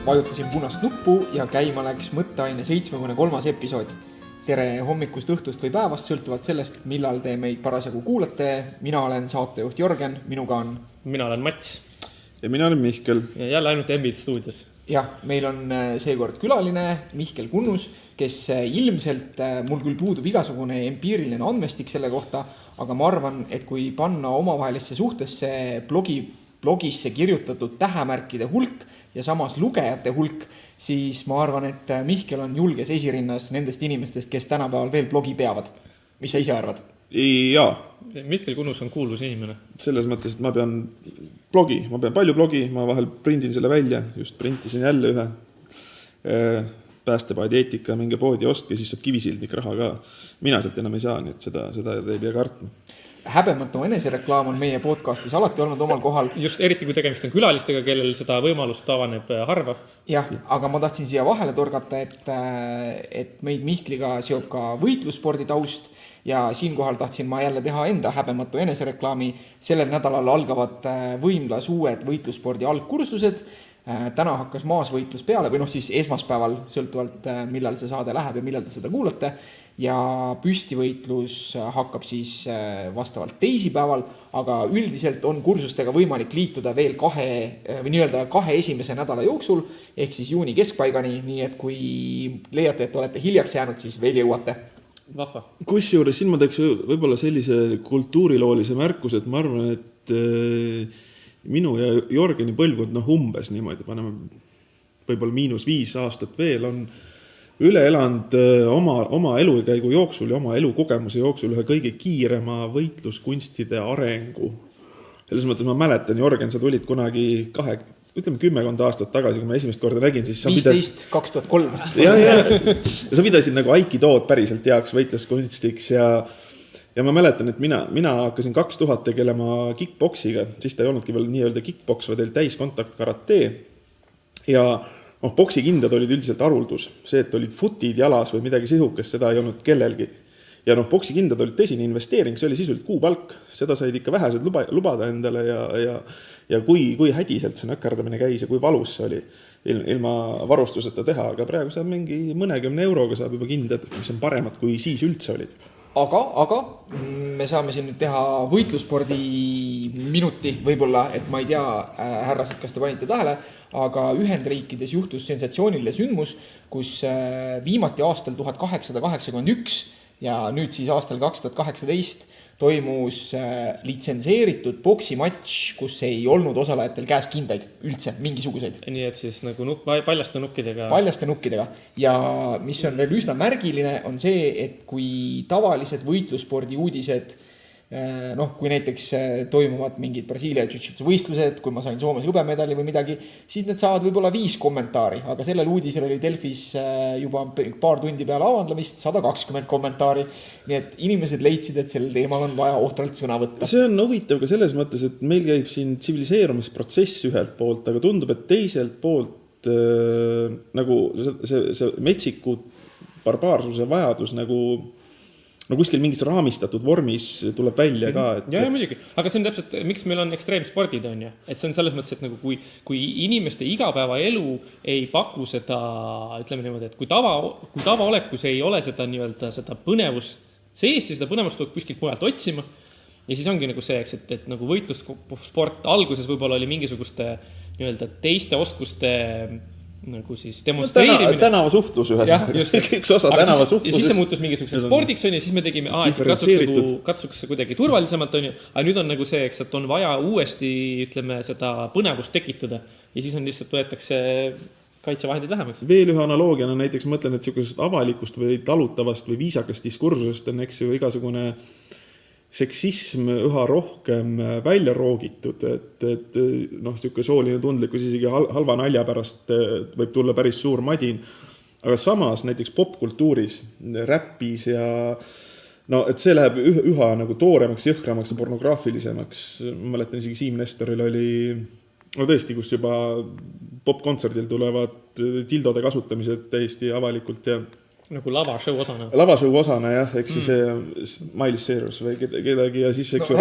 vajutasin punast nuppu ja käima läks mõtteaine 73. episood. Tere hommikust, õhtust või päevast, sõltuvalt sellest, millal te meid parasjagu kuulate. Mina olen saatejuht Jörgen, minuga on... Mina olen Mats. Ja mina olen Mihkel. Ja jälle ainult Embid stuudios. Jah, meil on seekord külaline Mihkel Kunnus, kes ilmselt, mul küll puudub igasugune empiiriline andmestik selle kohta, aga ma arvan, et kui panna omavahelisse suhtesse blogisse kirjutatud tähemärkide hulk ja samas lugejate hulk, siis ma arvan, et Mihkel on julges esirinnas nendest inimestest, kes tänapäeval veel blogi peavad. Mis sa ise arvad? Jaa. Mihkel Kunnus on kuulus inimene. Selles mõttes, et ma pean palju blogi, ma vahel prindin selle välja, just printisin jälle ühe päästepaadi eetika, minge poodi ostke, siis saab kivisildnik raha ka. Mina sealt enam ei saa, nii et seda ei pea kartma. Häbematu enesereklaam on meie podcastis alati olnud omal kohal. Just eriti, kui tegemist on külalistega, kellel seda võimalust avaneb harva. Jah, aga ma tahtsin siia vahele torgata, et meid Mihkliga seob ka võitlusspordi taust ja siinkohal tahtsin ma jälle teha enda häbematu enesereklaami. Sellel nädalal algavad Võimlas uued võitlusspordi algkursused. Täna hakkas maasvõitlus peale või siis esmaspäeval, sõltuvalt millal see saade läheb ja millal te seda kuulate. Ja püstivõitlus hakkab siis vastavalt teisipäeval, aga üldiselt on kursustega võimalik liituda veel kahe esimese nädala jooksul, ehk siis juuni keskpaigani, nii et kui leiate, et olete hiljaks jäänud, siis veel jõuate. Vahva. Kusjuures siin ma teeks võib-olla sellise kultuuriloolise märkus, et ma arvan, et minu ja Jörgeni põlvkond umbes niimoodi, paneme võib-olla -5 aastat veel, on üle elanud oma elukäigu jooksul ja oma elukogemuse jooksul ühe kõige kiirema võitluskunstide arengu. Selles mõttes ma mäletan, Jörgen, sa tulid kunagi 10 aastat tagasi, kui ma esimest korda nägin, siis sa 2003. Ja sa pidasid nagu aikidood päriselt heaks võitluskunstiks ja ma mäletan, et mina hakkasin 2000 tegelema kickboksiga, siis ta ei olnudki veel nii-öelda kickboks, vaid täiskontakt karate ja boksikindad olid üldiselt haruldus. See, et olid futid jalas või midagi sihukest, seda ei olnud kellelgi. Ja boksikindad olid tõsine investeering, see oli sisuliselt kuupalk. Seda said ikka vähesed lubada endale ja kui hädiselt see nõkardamine käis ja kui valus see oli ilma varustuseta teha. Aga praegu saab mingi mõnekümne euroga saab juba kindad, mis on paremad kui siis üldse olid. Aga me saame siin nüüd teha võitlusspordi minuti võib-olla, et ma ei tea, härrased, kas te panite tähele, aga Ühendriikides juhtus sensatsiooniline sündmus, kus viimati aastal 1881 ja nüüd siis aastal 2018 toimus litsenseeritud boksimatš, kus ei olnud osalejatel käes kindaid üldse, mingisuguseid. Nii et siis nagu paljaste nukkidega. Paljaste nukkidega. Ja mis on veel üsna märgiline, on see, et kui tavalised võitlusspordi uudised, kui näiteks toimuvad mingid Brasiilia jiu-jitsu võistlused, kui ma sain Soomes hõbemedali või midagi, siis need saavad võib-olla 5 kommentaari, aga sellel uudisel oli Delfis juba paar tundi peale avandlamist 120 kommentaari, nii et inimesed leidsid, et sellel teemal on vaja ohtralt sõna võtta. See on huvitav ka selles mõttes, et meil käib siin tsiviliseerumisprotsess ühelt poolt, aga tundub, et teiselt poolt nagu see metsiku barbaarsuse vajadus nagu kuskil mingis raamistatud vormis tuleb välja ka. Ja muidugi, aga see on täpselt, miks meil on ekstreemspordid on ju. Et see on selles mõttes, et nagu kui inimeste igapäeva elu ei paku seda, ütleme niimoodi, et kui tavaolekus ei ole seda nii-öelda seda põnevust sees, siis seda põnevust tuleb kuskilt mujalt otsima. Ja siis ongi nagu see, et nagu võitlussport alguses võib-olla oli mingisuguste nii-öelda teiste oskuste nagu siis demonstreerimine. Tänavasuhtlus üks osa tänavasuhtlusest. Ja siis see muutus mingisuguseks spordiks on ja siis me tegime, katsuks kuidagi turvalisemalt on ju, aga nüüd on nagu see, et on vaja uuesti, ütleme, seda põnevust tekitada ja siis on lihtsalt võetakse kaitsevahendid vähemaks. Veel ühe analoogiana näiteks mõtlen, et sellisest avalikust või talutavast või viisakast diskursusest on eks ju igasugune seksism üha rohkem välja roogitud, et selline sooline tundlikkus isegi halva nalja pärast võib tulla päris suur madin, aga samas näiteks popkultuuris, räppis ja et see läheb üha nagu tooremaks, jõhkramaks ja pornograafilisemaks. Ma mäletan isegi Siim Nestoril oli tõesti, kus juba popkontserdil tulevad dildode kasutamised täiesti avalikult ja nagu lavashow osana. Lavashow osana jah, eks see Miley Cyrus või kedagi ja siis eks no,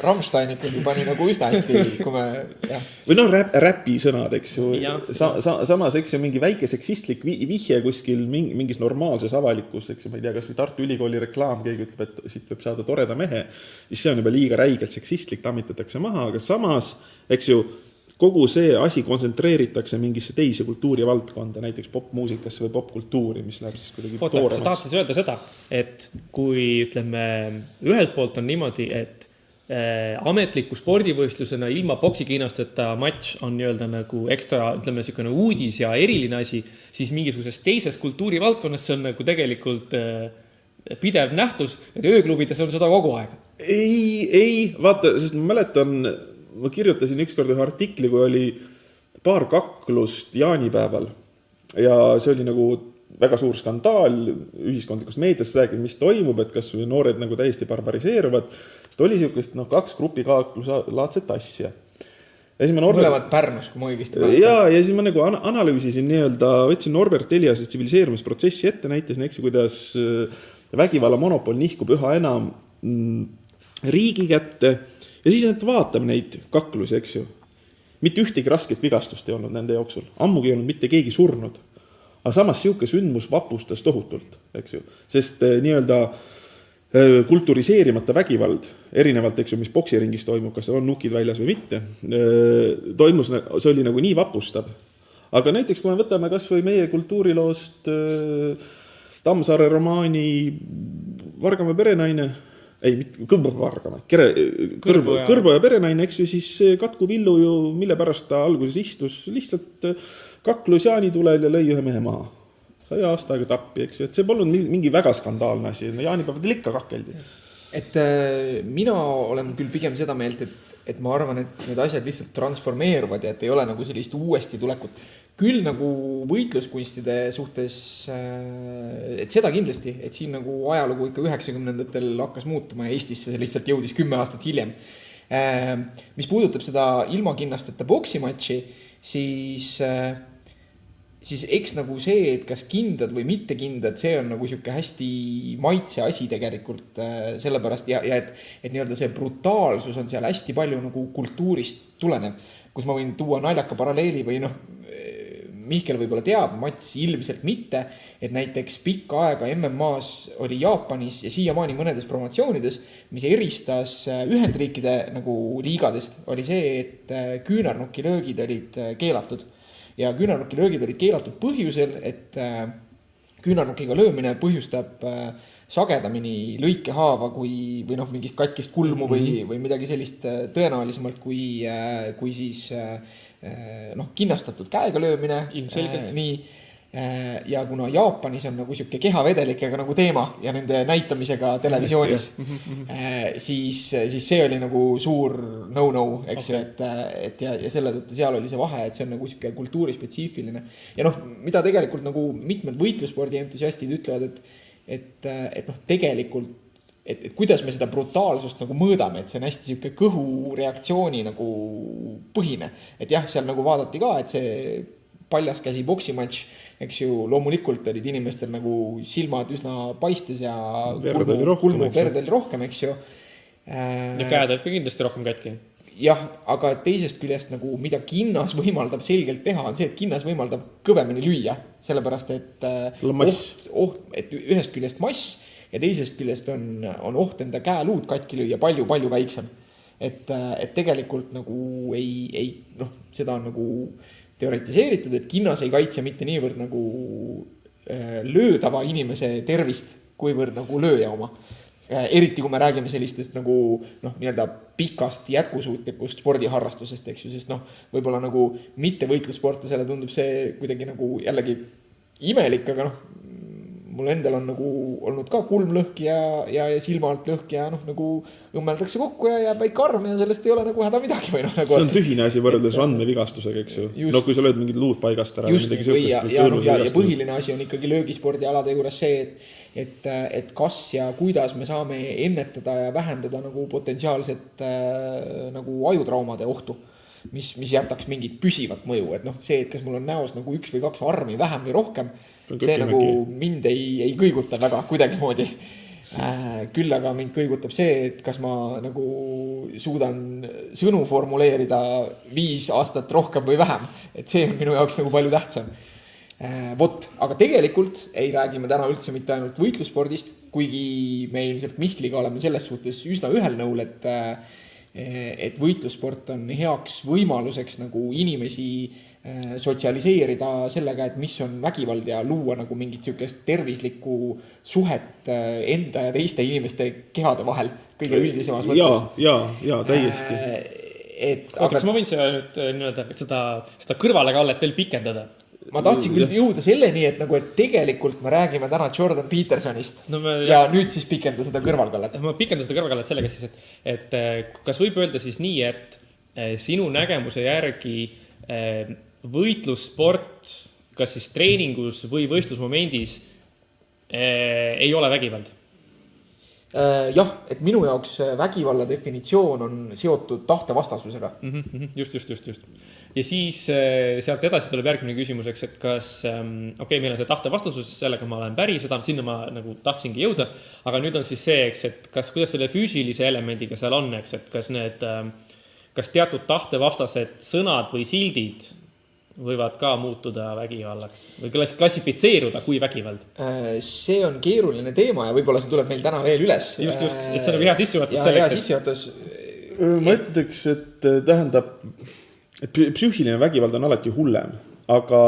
Rammstein ikkagi pani nagu üsna hästi, kui me jah. Või noh, räpi sõnad, eks ju. Samas, eks ju, mingi väike seksistlik vihje kuskil mingis normaalses avalikus, eks ju, ma ei tea, kas või Tartu Ülikooli reklaam, keegi ütleb, et siit võib saada toreda mehe, siis see on juba liiga räigelt seksistlik, tammitatakse maha, aga samas, eks ju, kogu see asi kontsentreeritakse mingisse teise kultuurivaldkonda, näiteks popmuusikasse või popkultuuri, mis läheb siis kuidagi tooremaks. Sa tahad siis öelda seda, et kui ütleme, ühelt poolt on niimoodi, et ametliku spordivõistlusena ilma poksikiinasteta matš on nii-öelda nagu ekstra, ütleme, selline uudis ja eriline asi, siis mingisuguses teises kultuurivaldkonnas see on nagu tegelikult pidev nähtus, et ööklubides on seda kogu aeg. Ei, vaata, sest ma mäletan, ma kirjutasin ükskord ühe artikli, kui oli paar kaklust jaanipäeval ja see oli nagu väga suur skandaal ühiskondlikust meediast rääkida, mis toimub, et kas noored nagu täiesti barbariseeruvad, sest oli siukest 2 grupi kaakluslaadset asja. Mõlevad Pärnus, kui ma õigesti mäletan. Ja siis ma nagu analüüsisin nii-öelda, võtsin Norbert Eliase tsiviliseerumisprotsessi ette, näitasin, eks, kuidas vägivalla monopol nihkub üha enam riigi kätte. Ja siis vaatame neid kaklusi, eks ju. Mitte ühtegi rasket vigastust ei olnud nende jooksul. Ammugi ei olnud mitte keegi surnud. Aga samas siuke sündmus vapustas tohutult, eks ju. Sest nii-öelda kulturiseerimata vägivald, erinevalt, eks ju, mis poksiringis toimub, kas on nukid väljas või mitte, toimus, see oli nagu nii vapustav. Aga näiteks, kui me võtame kas või meie kultuuriloost Tammsaare romaani Vargamäe perenaine, ei, mitte Kõrbo ja perenaine, eks ju, siis Katku Villu ju, mille pärast ta alguses istus, lihtsalt kaklus jaanitulel ja lõi ühe mehe maha. Sai aasta aega tappi, eks ju, et see polnud mingi väga skandaalne asi, jaanipäevadel ikka kakeldi. Et mina olen küll pigem seda meelt, et ma arvan, et need asjad lihtsalt transformeeruvad ja et ei ole nagu sellist uuesti tulekut. Küll nagu võitluskunstide suhtes, et seda kindlasti, et siin nagu ajalugu ikka 90-ndatel hakkas muutuma ja Eestisse see lihtsalt jõudis 10 aastat hiljem. Mis puudutab seda ilmakinnasteta boksimatši, siis eks nagu see, et kas kindad või mitte kindad, see on nagu siuke hästi maitse asi tegelikult sellepärast ja et nii-öelda see brutaalsus on seal hästi palju nagu kultuurist tulenev, kus ma võin tuua naljaka paralleeli või Mihkel võib-olla teab, Mats ilmselt mitte, et näiteks pikka aega MMA-s oli Jaapanis ja siiamaani mõnedes promotsioonides, mis eristas Ühendriikide nagu liigadest, oli see, et küünarnukilöögid olid keelatud. Ja küünarnukilöögid olid keelatud põhjusel, et küünarnukiga löömine põhjustab sagedamini lõikehaava või mingist katkist kulmu või midagi sellist tõenäolisemalt kui siis kinnastatud käega löömine. Nii. Ja kuna Jaapanis on nagu siuke kehavedelikega nagu teema ja nende näitamisega televisioonis, siis see oli nagu suur no-no, eks ju, et ja selle tõttu seal oli see vahe, et see on nagu siuke kultuurispetsiifiline. Ja mida tegelikult nagu mitmed võitlusspordi entusiastid ütlevad, et tegelikult et kuidas me seda brutaalsust nagu mõõdame, et see on hästi siuke kõhureaktsiooni nagu põhine. Et jah, seal nagu vaadati ka, et see paljaskäsi boksimatš, eks ju, loomulikult olid inimestel nagu silmad üsna paistes ja kulmu verd oli rohkem, eks ju. Ja käed olid ka kindlasti rohkem katki. Jah, aga teisest küljest nagu mida kinnas võimaldab selgelt teha, on see, et kinnas võimaldab kõvemini lüüa, sellepärast et et ühest küljest mass ja teisest küljest on oht enda käeluud katki lüüa palju-palju väiksem. Et tegelikult nagu seda on nagu teoretiseeritud, et kinnas ei kaitse mitte niivõrd nagu löödava inimese tervist, kuivõrd nagu lööja oma. Eriti kui me räägime sellistest nagu nii-öelda pikast jätkusuutlikust spordiharrastusest, eks ju, sest võib-olla nagu mitte võitlussportlasele tundub see kuidagi nagu jällegi imelik, aga mul endal on nagu olnud ka kulmlõhk ja silma alt lõhk ja nagu õmmeldakse kokku ja jääb väike arm ja sellest ei ole nagu häda midagi. Või nagu, see on tühine asi võrreldes randmevigastusega, eks ju. Kui sa lööd mingid luud paigast ära. Just, ja põhiline asi on ikkagi löögispordialade juures see, et kas ja kuidas me saame ennetada ja vähendada nagu potentsiaalset nagu ajutraumade ohtu, mis jätaks mingit püsivat mõju. Et see, et kas mul on näos nagu 1 või 2 armi vähem või rohkem, see nagu mind ei kõiguta väga kuidagimoodi. Küll aga mind kõigutab see, et kas ma nagu suudan sõnu formuleerida 5 aastat rohkem või vähem. Et see on minu jaoks nagu palju tähtsam. Vot, aga tegelikult ei räägi me täna üldse mitte ainult võitlusspordist, kuigi me ilmselt Mihkliga oleme selles suhtes üsna ühel nõul, et võitlussport on heaks võimaluseks nagu inimesi sotsialiseerida sellega, et mis on vägivald ja luua nagu mingit sükest tervislikku suhet enda ja teiste inimeste kehade vahel kõige üldisemas mõttes. Ja, täiesti. Kas ma võin seda kõrvalekallet veel pikendada? Ma tahtsin küll jõuda selleni, et tegelikult me räägime täna Jordan Petersonist ja nüüd siis pikenda seda kõrvalkallet. Ma pikendan seda kõrvalkallet sellega siis, et kas võib öelda siis nii, et sinu nägemuse järgi võitlussport, kas siis treeningus või võistlusmomendis ei ole vägivald? Jah, et minu jaoks vägivalla definitsioon on seotud tahtevastasusega. Just. Ja siis sealt edasi tuleb järgmine küsimuseks, et kas, meil on see tahtevastasus, sellega ma olen päri, sinna ma nagu tahtsingi jõuda, aga nüüd on siis see, et kuidas selle füüsilise elemendiga seal on, et kas teatud tahtevastased sõnad või sildid võivad ka muutuda vägivallaks või klassifitseeruda kui vägivald? See on keeruline teema ja võib-olla see tuleb meil täna veel üles. Just, et see on hea sissejuhatus selleks. Ma ütleks, et tähendab, et psüühiline vägivald on alati hullem, aga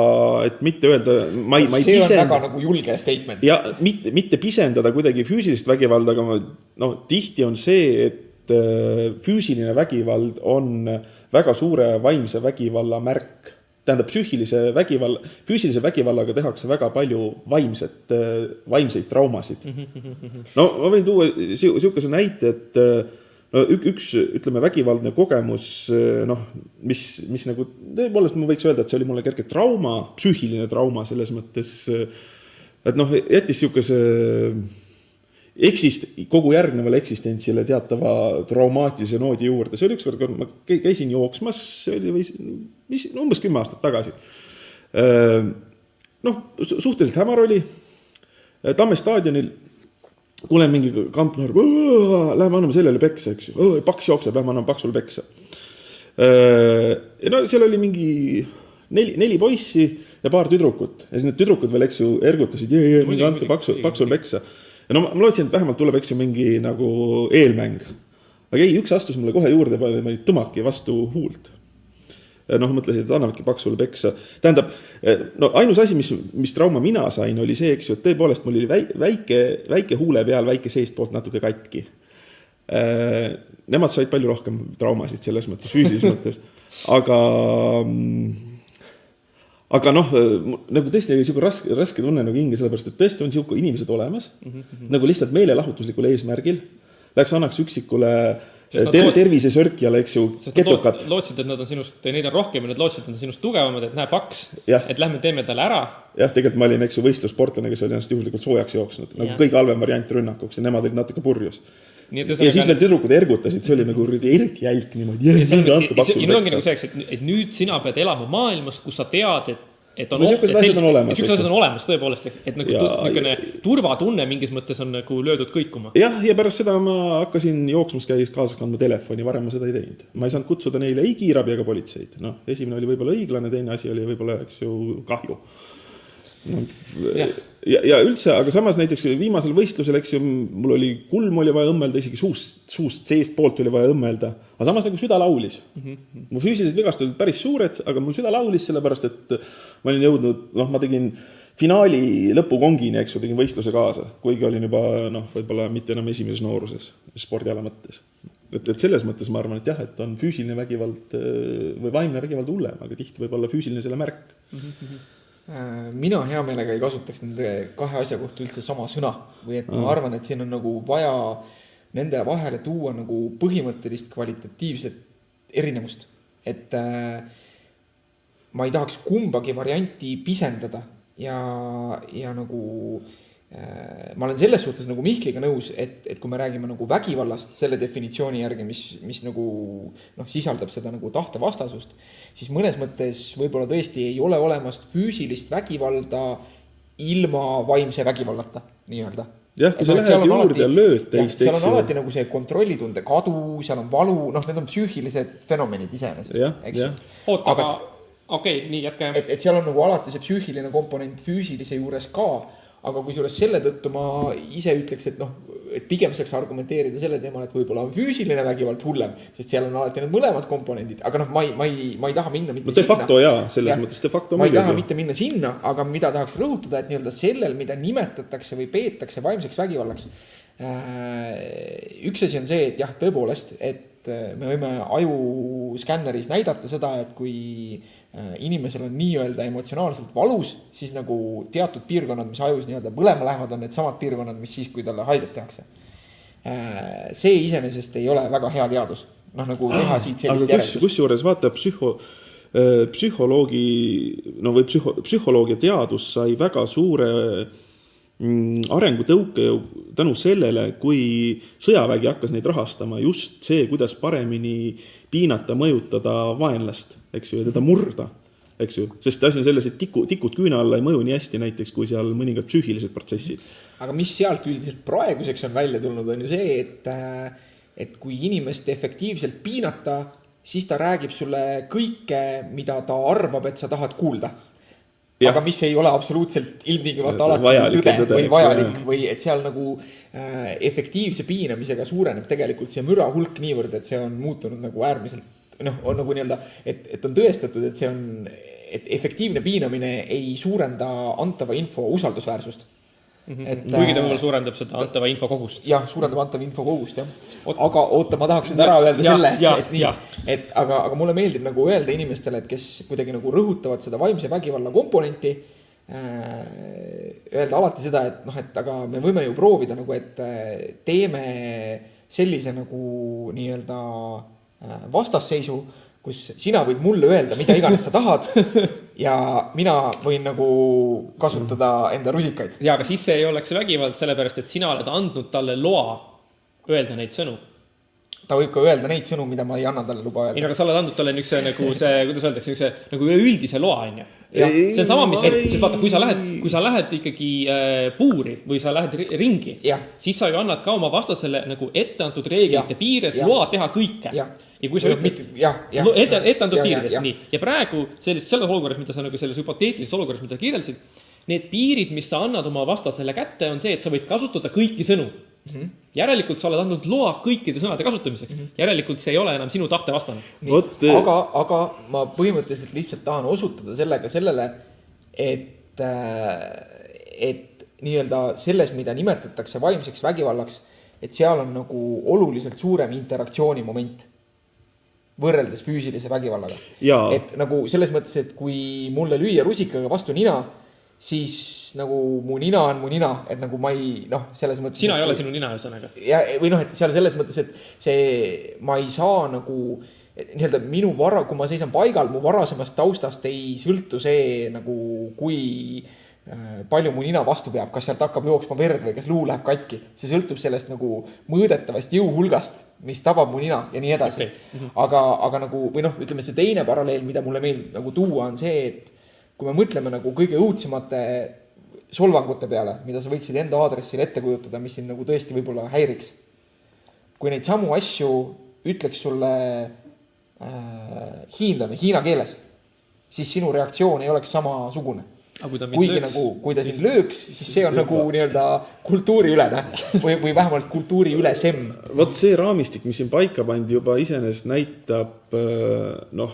et mitte öelda, ma ei see on väga nagu julge statement. Ja mitte pisendada kuidagi füüsilist vägivalda, aga tihti on see, et füüsiline vägivald on väga suure vaimse vägivalla märk. Tähendab, füüsilise vägivallaga tehakse väga palju vaimseid traumasid. No ma võin tuua siukese näite, et üks, ütleme, vägivaldne kogemus, mis nagu, tõepoolest ma võiks öelda, et see oli mulle kerge trauma, psüühiline trauma selles mõttes, et jättis siukese kogu järgnevale eksistentsile teatava traumaatilise noodi juurde. See oli ükskord, kui ma käisin jooksmas, see oli umbes 10 aastat tagasi. Suhteliselt hämar oli. Tamme staadionil kuulen mingi kampnoor, lähme anname sellele peksa, eks ju. Paks jookseb, lähme anname paksul peksa. Seal oli mingi 4 poissi ja paar tüdrukut. Ja siis need tüdrukud veel, eks ju, ergutasid, andke paksul peksa. Ja ma lootsin, et vähemalt tuleb, eks ju, mingi nagu eelmäng. Aga üks astus mulle kohe juurde, ma tõmaki vastu huult. Mõtlesin, et annavadki paksule peksa. Tähendab, ainus asi, mis trauma mina sain, oli see, eks ju, et tõepoolest mul oli väike huule peal, väike seest poolt natuke katki. Nemad said palju rohkem traumasid selles mõttes, füüsilises mõttes. Aga nagu tõesti siuke raske tunne nagu hinge, sellepärast, et tõesti on siuke inimesed olemas, nagu lihtsalt meelelahutuslikul eesmärgil, läks annaks üksikule tervisesörkjale, eks ju, ketukat. Lootsid, et nad on sinust, neid on rohkem ja nad lootsid, et nad on sinust tugevamad, et näe paks, et lähme teeme talle ära. Jah, tegelikult ma olin, eks ju, võistlussportlane, kes oli ennast juhuslikult soojaks jooksnud, nagu kõige halvem variant rünnakuks ja nemad olid natuke purjus. Ja siis veel tüdrukud ergutasid, see oli nagu eriti jälk niimoodi. Ja ongi nagu selleks, et nüüd sina pead elama maailmast, kus sa tead, et on oht, et asjad on olemas tõepoolest, et nagu turvatunne mingis mõttes on nagu löödud kõikuma. Ja pärast seda ma hakkasin jooksmus käis kaasas kandma telefoni, varem ma seda ei teinud. Ma ei saanud kutsuda neile ei kiirabi ega politseid. Esimene oli võib-olla õiglane, teine asi oli võib-olla, eks ju, kahju. Ja üldse, aga samas näiteks viimasel võistlusel, eks ju, mul oli kulm oli vaja õmmelda, isegi suust seest poolt oli vaja õmmelda, aga samas nagu süda laulis. Mu füüsilised vigast olid päris suured, aga mul süda laulis sellepärast, et ma olin jõudnud, ma tegin finaali lõpukongini, eks ju, tegin võistluse kaasa, kuigi olin juba, võib-olla mitte enam esimeses nooruses spordiala mõttes. Et selles mõttes ma arvan, et jah, et on füüsiline vägivald või vaimne vägivald hullem, aga tihti võib olla füüsiline selle märk. Mina hea meelega ei kasutaks nende kahe asja kohta üldse sama sõna või et ma arvan, et siin on nagu vaja nende vahele tuua nagu põhimõttelist kvalitatiivset erinevust, et ma ei tahaks kumbagi varianti pisendada ja nagu ma olen selles suhtes nagu Mihkliga nõus, et kui me räägime nagu vägivallast selle definitsiooni järgi, mis nagu sisaldab seda nagu tahtevastasust, siis mõnes mõttes võib-olla tõesti ei ole olemas füüsilist vägivalda ilma vaimse vägivallata nii-öelda. Jah, kui sa lähed juurde ja lööd teist, seal on alati nagu see kontrollitunde kadu, seal on valu, need on psüühilised fenomenid iseenesest, eks. Oota, aga okei, nii jätke. Et seal on nagu alati see psüühiline komponent füüsilise juures ka, aga kui juures selle tõttu ma ise ütleks, et pigem saaks argumenteerida selle teemal, et võib-olla on füüsiline vägivald hullem, sest seal on alati need mõlemad komponendid, aga ma ei taha minna mitte de facto sinna. Selles mõttes de facto ma ei taha mitte minna sinna, aga mida tahaks rõhutada, et nii-öelda sellel, mida nimetatakse või peetakse vaimseks vägivallaks. Üks asi on see, et jah, tõepoolest, et me võime ajuskänneris näidata seda, et kui inimesel on nii-öelda emotsionaalselt valus, siis nagu teatud piirkonnad, mis ajus nii-öelda põlema lähevad, on need samad piirkonnad, mis siis, kui talle haiget tehakse. See iseenesest ei ole väga hea teadus. Nagu teha siit sellist järeldust. Kus juures vaata psühholoogia teadus sai väga suure arengutõuke tänu sellele, kui sõjavägi hakkas neid rahastama, just see, kuidas paremini piinata, mõjutada vaenlast, eks ju, ja teda murda, eks ju, sest asi on selles, et tikud küüna alla ei mõju nii hästi näiteks, kui seal mõningad psüühilised protsessid. Aga mis sealt üldiselt praeguseks on välja tulnud, on ju see, et kui inimest efektiivselt piinata, siis ta räägib sulle kõike, mida ta arvab, et sa tahad kuulda. Ja. Aga mis ei ole absoluutselt ilmtingimata alati tõde või vajalik või et seal nagu efektiivse piinamisega suureneb tegelikult see müra hulk niivõrd, et see on muutunud nagu äärmiselt, on nagu nii-öelda, et on tõestatud, et see on, et efektiivne piinamine ei suurenda antava info usaldusväärsust. Kuigi ta võib-olla suurendab seda antava info kogust. Jah, suurendab antava info kogust, jah. Aga oota, ma tahaks nüüd ära öelda selle, aga mulle meeldib nagu öelda inimestele, et kes kuidagi nagu rõhutavad seda vaimse vägivalla komponenti, öelda alati seda, et aga me võime ju proovida nagu, et teeme sellise nagu nii-öelda vastasseisu, kus sina võid mulle öelda, mida iganes sa tahad ja mina võin nagu kasutada enda rusikaid. Ja, aga siis see ei oleks vägivald sellepärast, et sina oled andnud talle loa öelda neid sõnu. Ta võib ka öelda neid sõnu, mida ma ei anna talle luba öelda. Aga sa oled andnud talle niisuguse, nagu see, kuidas öeldakse, nagu üldise loa, on ju. See on sama, mis, sest vaata, kui sa lähed ikkagi puuri või sa lähed ringi, siis sa ju annad ka oma vastasele nagu etteantud reeglite piires loa teha kõike. Ja kui sa etteantud piirides, nii. Ja praegu selles olukorras, mida sa nagu selles hüpoteetilises olukorras, mida kirjeldasid, need piirid, mis sa annad oma vastasele kätte, on see, et sa võid kasutada kõiki sõnu. Järelikult sa oled andnud loa kõikide sõnade kasutamiseks. Järelikult see ei ole enam sinu tahte vastane. Aga ma põhimõtteliselt lihtsalt tahan osutada sellele, et nii-öelda selles, mida nimetatakse vaimseks vägivallaks, et seal on nagu oluliselt suurem interaktsiooni moment võrreldes füüsilise vägivallaga. Et nagu selles mõttes, et kui mulle lüüa rusikaga vastu nina, siis nagu mu nina on mu nina, et nagu ma ei, selles mõttes... Sina ei ole sinu nina ühesõnaga. Ja, või et seal selles mõttes, et see, ma ei saa nagu, nii-öelda minu kui ma seisan paigal, mu varasemast taustast ei sõltu see nagu, kui palju mu nina vastu peab, kas sealt hakkab jooksma verd või kas luu läheb katki. See sõltub sellest nagu mõõdetavast jõuhulgast, mis tabab mu nina ja nii edasi. Aga nagu, või ütleme see teine paralleel, mida mulle meeldib nagu tuua, on see, et kui me mõtleme nagu kõige õudsemate solvangute peale, mida sa võiksid enda aadressil ette kujutada, mis sind nagu tõesti võib-olla häiriks. Kui neid samu asju ütleks sulle hiinlane, hiina keeles, siis sinu reaktsioon ei oleks samasugune. Kuigi nagu, kui ta sind lööks, siis see on nagu nii-öelda kultuuriülene või vähemalt kultuuriülesem. Vot see raamistik, mis siin paika pandi juba iseenesest näitab, ma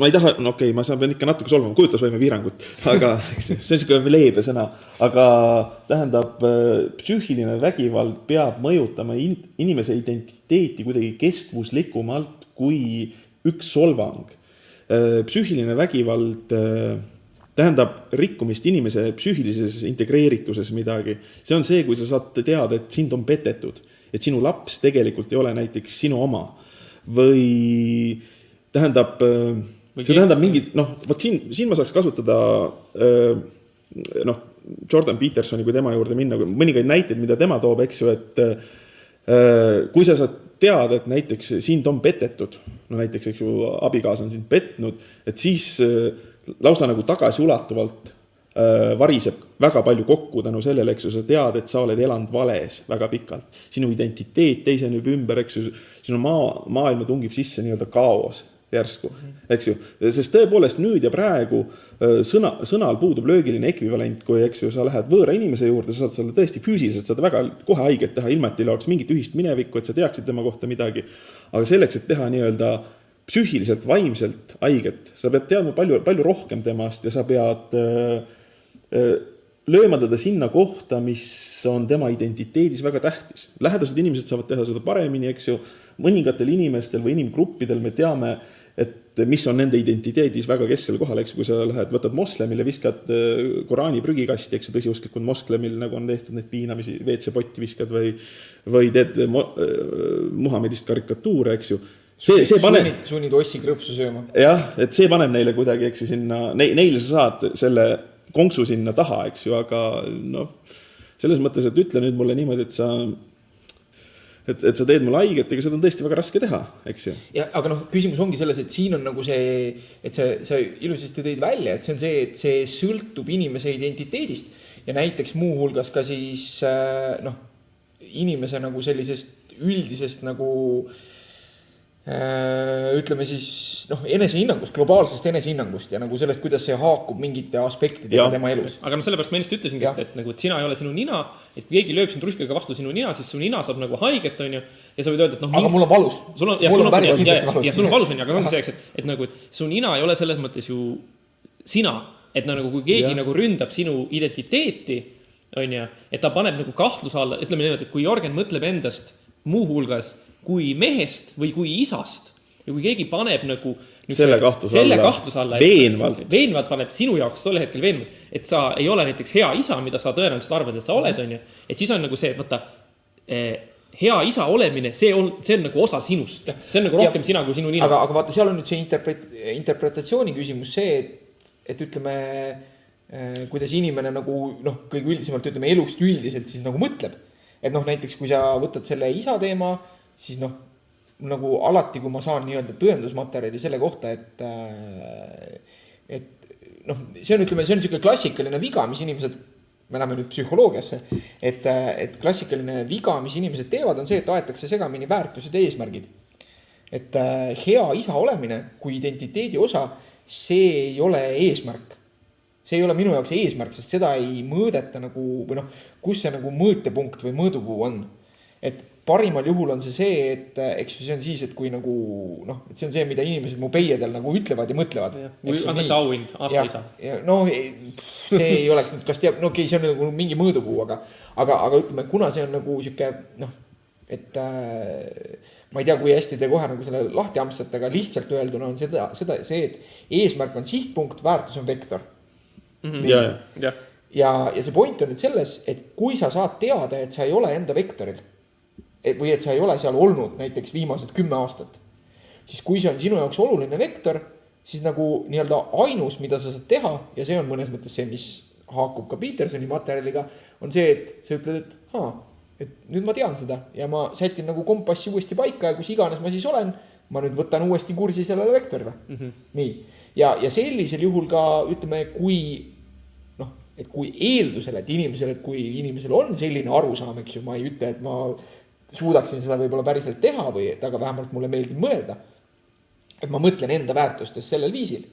ei taha, ma pean ikka natuke solvama, kujutlusvõime piirangut, aga see on selline leebe sõna, aga tähendab, psüühiline vägivald peab mõjutama inimese identiteeti kuidagi kestvuslikumalt kui üks solvang. Psüühiline vägivald tähendab rikkumist inimese psüühilises integreerituses midagi. See on see, kui sa saad teada, et sind on petetud, et sinu laps tegelikult ei ole näiteks sinu oma või tähendab, see tähendab mingid, vot siin ma saaks kasutada Jordan Petersoni, kui tema juurde minna, mõningaid näiteid, mida tema toob, eks ju, et kui sa saad teada, et näiteks sind on petetud, näiteks, eks ju, abikaasa on sind petnud, et siis lausa nagu tagasiulatuvalt variseb väga palju kokku tänu sellele, eks ju, sa tead, et sa oled elanud vales väga pikalt. Sinu identiteet teiseneb ümber, eks ju, sinu maailma tungib sisse nii-öelda kaos järsku, eks ju. Sest tõepoolest nüüd ja praegu sõnal puudub löögiline ekvivalent, kui eks ju, sa lähed võõra inimese juurde, sa saad selle tõesti füüsiliselt, saad väga kohe haiget teha, ilma et teil oleks mingit ühist minevikku, et sa teaksid tema kohta midagi. Aga selleks, et teha nii-öelda psüühiliselt, vaimselt haiget, sa pead teadma palju rohkem temast ja sa pead löömadada sinna kohta, mis on tema identiteedis väga tähtis. Lähedased inimesed saavad teha seda paremini, eks ju. Mõningatel inimestel või inimgruppidel me teame, et mis on nende identiteedis väga keskel kohal, eks ju, kui sa lähed, võtad moslemile, viskad Koraani prügikasti, eks ju, tõsiusklikud moslemil, nagu on tehtud neid piinamisi, WC-potti viskad või teed Muhamedist karikatuure, eks ju. Sunnid ossi krõpsu sööma. Jah, et see paneb neile kuidagi, eks ju, sinna, neile sa saad selle konksu sinna taha, eks ju, aga noh, selles mõttes, et ütle nüüd mulle niimoodi, et sa teed mulle haiget, ega seda on tõesti väga raske teha, eks ju. Ja, aga noh, küsimus ongi selles, et siin on nagu see, et sa ilusasti tõid välja, et see on see, et see sõltub inimese identiteedist ja näiteks muuhulgas ka siis noh, inimese nagu sellisest üldisest nagu ütleme siis enesehinnangust, globaalsest enesehinnangust ja nagu sellest, kuidas see haakub mingite aspektidega tema elus. Aga sellepärast ma ennast ütlesingi, et nagu, et sina ei ole sinu nina, et kui keegi lööb sind ruskaga vastu sinu nina, siis su nina saab nagu haiget, on ju, ja sa võid öelda, et aga mul on valus. Mul on päris kindlasti valus. Ja sul on valus, on ju, aga ongi selleks, et nagu, et su nina ei ole selles mõttes ju sina, et nagu kui keegi nagu ründab sinu identiteeti, on ju, et ta paneb nagu kahtluse alla, ütleme niimoodi, et kui Jörgen mõtleb endast muuhulgas kui mehest või kui isast ja kui keegi paneb nagu selle kahtluse alla veenvalt paneb sinu jaoks tolle hetkel veenvalt, et sa ei ole näiteks hea isa, mida sa tõenäoliselt arvad, et sa oled, on ju, et siis on nagu see, et võtta hea isa olemine, see on nagu osa sinust, see on nagu rohkem sina kui sinu nina. Aga vaata, seal on nüüd see interpretatsiooni küsimus see, et ütleme, kuidas inimene nagu kõige üldisemalt ütleme elust üldiselt siis nagu mõtleb. Et näiteks kui sa võtad selle isa teema, siis nagu alati, kui ma saan nii-öelda tõendusmaterjali selle kohta, et see on, ütleme, see on selline klassikaline viga, mis inimesed, me läheme nüüd psühholoogiasse, et klassikaline viga, mis inimesed teevad, on see, et aetakse segamini väärtused ja eesmärgid. Et hea isa olemine kui identiteedi osa, see ei ole eesmärk. See ei ole minu jaoks eesmärk, sest seda ei mõõdeta nagu, või kus see nagu mõõtepunkt või mõõdupuu on. Et parimal juhul on see, et eks see on siis, et kui nagu, et see on see, mida inimesed mu peiedel nagu ütlevad ja mõtlevad. Või antakse auhind, aasta isa. See ei oleks, kas teab, okei, see on nagu mingi mõõdupuu, aga ütleme, kuna see on nagu siuke, et ma ei tea, kui hästi te kohe nagu selle lahti ampsate, aga lihtsalt öelduna on see, et eesmärk on sihtpunkt, väärtus on vektor. Ja see point on nüüd selles, et kui sa saad teada, et sa ei ole enda vektoril või et sa ei ole seal olnud näiteks viimased 10 aastat, siis kui see on sinu jaoks oluline vektor, siis nagu nii-öelda ainus, mida sa saad teha, ja see on mõnes mõttes see, mis haakub ka Petersoni materjaliga, on see, et sa ütled, et nüüd ma tean seda ja ma sätin nagu kompassi uuesti paika ja kus iganes ma siis olen, ma nüüd võtan uuesti kursi sellele vektorile. Nii. Ja sellisel juhul ka ütleme, et kui eeldusel, et kui inimesel on selline arusaam, eks ju, ma ei ütle, et ma suudaksin seda võib-olla päriselt teha või et aga vähemalt mulle meeldib mõelda, et ma mõtlen enda väärtustest sellel viisil,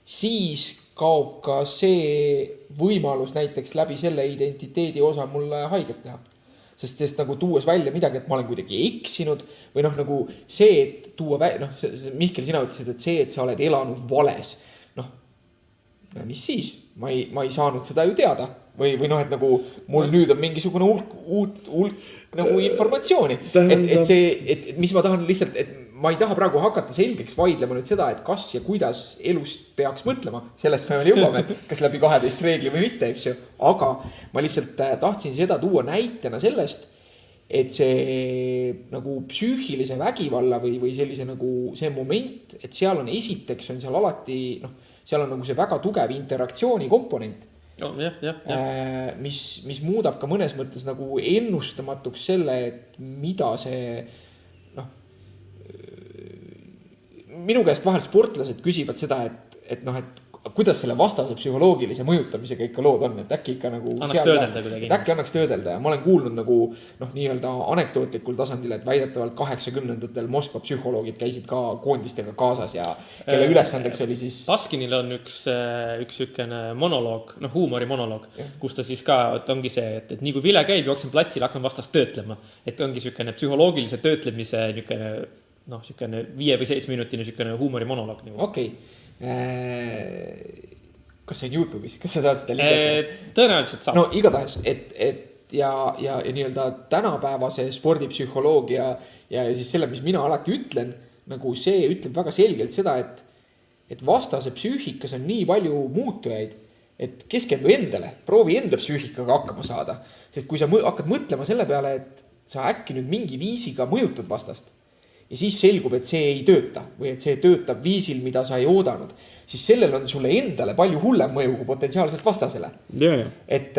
siis kaob ka see võimalus näiteks läbi selle identiteedi osa mulle haiget teha. Sest nagu tuues välja midagi, et ma olen kuidagi eksinud või nagu see, et tuua Mihkel, sina ütlesid, et see, et sa oled elanud vales, mis siis? Ma ei saanud seda ju teada või et nagu mul nüüd on mingisugune hulk nagu informatsiooni, et mis ma tahan lihtsalt, et ma ei taha praegu hakata selgeks vaidlema nüüd seda, et kas ja kuidas elust peaks mõtlema, sellest me veel jõuame, kas läbi 12 reegli või mitte, eks ju, aga ma lihtsalt tahtsin seda tuua näitena sellest, et see nagu psüühilise vägivalla või sellise nagu see moment, et seal on esiteks on seal alati, seal on nagu see väga tugev interaktsiooni komponent, mis muudab ka mõnes mõttes nagu ennustamatuks selle, et mida see, minu käest vahel sportlased küsivad seda, et kuidas selle vastase psühholoogilise mõjutamisega ikka lood on, et äkki ikka nagu annaks töödelda kuidagi. Äkki annaks töödelda ja ma olen kuulnud nagu nii-öelda anekdootlikul tasandil, et väidetavalt 80-ndatel Moskva psühholoogid käisid ka koondistega kaasas ja kelle ülesandeks oli siis Baskinil on üks sükene monoloog, huumorimonoloog, kus ta siis ka, et ongi see, et nii kui vile käib, jooksen platsil, hakkan vastast töötlema. Et ongi sükene psühholoogilise töötlemise sükene 5 või 7 minutine sükene huumorimonoloog. Okei. Kas see on YouTube'is? Kas sa saad seda liigetada? Tõenäoliselt saab. No igatahes, et ja nii-öelda tänapäevase spordipsühholoogia ja siis selle, mis mina alati ütlen, nagu see ütleb väga selgelt seda, et vastase psüühikas on nii palju muutujaid, et keskendu endale, proovi enda psüühikaga hakkama saada. Sest kui sa hakkad mõtlema selle peale, et sa äkki nüüd mingi viisiga mõjutad vastast ja siis selgub, et see ei tööta või et see töötab viisil, mida sa ei oodanud, siis sellel on sulle endale palju hullem mõju kui potentsiaalselt vastasele. Et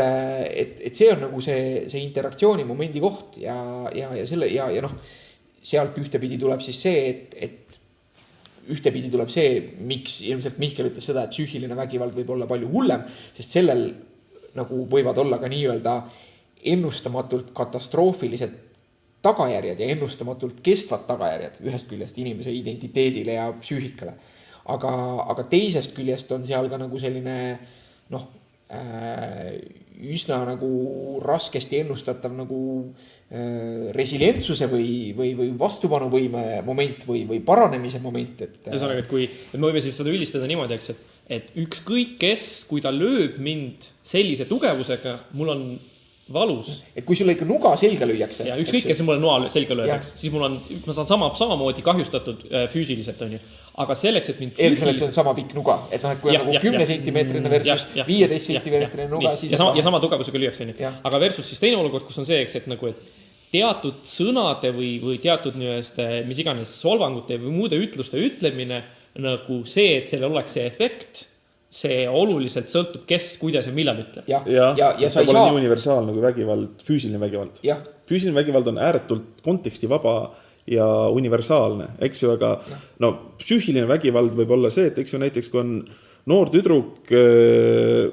see on nagu see interaktsiooni momendi koht ja sealt ühtepidi tuleb siis see, et ühtepidi tuleb see, miks ilmselt Mihkel ütles seda, et psüühiline vägivald võib olla palju hullem, sest sellel nagu võivad olla ka nii-öelda ennustamatult katastroofilised tagajärjed ja ennustamatult kestvad tagajärjed ühest küljest inimese identiteedile ja psüühikale. Aga teisest küljest on seal ka nagu selline üsna nagu raskesti ennustatav nagu resilientsuse või vastupanuvõime moment või paranemise moment. Ühesõnaga, et kui me võime siis seda üldistada niimoodi, eks, et ükskõik kes, kui ta lööb mind sellise tugevusega, mul on valus. Et kui sulle ikka nuga selga lüüakse. Ja ükskõik, kes mulle noa selga lööb, siis ma saan samamoodi kahjustatud füüsiliselt, on ju. Aga selleks, et mind eeldusel, et see on sama pikk nuga. Et kui on nagu 10 sentimeetrine versus 15 sentimeetrine nuga, siis ja sama tugevusega lüüakse, on ju. Aga versus siis teine olukord, kus on see, et nagu, et teatud sõnade või teatud mis iganes solvangute või muude ütluste ütlemine, nagu see, et sellel oleks see efekt, see oluliselt sõltub, kes, kuidas ja millal ütleb. Ja sa ei saa nii universaalne kui vägivald, füüsiline vägivald. Füüsiline vägivald on ääretult kontekstivaba ja universaalne, eks ju, aga psüühiline vägivald võib olla see, et eks ju näiteks kui on noor tüdruk,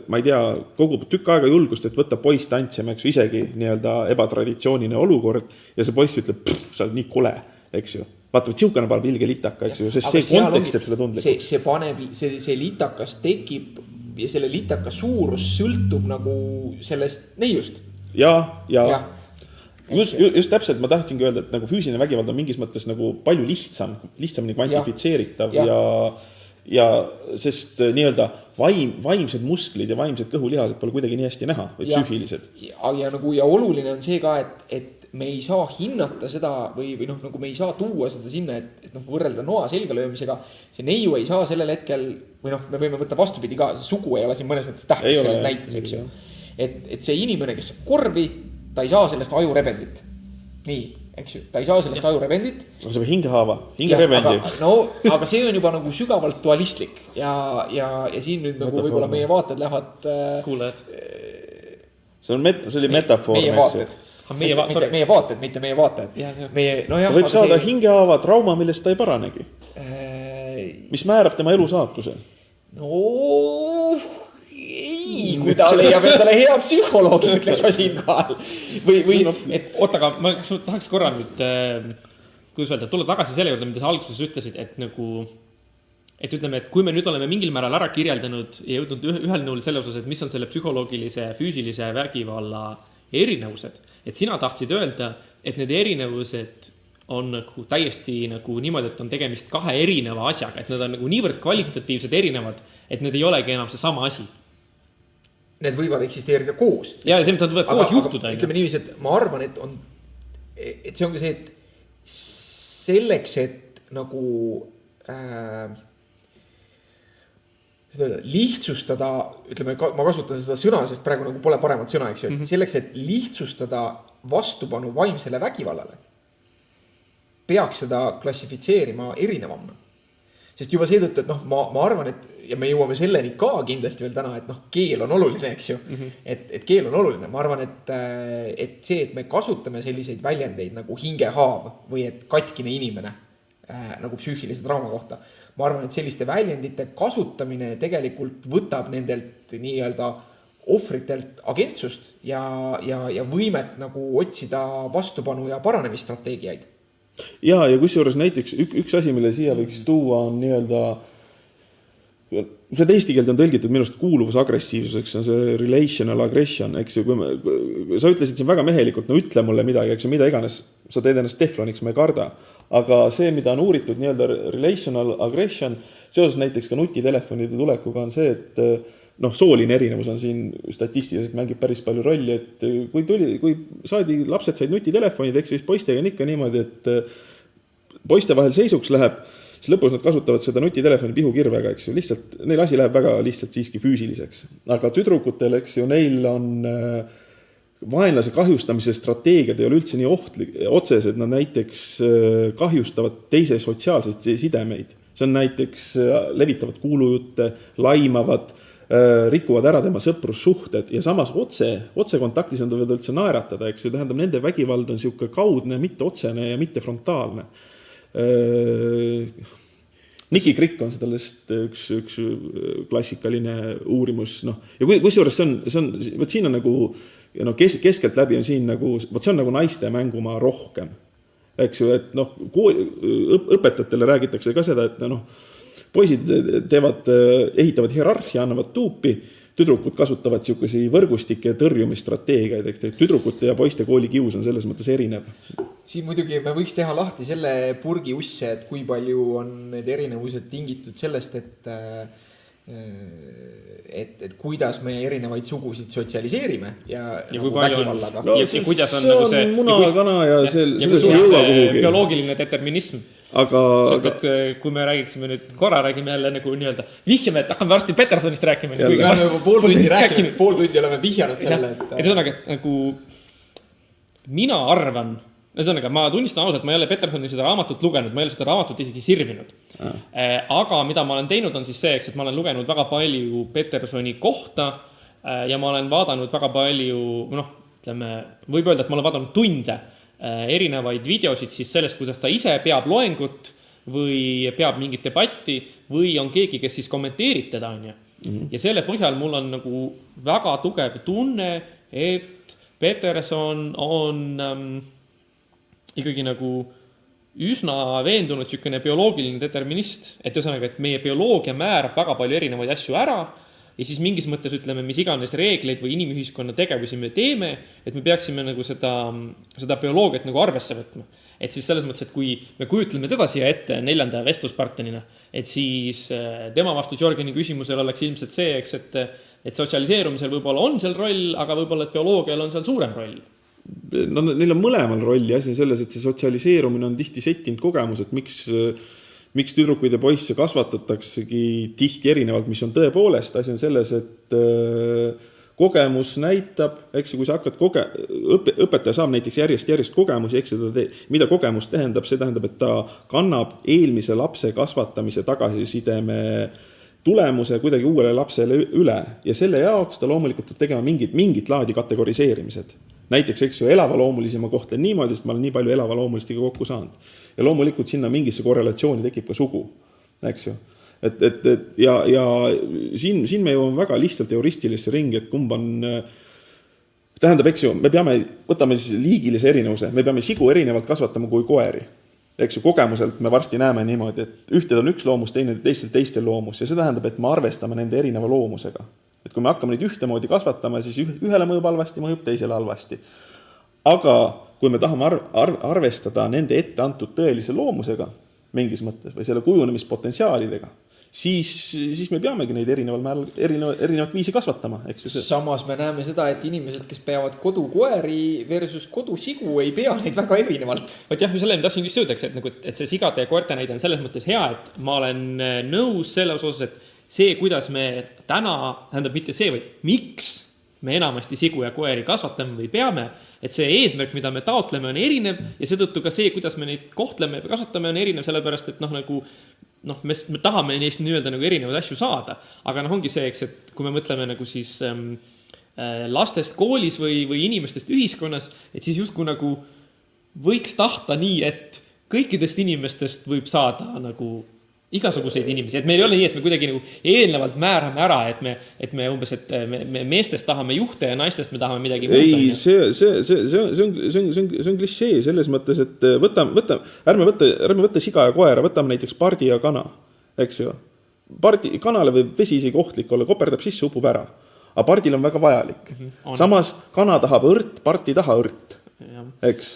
ma ei tea, kogub tükk aega julgust, et võtta poiss tantsima, eks ju, isegi nii-öelda ebatraditsiooniline olukord ja see poiss ütleb, sa oled nii kole, eks ju. Vaata, siukene paneb ilge litaka, eks ju, sest see kontekst teeb selle tundlikuks. See litakas tekib ja selle litaka suurus sõltub nagu sellest neiust. Just täpselt, ma tahtsingi öelda, et nagu füüsiline vägivald on mingis mõttes nagu palju lihtsamini kvantifitseeritav ja sest nii-öelda vaimsed musklid ja vaimsed kõhulihased pole kuidagi nii hästi näha, või psüühilised. Ja oluline on see ka, et me ei saa hinnata seda või nagu me ei saa tuua seda sinna, et võrrelda noa selga löömisega. See neiu ei saa sellel hetkel, või me võime võtta vastupidi ka, see sugu ei ole siin mõnes mõttes tähtis selles näites, eks ju. Et see inimene, kes saab korvi, ta ei saa sellest ajurebendit. Nii, eks ju, ta ei saa sellest ajurebendit. Aga see on hingerebendi. Aga see on juba nagu sügavalt dualistlik ja siin nüüd nagu võib-olla meie vaated lähevad kuulajad. See oli metafoor. Meie vaated. Meie vaated, mitte meie vaatajad. Ta võib saada hingehaava trauma, millest ta ei paranegi. Mis määrab tema elu saatuse? Ei, kui ta leiab endale hea psühholoogi, ütleks siin kohal. Oota, aga ma tahaks korra nüüd, kuidas öelda, tulla tagasi selle juurde, mida sa alguses ütlesid, et nagu, et ütleme, et kui me nüüd oleme mingil määral ära kirjeldanud ja jõudnud ühel nõul selle osas, et mis on selle psühholoogilise, füüsilise vägivalla erinevused, et sina tahtsid öelda, et need erinevused on nagu täiesti nagu niimoodi, et on tegemist kahe erineva asjaga, et nad on nagu niivõrd kvalitatiivsed erinevad, et need ei olegi enam see sama asi. Need võivad eksisteerida koos. Ja see võivad koos juhtuda. Ütleme niiviisi, et ma arvan, et see ongi see, et selleks, et nagu lihtsustada, ütleme, ma kasutan seda sõna, sest praegu nagu pole paremat sõna, eks ju, selleks, et lihtsustada vastupanu vaimsele vägivallale, peaks seda klassifitseerima erinevamna. Sest juba seetõttu, et ma arvan, et ja me jõuame selleni ka kindlasti veel täna, et keel on oluline, eks ju, et keel on oluline. Ma arvan, et see, et me kasutame selliseid väljendeid nagu hingehaav või et katkine inimene nagu psüühilise trauma kohta, ma arvan, et selliste väljendite kasutamine tegelikult võtab nendelt nii-öelda ohvritelt agentsust ja võimet nagu otsida vastupanu ja paranemisstrateegiaid. ja kusjuures näiteks üks asi, mille siia võiks tuua, on nii-öelda, see eesti keelde on tõlgitud minu arust kuuluvusagressiivsuseks, on see relational aggression, eks ju, sa ütlesid siin väga mehelikult, no ütle mulle midagi, eks ju, mida iganes, sa teed ennast tefloniks, ma ei karda. Aga see, mida on uuritud nii-öelda relational aggression, seoses näiteks ka nutitelefonide tulekuga on see, et sooline erinevus on siin statistiliselt mängib päris palju rolli, et kui lapsed said nutitelefonid, eks siis poistega on ikka niimoodi, et poiste vahel seisuks läheb, siis lõpus nad kasutavad seda nutitelefoni pihukirvega, eks ju, lihtsalt, neil asi läheb väga lihtsalt siiski füüsiliseks. Aga tüdrukutel, eks ju, neil on vaenlase kahjustamise strateegiad ei ole üldse nii otsesed, nad näiteks kahjustavad teise sotsiaalseid sidemeid. See on näiteks levitavad kuulujutte, laimavad, rikuvad ära tema sõprussuhted ja samas otse kontaktis on ta üldse naeratada, eks ju, tähendab, nende vägivald on siuke kaudne, mitte otsene ja mitte frontaalne. Niki Krikk on sellest üks klassikaline uurimus, ja kusjuures see on, võt siin on nagu, keskelt läbi on siin nagu, võt see on nagu naiste mängumaa rohkem, eks ju, et õpetajatele räägitakse ka seda, et poisid ehitavad hierarhia, annavad tuupi, tüdrukud kasutavad siukesi võrgustike ja tõrjumisstrateegiaid, eks tüdrukute ja poiste koolikius on selles mõttes erinev. Siin muidugi me võiks teha lahti selle purgi usse, et kui palju on need erinevused tingitud sellest, et kuidas me erinevaid sugusid sotsialiseerime ja nagu vägivallaga. Ja kuidas on nagu see munakana ja selles ei jõua kuhugi. Bioloogiline determinism. Sest et kui me räägiksime nüüd, korra räägime jälle nagu nii-öelda vihjame, et hakkame varsti Petersonist rääkima. Me oleme juba pool tundi oleme vihjanud selle. Et ühesõnaga, et nagu mina arvan, ma tunnistan ausalt, ma ei ole Petersoni seda raamatut lugenud, ma ei ole seda raamatut isegi sirvinud. Aga mida ma olen teinud on siis see, et ma olen lugenud väga palju Petersoni kohta ja ma olen vaadanud väga palju, võib öelda, et ma olen vaadanud tunde erinevaid videosid siis sellest, kuidas ta ise peab loengut või peab mingit debatti või on keegi, kes siis kommenteerib teda. Ja selle põhjal mul on nagu väga tugev tunne, et Peterson on ikkagi nagu üsna veendunud sükene bioloogiline determinist, et ühesõnaga, et meie bioloogia määrab väga palju erinevaid asju ära ja siis mingis mõttes ütleme, mis iganes reegleid või inimühiskonna tegevusi me teeme, et me peaksime nagu seda bioloogiat nagu arvesse võtma. Et siis selles mõttes, et kui me kujutleme teda siia ette 4. vestluspartnerina, et siis tema vastus Jörgeni küsimusel oleks ilmselt see, eks, et sotsialiseerumisel võib-olla on seal roll, aga võib-olla et bioloogial on seal suurem roll. Neil on mõlemal rolli, asi on selles, et see sotsialiseerumine on tihti settinud kogemus, et miks tüdrukuid ja poisse kasvatataksegi tihti erinevalt, mis on tõepoolest, asi on selles, et kogemus näitab, eks kui sa hakkad õpetaja saab näiteks järjest kogemusi, eks mida kogemus tähendab, see tähendab, et ta kannab eelmise lapse kasvatamise tagasisideme tulemuse kuidagi uuele lapsele üle ja selle jaoks ta loomulikult peab tegema mingit laadi kategoriseerimised. Näiteks, eks ju, elavaloomulisi ma kohtlen niimoodi, sest ma olen nii palju elavaloomulistega kokku saanud. Ja loomulikult sinna mingisse korrelatsiooni tekib ka sugu, eks ju. Ja siin me jõuame väga lihtsalt euristilisse ringi, et kumb on, tähendab, eks ju, võtame siis liigilise erinevuse, me peame sigu erinevalt kasvatama kui koeri. Eks ju, kogemuselt me varsti näeme niimoodi, et ühted on üks loomus, teistel loomus ja see tähendab, et me arvestame nende erineva loomusega. Et kui me hakkame neid ühtemoodi kasvatama, siis ühele mõjub halvasti, mõjub teisele halvasti. Aga kui me tahame arvestada nende ette antud tõelise loomusega mingis mõttes või selle kujunemispotentsiaalidega, siis me peamegi neid erinevat viisi kasvatama. Samas me näeme seda, et inimesed, kes peavad kodukoeri versus kodusigu, ei pea neid väga erinevalt. Võt jah, selle ma tahtsin just jõudeks, et see sigade ja koerte näide on selles mõttes hea, et ma olen nõus selles osas, et see, kuidas me täna, tähendab mitte see, või miks me enamasti sigu ja koeri kasvatame või peame, et see eesmärk, mida me taotleme, on erinev ja seetõttu ka see, kuidas me neid kohtleme ja kasvatame, on erinev, sellepärast, et me tahame neist nii-öelda nagu erinevaid asju saada. Aga ongi see, eks, et kui me mõtleme nagu siis lastest koolis või inimestest ühiskonnas, et siis justkui nagu võiks tahta nii, et kõikidest inimestest võib saada nagu igasuguseid inimesi, et meil ei ole nii, et me kuidagi nagu eelnevalt määrame ära, et me umbes, et me meestest tahame juhte ja naistest me tahame midagi muud. Ei, see on klišee selles mõttes, et ärme võtta siga ja koera, võtame näiteks pardi ja kana, eks ju. Kanale võib vesi isegi ohtlik olla, koperdab sisse, upub ära. Aga pardil on väga vajalik. Samas kana tahab õrt, part ei taha õrt, eks.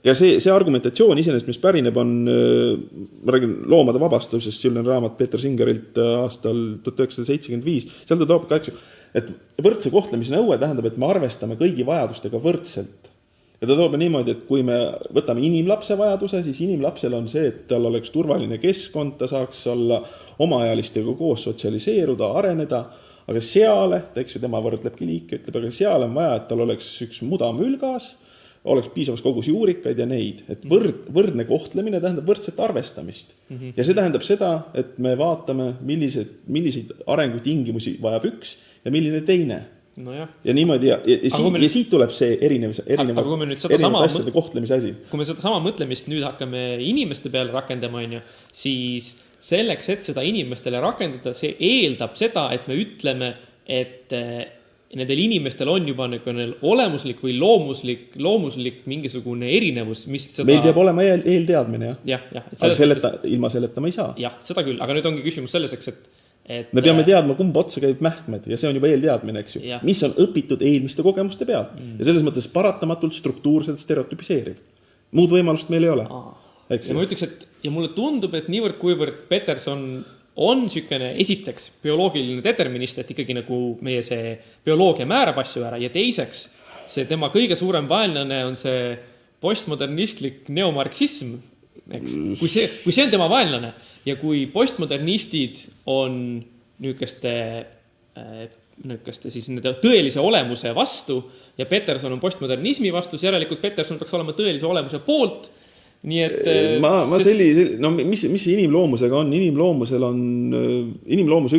Ja see argumentatsioon iseenesest, mis pärineb on, ma räägin loomade vabastusest, selline raamat Peeter Singerilt aastal 1975, seal ta toob ka, eks ju, et võrdse kohtlemise nõue tähendab, et me arvestame kõigi vajadustega võrdselt. Ja ta toob niimoodi, et kui me võtame inimlapse vajaduse, siis inimlapsel on see, et tal oleks turvaline keskkond, ta saaks olla omaealistega koos sotsialiseeruda, areneda, aga seale, eks ju, tema võrdlebki liike, ütleb, aga seale on vaja, et tal oleks üks mudamülgas, oleks piisavas kogus juurikaid ja neid, et võrdne kohtlemine tähendab võrdset arvestamist. Ja see tähendab seda, et me vaatame, milliseid arengutingimusi vajab üks ja milline teine. No jah. Ja niimoodi, ja siit tuleb see erinevate asjade kohtlemise asi. Kui me seda sama mõtlemist nüüd hakkame inimeste peale rakendama, siis selleks, et seda inimestele rakendada, see eeldab seda, et me ütleme, et nendel inimestel on juba olemuslik või loomuslik mingisugune erinevus, mis seda... Meil peab olema eelteadmine, jah. Aga ilma selleta ma ei saa. Jah, seda küll, aga nüüd ongi küsimus selleseks, et me peame teadma, kumba otsa käib mähkmed ja see on juba eelteadmine, eks ju. Ja. Mis on õpitud eelmiste kogemuste pealt. Ja selles mõttes paratamatult struktuurselt stereotypiseeriv. Muud võimalust meil ei ole. Ja ma ütleks, ja mulle tundub, et niivõrd kuivõrd Peterson on sükene esiteks bioloogiline determinist, et ikkagi nagu meie see bioloogia määrab asju ära ja teiseks see tema kõige suurem vaenlane on see postmodernistlik neomarksism. Eks? Kui see on tema vaenlane ja kui postmodernistid on niisuguste siis tõelise olemuse vastu ja Peterson on postmodernismi vastu, siis järelikult Peterson peaks olema tõelise olemuse poolt. Nii et mis see inimloomusega on? Inimloomuse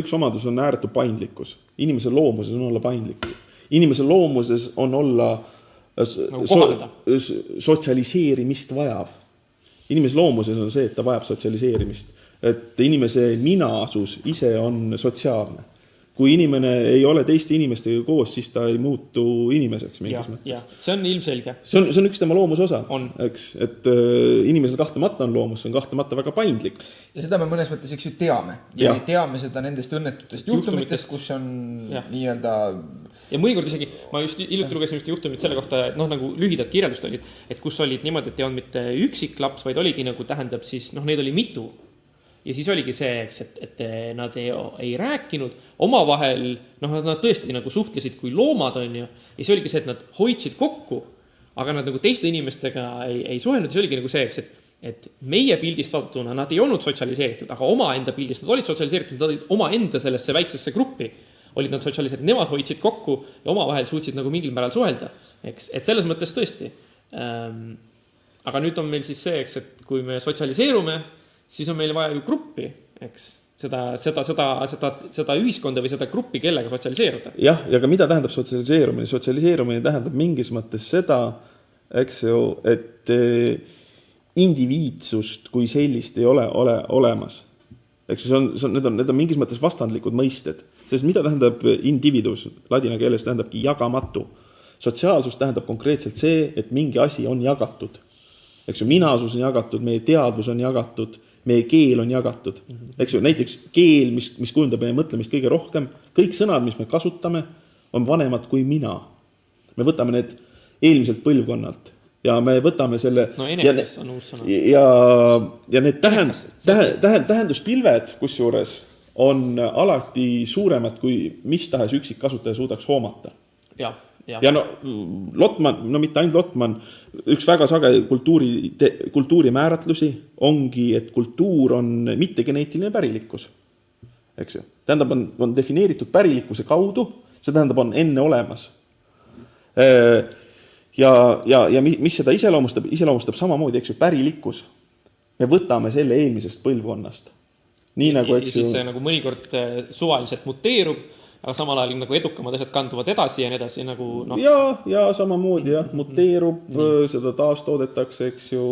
üks omadus on ääretu paindlikkus. Inimese loomuses on olla paindlik. Inimese loomuses on olla sotsialiseerimist vajav. Inimese loomuses on see, et ta vajab sotsialiseerimist. Et inimese minasus ise on sotsiaalne. Kui inimene ei ole teiste inimestega koos, siis ta ei muutu inimeseks mingis mõttes. Ja, see on ilmselge. See on üks tema loomuse osa. Eks, et inimesel kahtlemata on loomus, see on kahtlemata väga paindlik. Ja seda me mõnes mõttes eks ju teame. Ja me teame seda nendest õnnetutest juhtumitest, kus on nii-öelda... Ja mõnikord isegi, ma just hiljuti lugesin just juhtumit selle kohta, et nagu lühidad kirjeldust olid, et kus olid niimoodi, et ei olnud mitte üksik laps, vaid oligi nagu tähendab siis, neid oli mitu. Ja siis oligi see, et nad ei rääkinud omavahel, nad tõesti nagu suhtlesid kui loomad on ju. Ja see oligi see, et nad hoidsid kokku, aga nad nagu teiste inimestega ei suhelnud. Ja see oligi nagu see, et meie pildist vaadatuna nad ei olnud sotsialiseeritud, aga oma enda pildist nad olid sotsialiseeritud, nad olid oma enda sellesse väiksesse gruppi. Olid nad sotsialiseeritud, nemad hoidsid kokku ja omavahel suutsid nagu mingil määral suhelda. Et selles mõttes tõesti. Aga nüüd on meil siis see, et kui me sotsialiseerume, siis on meil vaja ju gruppi, eks, seda ühiskonda või seda gruppi, kellega sotsialiseeruda. Jah, ja ka mida tähendab sotsialiseerumine? Sotsialiseerumine tähendab mingis mõttes seda, eks ju, et indiviidsust kui sellist ei ole olemas. Eks ju, need on mingis mõttes vastandlikud mõisted. Sest mida tähendab individus? Ladina keeles tähendabki jagamatu. Sotsiaalsus tähendab konkreetselt see, et mingi asi on jagatud. Eks ju, minasus on jagatud, meie teadvus on jagatud, meie keel on jagatud. Eks ju, näiteks keel, mis kujundab meie mõtlemist kõige rohkem, kõik sõnad, mis me kasutame, on vanemad kui mina. Me võtame need eelmiselt põlvkonnalt ja me võtame selle... No enetes on uus sõna. Ja need tähenduspilved, kusjuures, on alati suuremad, kui mis tahes üksik kasutaja suudaks hoomata. Ja Lotman, mitte ainult Lotman, üks väga sage kultuuri määratlusi ongi, et kultuur on mittegeneetiline pärilikkus. Eks ju? Tähendab, on defineeritud pärilikkuse kaudu, see tähendab, on enne olemas. Ja mis seda iseloomustab samamoodi, eks ju, pärilikkus. Me võtame selle eelmisest põlvkonnast. Nii nagu, eks ju... Ja siis see nagu mõnikord suvaliselt muteerub aga samal ajal nagu edukamad asjad kanduvad edasi ja nii edasi nagu noh. Ja samamoodi jah, muteerub, seda taastoodetakse, eks ju,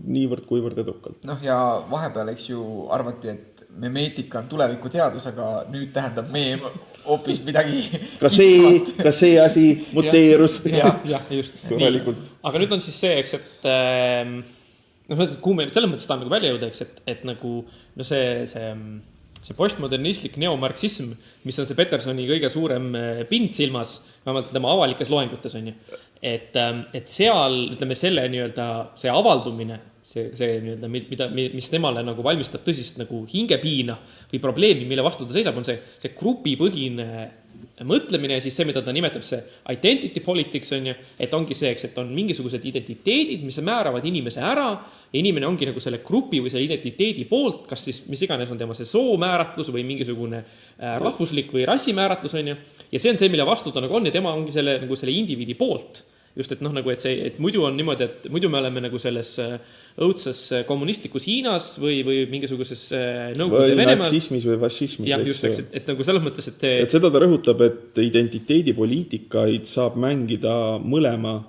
niivõrd kuivõrd edukalt. Noh ja vahepeal, eks ju, arvati, et memeetika on tulevikuteadus, aga nüüd tähendab meem hoopis midagi ka see asi muteerus. jah, just. Korralikult. Aga nüüd on siis see, eks, et kuhu meil selles mõttes ta on nagu välja jõuda, eks, et nagu no see postmodernistlik neomarksism, mis on see Petersoni kõige suurem pind silmas, vähemalt tema avalikes loengutes on ju, et seal, ütleme, selle nii-öelda see avaldumine, see nii-öelda, mis temale nagu valmistab tõsist nagu hingepiina või probleemi, mille vastu ta seisab, on see grupipõhine mõtlemine ja siis see, mida ta nimetab see identity politics on ju, et ongi see, eks, et on mingisugused identiteedid, mis määravad inimese ära ja inimene ongi nagu selle grupi või selle identiteedi poolt, kas siis mis iganes on tema see soomääratlus või mingisugune rahvuslik või rassimääratlus on ju. Ja see on see, mille vastu ta nagu on ja tema ongi selle indiviidi poolt. Just, et noh, nagu, et muidu on niimoodi, et muidu me oleme nagu selles õudses kommunistlikus Hiinas või mingisuguses Nõukogude Venemaal. Või natsismis või fašismis. Jah, just, et nagu selles mõttes, et seda ta rõhutab, et identiteedipoliitikaid saab mängida mõlema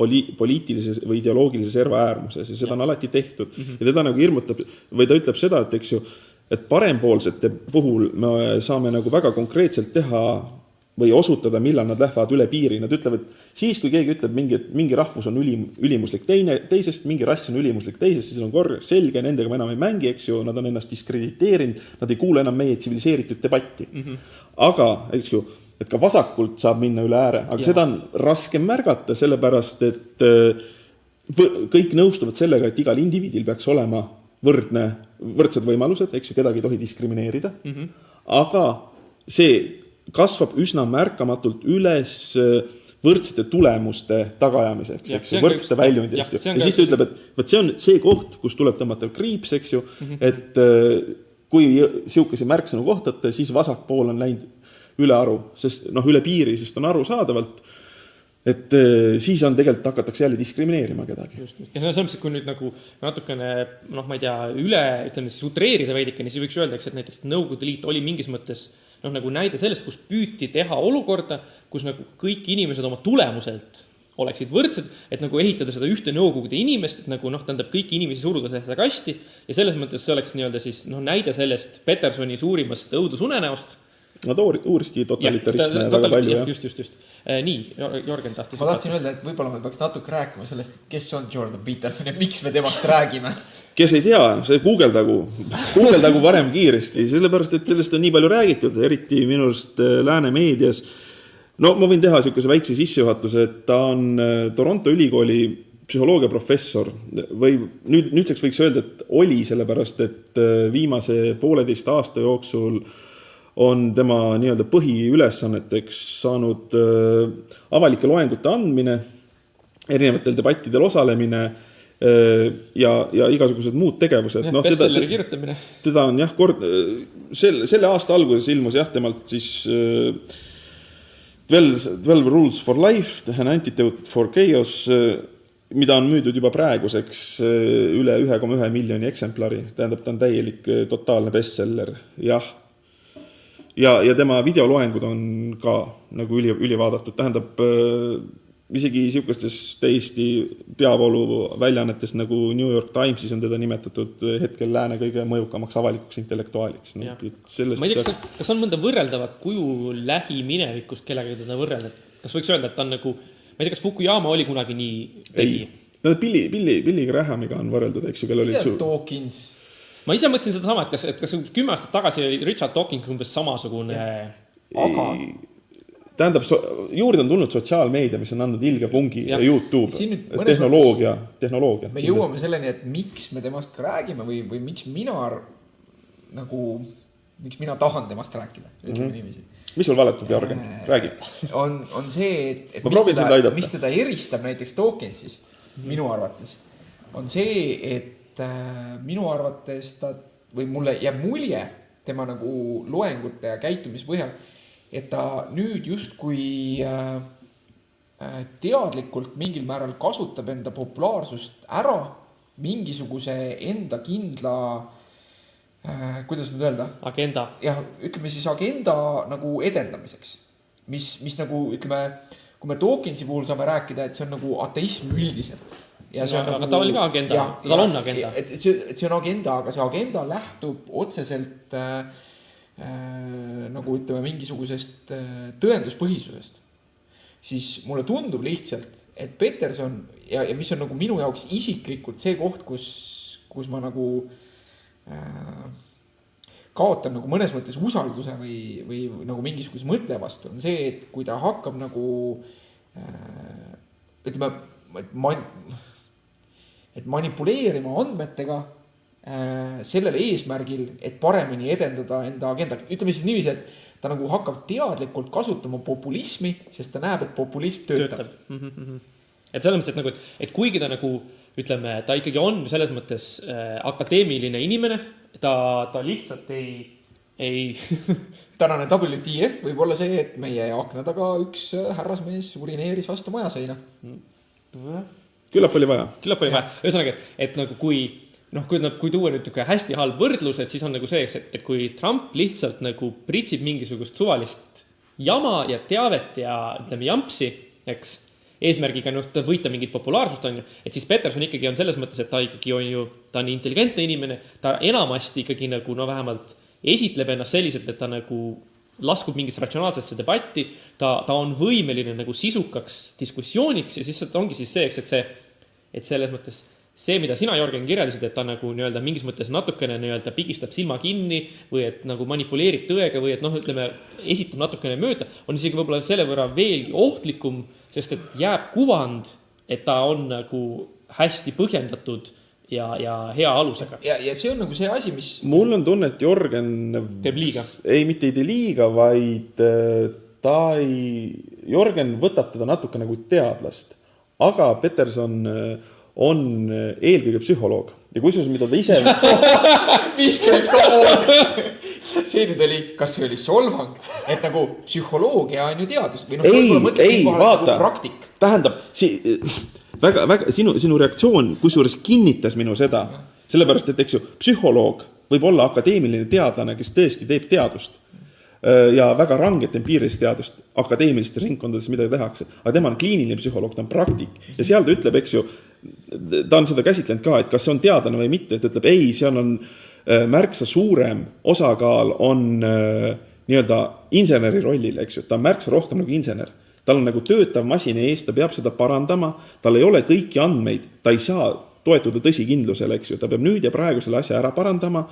poliitilises või ideoloogilises servaäärmuses ja seda on alati tehtud. Ja teda nagu hirmutab, või ta ütleb seda, et eks ju, et parempoolsete puhul me saame nagu väga konkreetselt teha või osutada, millal nad lähevad üle piiri. Nad ütlevad, siis kui keegi ütleb, mingi rahvus on ülimuslik teisest, mingi rass on ülimuslik teisest, siis on selge, nendega me enam ei mängi, eks ju, nad on ennast diskrediteerinud, nad ei kuule enam meie tsiviliseeritud debatti. Aga, eks ju, et ka vasakult saab minna üle ääre, aga seda on raske märgata, sellepärast, et kõik nõustuvad sellega, et igal indiviidil peaks olema võrdsed võimalused, eks ju, kedagi ei tohi diskrimineerida, aga see kasvab üsna märkamatult üles võrdsete tulemuste tagajamiseks, eks ju, võrdsete väljundist. Ja siis ta ütleb, et see on see koht, kus tuleb tõmmata kriips, eks ju, et kui siukese märksõnu kohtate, siis vasakpool on läinud üle aru, sest üle piiri, sest on arusaadavalt, et siis on tegelikult hakatakse jälle diskrimineerima kedagi. Just. Ja selles mõttes, et kui nüüd nagu natukene, ma ei tea, ütleme siis utreerida veidikene, siis võiks öelda, et näiteks Nõukogude Liit oli mingis mõttes nagu näide sellest, kus püüti teha olukorda, kus nagu kõik inimesed oma tulemuselt oleksid võrdsed, et nagu ehitada seda ühte Nõukogude inimest, et nagu tähendab kõiki inimesi suruda sellesse kasti ja selles mõttes see oleks nii-öelda siis näide sellest Petersoni suurimast õudusunenäost. Nad uuriski totalitarisme väga palju. Just. Nii, Jörgen tahtis. Ma tahtsin öelda, et võib-olla me peaks natuke rääkima sellest, et kes on Jordan Peterson ja miks me temast räägime. Kes ei tea, see guugeldagu varem kiiresti, sellepärast, et sellest on nii palju räägitud, eriti minust lääne meedias. No ma võin teha niisuguse väikse sissejuhatuse, et ta on Toronto ülikooli psühholoogia professor või nüüdseks võiks öelda, et oli sellepärast, et viimase 1,5 aasta jooksul on tema nii-öelda põhiülesanneteks saanud avalike loengute andmine, erinevatel debattidel osalemine ja igasugused muud tegevused. Bestselleri kirjutamine. Teda on jah, selle aasta alguses ilmus jah temalt siis 12 Rules for Life, An Antidote for Chaos, mida on müüdud juba praeguseks üle 1,1 miljoni eksemplari. Tähendab, ta on täielik totaalne bestseller, jah. Ja tema videoloengud on ka nagu üli vaadatud. Tähendab, isegi niisugustes täiesti peavoolu väljaannetes nagu New York Timesis on teda nimetatud hetkel lääne kõige mõjukamaks avalikuks intellektuaaliks. Ma ei tea, kas on mõnda võrreldavat kuju lähiminevikust, kellega teda võrreldad? Kas võiks öelda, et ta on nagu, ma ei tea, kas Fukuyama oli kunagi nii tegi? Billy Grahamiga on võrreldud, eks ju, kel oli Dawkins. Ma ise mõtlesin seda sama, et kas 10 aastat tagasi oli Richard Dawkins umbes samasugune. Aga tähendab, juurde on tulnud sotsiaalmeedia, mis on andnud ilge pungi ja YouTube, tehnoloogia. Me jõuame selleni, et miks me temast ka räägime või miks mina tahan temast rääkida, ütleme niiviisi. Mis sul valetub, Jörgen? Räägi. On see, et mis teda eristab näiteks Dawkinsist minu arvates, on see, et minu arvates või mulle jääb mulje tema nagu loengute ja käitumispõhjal, et ta nüüd justkui teadlikult mingil määral kasutab enda populaarsust ära mingisuguse enda kindla kuidas nüüd öelda? Agenda. Jah, ütleme siis agenda nagu edendamiseks. Mis nagu, ütleme, kui me Dawkinsi puhul saame rääkida, et see on nagu ateism üldiselt. Ja see on aga nagu, ta oli ka agenda, tal on agenda. Et see on agenda, aga see agenda lähtub otseselt nagu ütleme mingisugusest tõenduspõhisusest. Siis mulle tundub lihtsalt, et Peterson ja mis on nagu minu jaoks isiklikult see koht, kus ma nagu kaotan nagu mõnes mõttes usalduse või nagu mingisuguse mõtte vastu, on see, et kui ta hakkab nagu ütleme, et manipuleerima andmetega sellel eesmärgil, et paremini edendada enda agenda. Ütleme siis niiviisi, et ta nagu hakkab teadlikult kasutama populismi, sest ta näeb, et populism töötab. Et selles mõttes, et, nagu, et kuigi ta nagu, ütleme, ta ikkagi on selles mõttes akadeemiline inimene, ta lihtsalt ei tänane WTF võib olla see, et meie akna taga üks härrasmees urineeris vastu majaseina. Küllap oli vaja. Ühesõnaga, et nagu kui tuua nüüd hästi halb võrdlus, et siis on nagu see, et kui Trump lihtsalt nagu pritsib mingisugust suvalist jama ja teavet ja ütleme jampsi, eks, eesmärgiga võita mingit populaarsust on ju, et siis Peterson ikkagi on selles mõttes, et ta ikkagi on ju, ta on intelligentne inimene, ta enamasti ikkagi nagu vähemalt esitleb ennast selliselt, et ta nagu laskub mingisse ratsionaalsesse debatti, ta on võimeline nagu sisukaks diskussiooniks ja siis ongi siis see, eks, et selles mõttes see, mida sina, Jörgen, kirjeldasid, et ta nagu mingis mõttes natukene pigistab silma kinni või et nagu manipuleerib tõega või et ütleme, esitab natukene mööda, on isegi võib-olla selle võrra veelgi ohtlikum, sest et jääb kuvand, et ta on nagu hästi põhjendatud ja hea alusega. Ja see on nagu see asi, mis... Mul on tunne, et Jörgen... Teeb liiga. Ei, mitte ei tee liiga, vaid Jörgen võtab teda natuke nagu teadlast. Aga Peterson on eelkõige psühholoog. Ja kusjuures, mida ta ise... See nüüd oli, kas see oli solvang, et nagu psühholoogia on ju teadus või ei, vaata, praktik. Tähendab, sinu reaktsioon kusjuures kinnitas minu seda, sellepärast, et eks ju, psühholoog võib olla akadeemiline teadlane, kes tõesti teeb teadust ja väga ranget empiirilist teadust akadeemilistes ringkondades, mida tehakse, aga tema on kliiniline psühholoog, ta on praktik ja seal ta ütleb, eks ju, ta on seda käsitlenud ka, et kas see on teadlane või mitte, et ütleb, ei, seal on märksa suurem osakaal on nii-öelda inseneri rollil, eks ju, ta on märksa rohkem nagu insener. Tal on nagu töötav masini ees, ta peab seda parandama, tal ei ole kõiki andmeid, ta ei saa toetuda tõsikindlusele, eks ju, ta peab nüüd ja praegu selle asja ära parandama,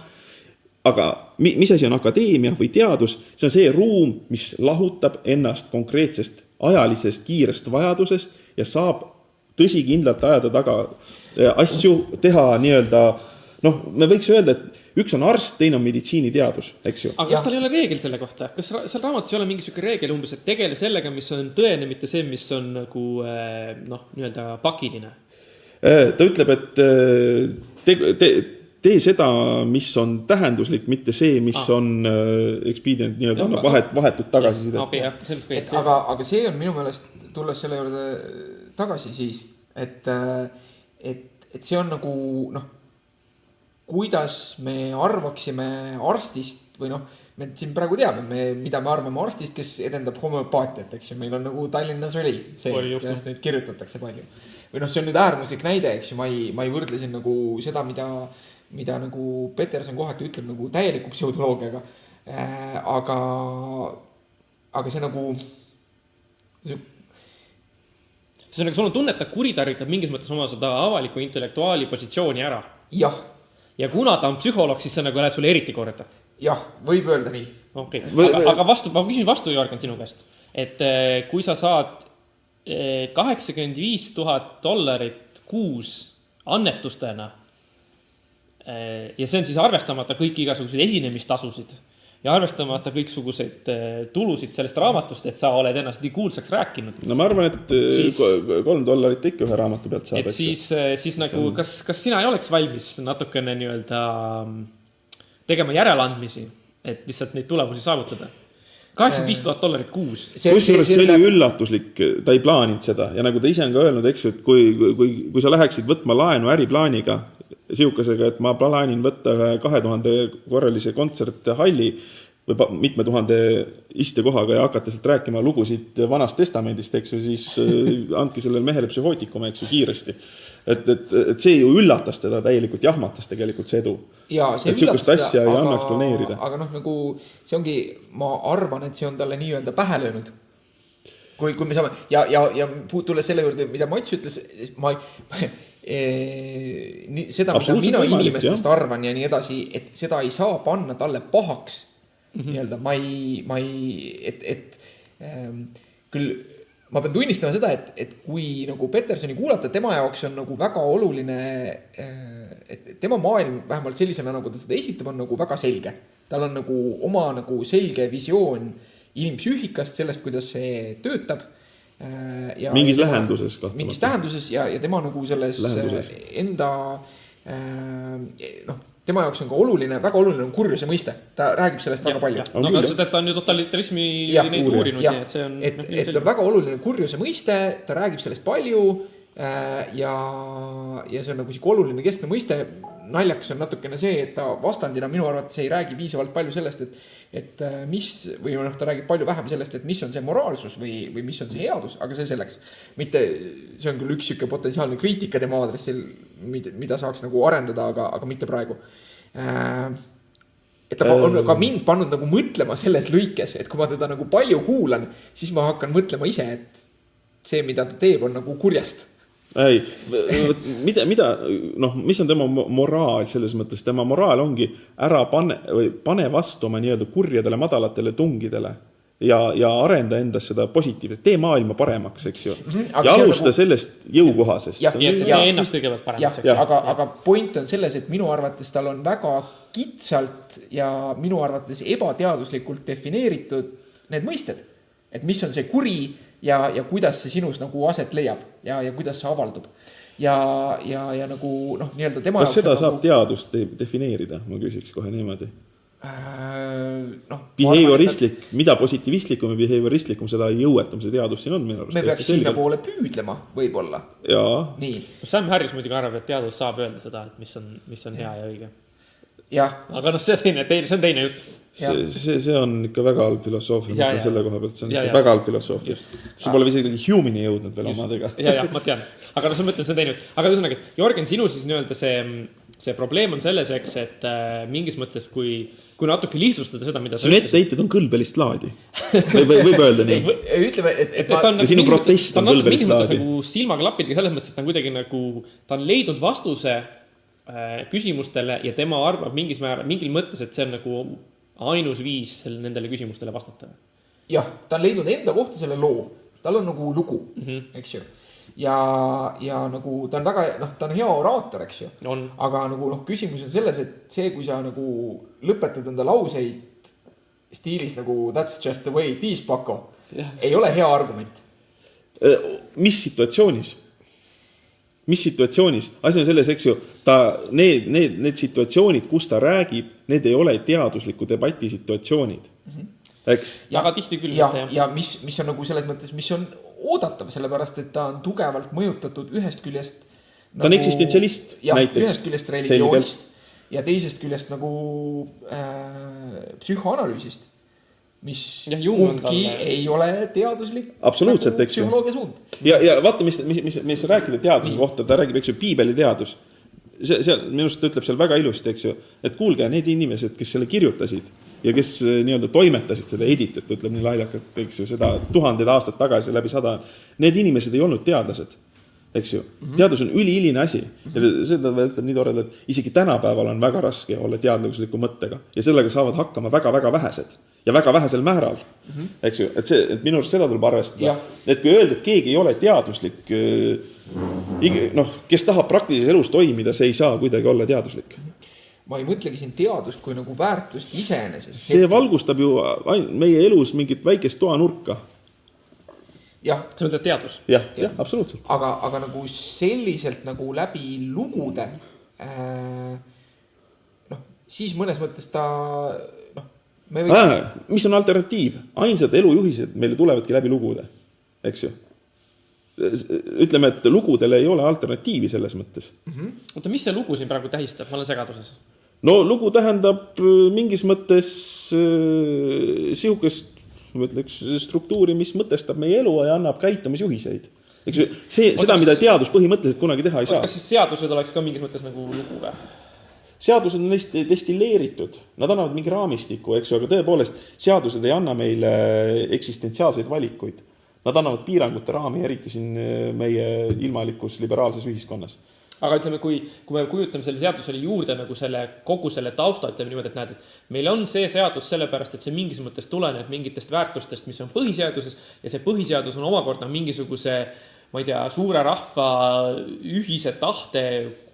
aga mis asi on akadeemia või teadus, see on see ruum, mis lahutab ennast konkreetsest ajalisest kiirest vajadusest ja saab tõsikindlalt ajada taga asju, teha nii-öelda, me võiks öelda, et üks on arst, teine on meditsiiniteadus, eks ju. Aga kas tal ei ole reegel selle kohta? Kas seal raamatus ei ole mingisugune reegel umbes, et tegele sellega, mis on tõene, mitte see, mis on nagu nii-öelda pakiline? Ta ütleb, et tee seda, mis on tähenduslik, mitte see, mis on expedient nii-öelda vahetut tagasiside. Aga see on minu meelest, tulles selle juurde tagasi siis, et see on nagu, kuidas me arvaksime arstist või me siin praegu teame, mida me arvame arstist, kes edendab homöopaatiat, eks ju, meil on nagu Tallinnas oli see, kellest nüüd kirjutatakse palju. Või see on nüüd äärmuslik näide, eks ju, ma ei võrdle siin nagu seda, mida nagu Peterson kohati ütleb nagu täieliku psühholoogiaga, aga see nagu... See on nagu sul on tunne, et ta kuritarvitab mingis mõttes oma seda avaliku intellektuaali positsiooni ära. Jah. Ja kuna ta on psühholoog, siis see nagu läheb sulle eriti korda. Jah, võib öelda nii. Okay. Aga ma küsin vastu, Jörgen, sinu käest. Et kui sa saad $85,000 kuus annetustena ja see on siis arvestamata kõik igasugused esinemistasusid ja arvestamata kõiksuguseid tulusid sellest raamatust, et sa oled ennast nii kuulsaks rääkinud. No ma arvan, et $3 ikka ühe raamatu pealt saab. Et siis nagu, kas sina ei oleks valmis natukene nii-öelda tegema järelandmisi, et lihtsalt neid tulemusi saavutada? $85,000 kuus. Kusjuures see oli üllatuslik, ta ei plaaninud seda ja nagu ta ise on ka öelnud, eks ju, et kui sa läheksid võtma laenu äriplaaniga, siukesega, et ma plaanin võtta 2000 korralise kontserthalli või mitme tuhande istekohaga ja hakata sealt rääkima lugusid vanast testamendist, eks ju, siis andke sellele mehele psühhootikuma, eks ju, kiiresti. Et see ju üllatas teda täielikult, jahmatas tegelikult see edu. Ja see et sihukest asja ei annaks planeerida. Aga noh, nagu see ongi, ma arvan, et see on talle nii-öelda pähe löönud. Kui me saame, ja tulles selle juurde, mida Mats ütles, seda, mida mina inimestest arvan ja nii edasi, et seda ei saa panna talle pahaks. Nii-öelda, küll ma pean tunnistama seda, et kui nagu Petersoni kuulata, tema jaoks on nagu väga oluline, et tema maailm vähemalt sellisena, nagu ta seda esitab, on nagu väga selge. Tal on nagu oma nagu selge visioon inimpsüühikast, sellest, kuidas see töötab. Ja mingis lähenduses kahtlemata. Mingis tähenduses ja tema nagu selles lähenduses. Enda tema jaoks on ka oluline, väga oluline on kurjuse mõiste. Ta räägib sellest väga palju. Aga seda, et ta on ju totalitarismi neid uurinud. Ja, et on väga oluline kurjuse mõiste, ta räägib sellest palju ja see on nagu siuke oluline keskne mõiste. Naljakas on natukene see, et ta vastandina minu arvates ei räägi piisavalt palju sellest, et mis, või ta räägib palju vähem sellest, et mis on see moraalsus või mis on see headus, aga see selleks. Mitte, see on küll üks siuke potentsiaalne kriitika tema aadressil, mida saaks nagu arendada, aga mitte praegu. Et ta on ka mind pannud nagu mõtlema selles lõikes, et kui ma teda nagu palju kuulan, siis ma hakkan mõtlema ise, et see, mida ta teeb, on nagu kurjast. Ei, mis on tema moraal selles mõttes? Tema moraal ongi pane vastu oma nii-öelda kurjadele madalatele tungidele ja arenda endas seda positiivset. Tee maailma paremaks, eks ju. Ja alusta sellest jõukohasest. Ja ennast kõigepealt paremaks. Aga point on selles, et minu arvates tal on väga kitsalt ja minu arvates ebateaduslikult defineeritud need mõisted. Et mis on see kuri ja kuidas see sinus nagu aset leiab ja kuidas see avaldub. Ja nagu nii-öelda tema kas seda saab teadust defineerida? Ma küsiks kohe niimoodi. Behavioristlik, mida positiivistlikum ja behavioristlikum seda jõuetum see teadus siin on minu arust. Me peaks sinna poole püüdlema võib-olla. Nii. Sam Harris muidugi arvab, et teadus saab öelda seda, et mis on hea ja õige. Aga see on teine jutt. See on ikka väga halb filosoofia, selle koha pealt, see on ikka väga halb filosoofia. See pole isegi humini jõudnud veel omadega. Ja, ma tean. Aga ma mõtlen, see on teine jutt. Aga ühesõnaga, Jörgen, sinu siis nii-öelda see probleem on selles, eks, et mingis mõttes, kui natuke lihtsustada seda, mida su etteheited on kõlbelist laadi. Võib öelda nii. Ütleme, et sinu protest on kõlbelist laadi. Nagu silmaklappidega selles mõttes, et ta on kuidagi nagu, ta on leidnud vastuse küsimustele ja tema arvab mingil mõttes, et see on nagu ainus viis nendele küsimustele vastata. Jah, ta on leidnud enda kohta selle loo. Tal on nagu lugu, eks ju. Ja nagu ta on väga, ta on hea oraator, eks ju. Aga nagu küsimus on selles, et see, kui sa nagu lõpetad enda lauseid stiilis nagu that's just the way it is, Paco, ei ole hea argument. Mis situatsioonis? Asi on selles, eks ju, need situatsioonid, kus ta räägib, need ei ole teadusliku debati situatsioonid. Eks? Väga tihti küll. Ja mis on nagu selles mõttes, mis on oodatav, sellepärast, et ta on tugevalt mõjutatud ühest küljest ta on eksistentsialist näiteks. Ühest küljest religioonist ja teisest küljest nagu psühhoanalüüsist, mis kumbki ei ole teaduslik absoluutselt, nagu psühholoogia suund. Ja vaata, mis rääkida teaduse kohta, ta räägib, eks ju, piibeli teadus. Minu arust ta ütleb seal väga ilusti, eks ju, et kuulge, need inimesed, kes selle kirjutasid ja kes nii-öelda toimetasid seda editat, ütleb nii lailakat, eks ju, seda 1000 aastat tagasi läbi 100, need inimesed ei olnud teadlased, eks ju. Teadus on üliiline asi. Ja seda ütleb nii toreda, et isegi tänapäeval on väga raske olla teadlusliku mõttega ja sellega saavad hakkama väga-väga vähesed ja väga vähesel määral, eks ju, et minu arust seda tuleb arvestada, et kui öelda, et keegi ei ole teaduslik, kes tahab praktilises elus toimida, see ei saa kuidagi olla teaduslik. Ma ei mõtlegi siin teadust kui nagu väärtust iseenesest. See valgustab ju meie elus mingit väikest toanurka. Jah. See on teadus. Jah, absoluutselt. Aga nagu selliselt nagu läbi lugude, siis mõnes mõttes ta... mis on alternatiiv? Ainsad elujuhised meile tulevadki läbi lugude, eks ju. ütleme, et lugudele ei ole alternatiivi selles mõttes. Oota, mis see lugu siin praegu tähistab? Ma olen segaduses. No lugu tähendab mingis mõttes sihukest, ma ütleks, struktuuri, mis mõtestab meie elu ja annab käitumisjuhiseid. Eks seda, mida teadus põhimõtteliselt kunagi teha ei saa. Kas siis seadused oleks ka mingis mõttes nagu lugu või? Seadused on neist destilleeritud. Nad annavad mingi raamistiku, eks ju, aga tõepoolest seadused ei anna meile eksistentsiaalseid valikuid. Nad annavad piirangute raami, eriti siin meie ilmalikus liberaalses ühiskonnas. Aga ütleme, kui me kujutame selle seadusele juurde nagu kogu selle tausta, ütleme niimoodi, et näed, et meil on see seadus sellepärast, et see mingis mõttes tuleneb mingitest väärtustest, mis on põhiseaduses ja see põhiseadus on omakorda mingisuguse, ma ei tea, suure rahva ühise tahte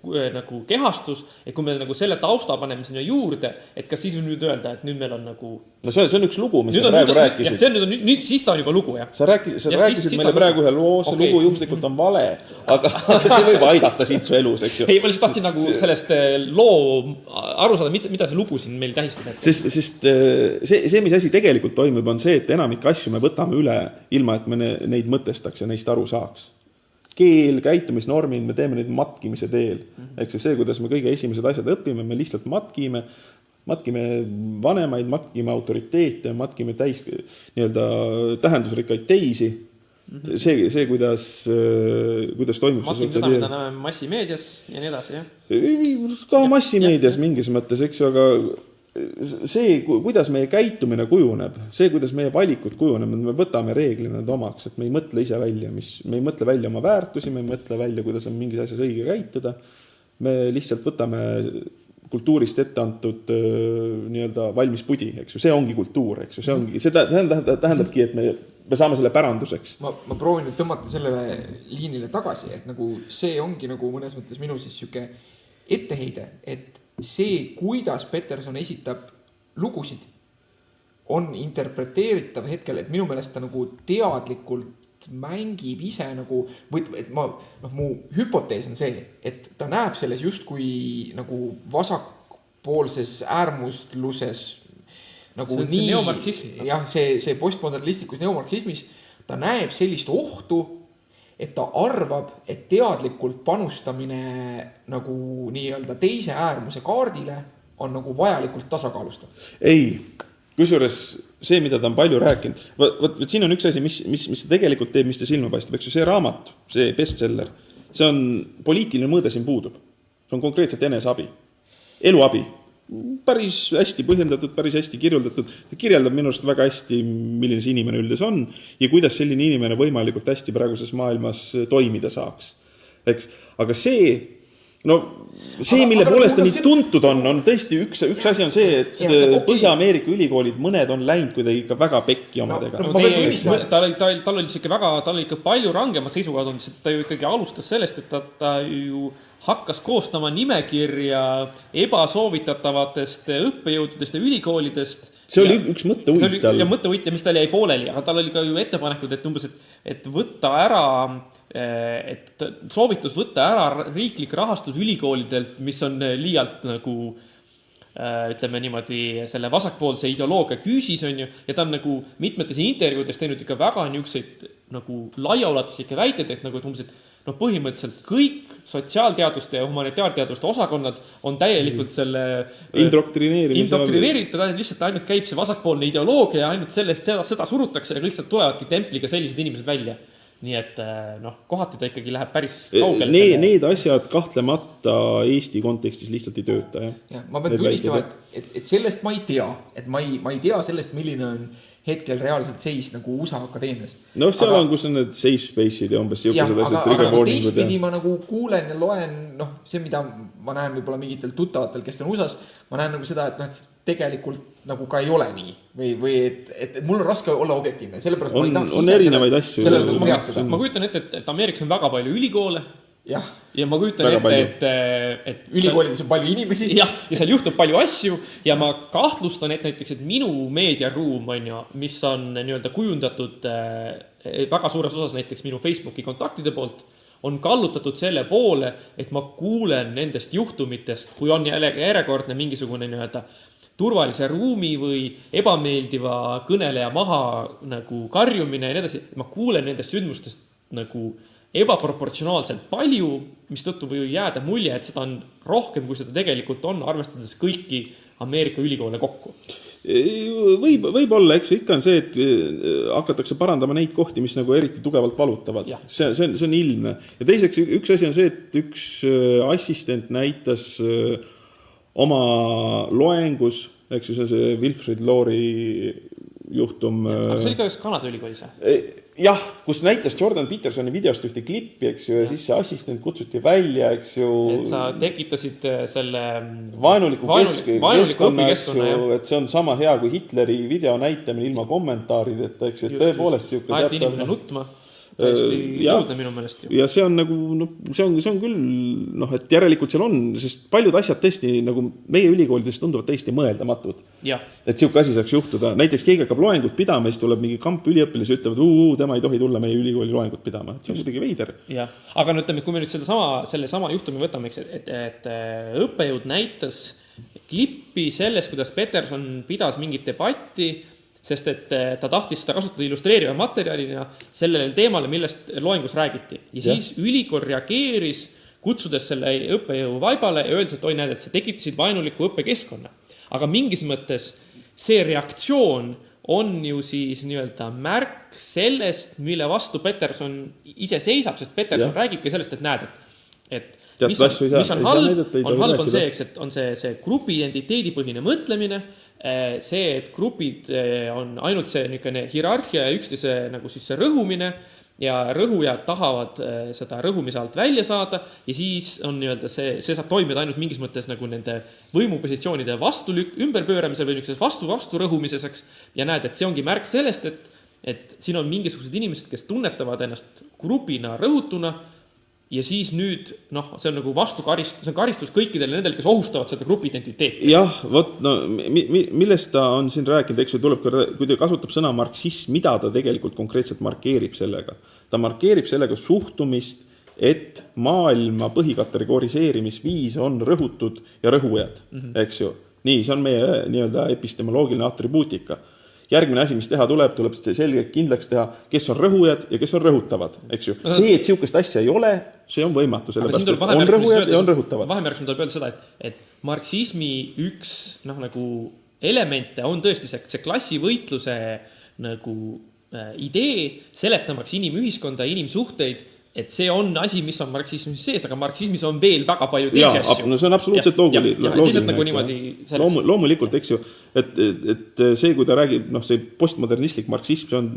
nagu kehastus, et kui me nagu selle tausta paneme sinna juurde, et kas siis võib nüüd öelda, et nüüd meil on nagu... No see on üks lugu, mis sa praegu rääkisid. Nüüd siis ta on juba lugu, jah? Sa rääkisid meile praegu ühe loo, see lugu juhuslikult on vale, aga see võib aidata sind su elus, eks ju. Ei, ma lihtsalt tahtsin nagu sellest loo aru saada, mida see lugu siin meil tähistab. Sest see, mis asi tegelikult toimub, on see, et enamik asju me võtame üle, ilma et me neid mõtestaks ja neist aru saaks. Keel, käitumisnormid, me teeme neid matkimise teel. Eks see, kuidas me kõige esimesed asjad õpime, me lihtsalt matkime vanemaid, matkime autoriteete, matkime tähendusrikkaid teisi. See kuidas toimub matkime seda, mida näeme massimeedias ja nii edasi, jah? Ka massimeedias mingis mõttes, eks ju, aga see, kuidas meie käitumine kujuneb, see, kuidas meie valikud kujuneb, me võtame reeglina need omaks, et me ei mõtle ise välja, me ei mõtle välja oma väärtusi, me ei mõtle välja, kuidas on mingis asjas õige käituda. Me lihtsalt võtame kultuurist ette antud nii-öelda valmis pudi, eks ju, see ongi kultuur, eks ju, see tähendabki, et me saame selle päranduseks. Ma proovin nüüd tõmmata sellele liinile tagasi, et nagu see ongi nagu mõnes mõttes minu siis siuke etteheide, et see, kuidas Peterson esitab lugusid, on interpreteeritav hetkel, et minu meelest ta nagu teadlikult mängib ise nagu, et mu hüpotees on see, et ta näeb selles justkui nagu vasakpoolses äärmusluses nagu see nii, neomarksism. jah, see postmodernistlikus neomarksismis, ta näeb sellist ohtu, et ta arvab, et teadlikult panustamine nagu nii-öelda teise äärmuse kaardile on nagu vajalikult tasakaalustav. Ei, kusjuures see, mida ta on palju rääkinud, võt siin on üks asi, mis tegelikult teeb, mis ta silma paistab, eks ju, see raamat, see bestseller, see on poliitiline mõõde siin puudub. See on konkreetselt eneseabi, eluabi. Päris hästi põhjendatud, päris hästi kirjeldatud. Ta kirjeldab minu arust väga hästi, milline see inimene üldes on ja kuidas selline inimene võimalikult hästi praeguses maailmas toimida saaks. Eks? Aga see, mille poolest ta nii tuntud on tõesti üks asi on see, et Põhja-Ameerika ülikoolid, mõned on läinud kuidagi ikka väga pekki omadega. Tal oli ikka palju rangemad seisukohad on, sest ta ju ikkagi alustas sellest, et ta ju hakkas koostama nimekirja ebasoovitatavatest õppejõududest ja ülikoolidest. See oli üks mõttevõit tal. Ja mõttevõit, mis tal jäi pooleli, aga tal oli ka ju ettepanekud, et umbes, et võtta ära, et soovitus võtta ära riiklik rahastus ülikoolidelt, mis on liialt nagu, ütleme niimoodi, selle vasakpoolse ideoloogia küüsis on ju, ja ta on nagu mitmetes intervjuudes teinud ikka väga niukseid nagu laiaulatuslikke väiteid, et nagu umbes, et põhimõtteliselt kõik sotsiaalteaduste ja humanitaarteaduste osakonnad on täielikult selle indoktrineeritud, lihtsalt ainult käib see vasakpoolne ideoloogia ja ainult seda surutakse ja kõik sealt tulevadki templiga sellised inimesed välja. Nii et kohati ta ikkagi läheb päris kaugele. Need asjad kahtlemata Eesti kontekstis lihtsalt ei tööta. Ja, ma pean tunnistama, et sellest ma ei tea, et ma ei tea sellest, milline on hetkel reaalselt seis nagu USA akadeemias. Seal on, kus on need safe space'id ja umbes siukesed asjad. Aga teistpidi ma nagu kuulen ja loen, see, mida ma näen võib-olla mingitel tuttavatel, kes on USAs, ma näen nagu seda, et tegelikult nagu ka ei ole nii. Või et mul on raske olla objektiivne, sellepärast ma ei tahaks on erinevaid asju. Ma kujutan ette, et Ameerikas on väga palju ülikoole. Ja ma kujutan ette, et ülikoolides on palju inimesi. Ja seal juhtub palju asju ja ma kahtlustan, et näiteks, et minu meediaruum on ju, mis on nii-öelda kujundatud väga suures osas näiteks minu Facebooki kontaktide poolt, on kallutatud selle poole, et ma kuulen nendest juhtumitest, kui on järjekordne mingisugune nii-öelda turvalise ruumi või ebameeldiva kõneleja maha nagu karjumine ja nii edasi, ma kuulen nendest sündmustest nagu ebaproportsionaalselt palju, mis tõttu võib jääda mulje, et seda on rohkem, kui seda tegelikult on, arvestades kõiki Ameerika ülikoole kokku. Võib-olla, eks ikka on see, et hakatakse parandama neid kohti, mis nagu eriti tugevalt valutavad. See on ilmne. Ja teiseks, üks asi on see, et üks assistent näitas oma loengus, eks ju, see Wilfrid Lauri juhtum. Aga see oli ka just Kanada ülikoolis? Jah, kus näitas Jordan Petersoni videost ühte klippi, eks ju, ja siis see assistent kutsuti välja, eks ju. Et sa tekitasid selle vaenuliku õpikeskkonna, et see on sama hea kui Hitleri video näitamine ilma kommentaarideta, eks ju, et tõepoolest siuke teatav. Inimene nutma. Täiesti jõudne minu meelest. Ja see on nagu, see on küll, et järelikult seal on, sest paljud asjad tõesti nagu meie ülikoolides tunduvad täiesti mõeldamatud. Et siuke asi saaks juhtuda. Näiteks keegi hakkab loengut pidama, siis tuleb mingi kamp üliõpilas ja ütlevad, tema ei tohi tulla meie ülikooli loengut pidama. See on kuidagi veider. Aga ütleme, kui me nüüd selle sama juhtumi võtame, et õppejõud näitas klippi sellest, kuidas Peterson pidas mingit debatti, sest et ta tahtis seda kasutada illustreeriva materjalina sellele teemale, millest loengus räägiti. Ja siis ülikool reageeris, kutsudes selle õppejõu vaibale ja öeldes, et näed, et see tekitasid vaenuliku õppekeskkonna. Aga mingis mõttes see reaktsioon on ju siis nii-öelda märk sellest, mille vastu Peterson ise seisab, sest Peterson räägibki sellest, et näed, et mis on halb on see, et on see grupi identiteedipõhine mõtlemine, see, et grupid on ainult see hierarhia ja üksteise nagu siis see rõhumine ja rõhujad tahavad seda rõhumise alt välja saada ja siis on nii-öelda see saab toimida ainult mingis mõttes nagu nende võimupositsioonide ümberpööramisel või vastu rõhumiseseks ja näed, et see ongi märk sellest, et siin on mingisugused inimesed, kes tunnetavad ennast grupina rõhutuna ja siis nüüd, see on nagu see on karistus kõikidele nendele, kes ohustavad seda grupi identiteeti. Jah, millest ta on siin rääkinud, eks ju, kui ta kasutab sõna marksism, mida ta tegelikult konkreetselt markeerib sellega? Ta markeerib sellega suhtumist, et maailma põhikategoriseerimisviis on rõhutud ja rõhujad, eks ju. Nii, see on meie nii-öelda epistemoloogiline atribuutika. Järgmine asi, mis teha tuleb selgelt kindlaks teha, kes on rõhujad ja kes on rõhutavad, eks ju. See, et siukest asja ei ole, see on võimatu, sellepärast, et on rõhujad ja on rõhutavad. Vahemärksel tuleb öelda seda, et marksismi üks nagu elemente on tõesti see klassivõitluse nagu idee, seletamaks inimühiskonda ja inimsuhteid, et see on asi, mis on marksismis sees, aga marksismis on veel väga palju teisi asju. No see on absoluutselt loomulikult, eks ju, et see, kui ta räägib, see postmodernistlik marksism, see on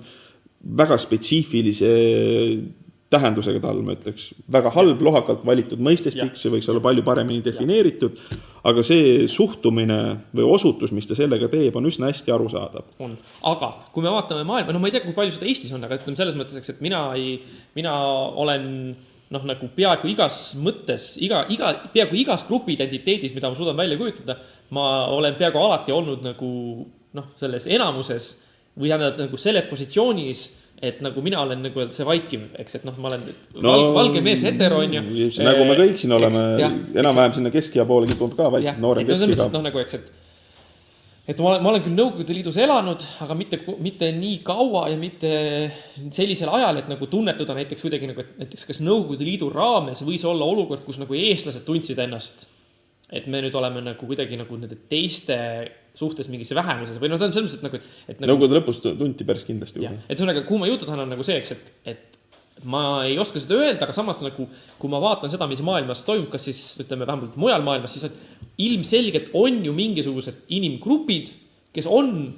väga spetsiifilise tähendusega tal, ma ütleks, väga halb, lohakalt valitud mõistestik, see võiks olla palju paremini defineeritud, aga see suhtumine või osutus, mis ta sellega teeb, on üsna hästi arusaadav. Aga kui me vaatame maailma, ma ei tea, kui palju seda Eestis on, aga ütleme selles mõttes, et mina olen nagu peaaegu igas mõttes, peaaegu igas grupi identiteedis, mida ma suudan välja kujutada, ma olen peaaegu alati olnud nagu selles enamuses või nagu selles positsioonis, et nagu mina olen nagu see vaikiv, eks, et ma olen valge mees hetero, on ju. Nagu me kõik siin oleme, enam-vähem sinna keskja poole kipub ka vaikselt noorem keskiga. Nagu, eks, et ma olen küll Nõukogude Liidus elanud, aga mitte nii kaua ja mitte sellisel ajal, et nagu tunnetuda näiteks kuidagi nagu, et näiteks kas Nõukogude Liidu raames võis olla olukord, kus nagu eestlased tundsid ennast, et me nüüd oleme nagu kuidagi nagu nende teiste suhtes mingisse vähemuses või selles mõttes, et nagu... Nõukogude lõpus tunti päris kindlasti. Et kuhu ma jutu tahan on nagu see, et ma ei oska seda öelda, aga samas nagu, kui ma vaatan seda, mis maailmas toimub, kas siis ütleme vähemalt mujal maailmas, siis ilmselgelt on ju mingisugused inimgrupid, kes on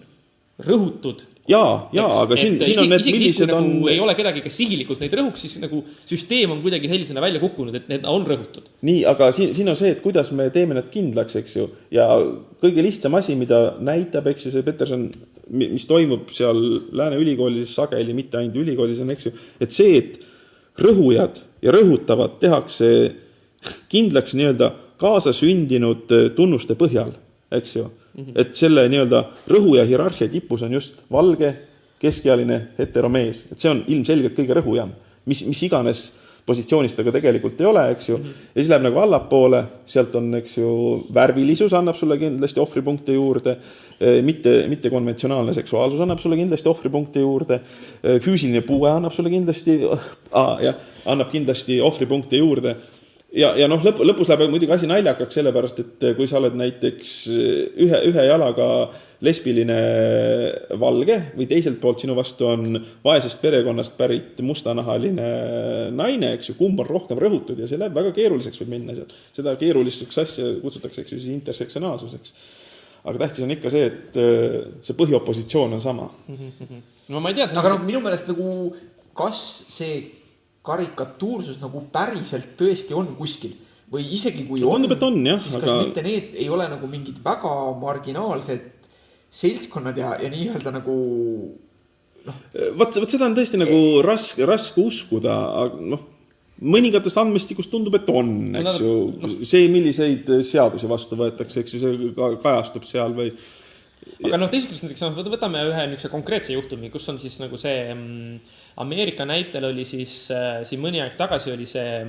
rõhutud. Aga siin on need, millised on... Nagu ei ole kedagi, kes sihilikult neid rõhuks, siis nagu süsteem on kuidagi sellisena välja kukkunud, et need on rõhutud. Nii, aga siin on see, et kuidas me teeme need kindlaks, eks ju. Ja kõige lihtsam asi, mida näitab, eks ju, see Peterson, mis toimub seal Lääne ülikoolides sageli, mitte ainult ülikoolides on, eks ju, et see, et rõhujad ja rõhutavad tehakse kindlaks nii-öelda kaasasündinud tunnuste põhjal, eks ju. Et selle nii-öelda rõhu ja hierarhia tipus on just valge, keskealine heteromees. Et see on ilmselgelt kõige rõhujam. Mis iganes positsioonist aga tegelikult ei ole, eks ju. Ja siis läheb nagu allapoole, sealt on, eks ju, värvilisus annab sulle kindlasti ohvripunkte juurde, mitte konventsionaalne seksuaalsus annab sulle kindlasti ohvripunkte juurde, füüsiline puue annab sulle kindlasti, annab kindlasti ohvripunkte juurde. Ja noh, lõpus läheb muidugi asi naljakaks sellepärast, et kui sa oled näiteks ühe jalaga lesbiline valge või teiselt poolt sinu vastu on vaesest perekonnast pärit mustanahaline naine, eks ju, kumb on rohkem rõhutud ja see läheb väga keeruliseks võib minna seal. Seda keeruliseks asja kutsutakse, eks ju, siis intersektsionaalsuseks. Aga tähtis on ikka see, et see põhiopositsioon on sama. No ma ei tea. Aga minu meelest nagu, kas see karikatuursus nagu päriselt tõesti on kuskil või isegi kui on, siis kas mitte need ei ole nagu mingid väga marginaalsed seltskonnad ja nii-öelda nagu Vaat seda on tõesti nagu raske uskuda, aga mõningatest andmestikust tundub, et on, eks ju. See, milliseid seadusi vastu võetakse, eks ju, see kajastub seal või. Aga teiseks näiteks võtame ühe niisuguse konkreetse juhtumi, kus on siis nagu see Ameerika näitel oli siis siin mõni aeg tagasi oli see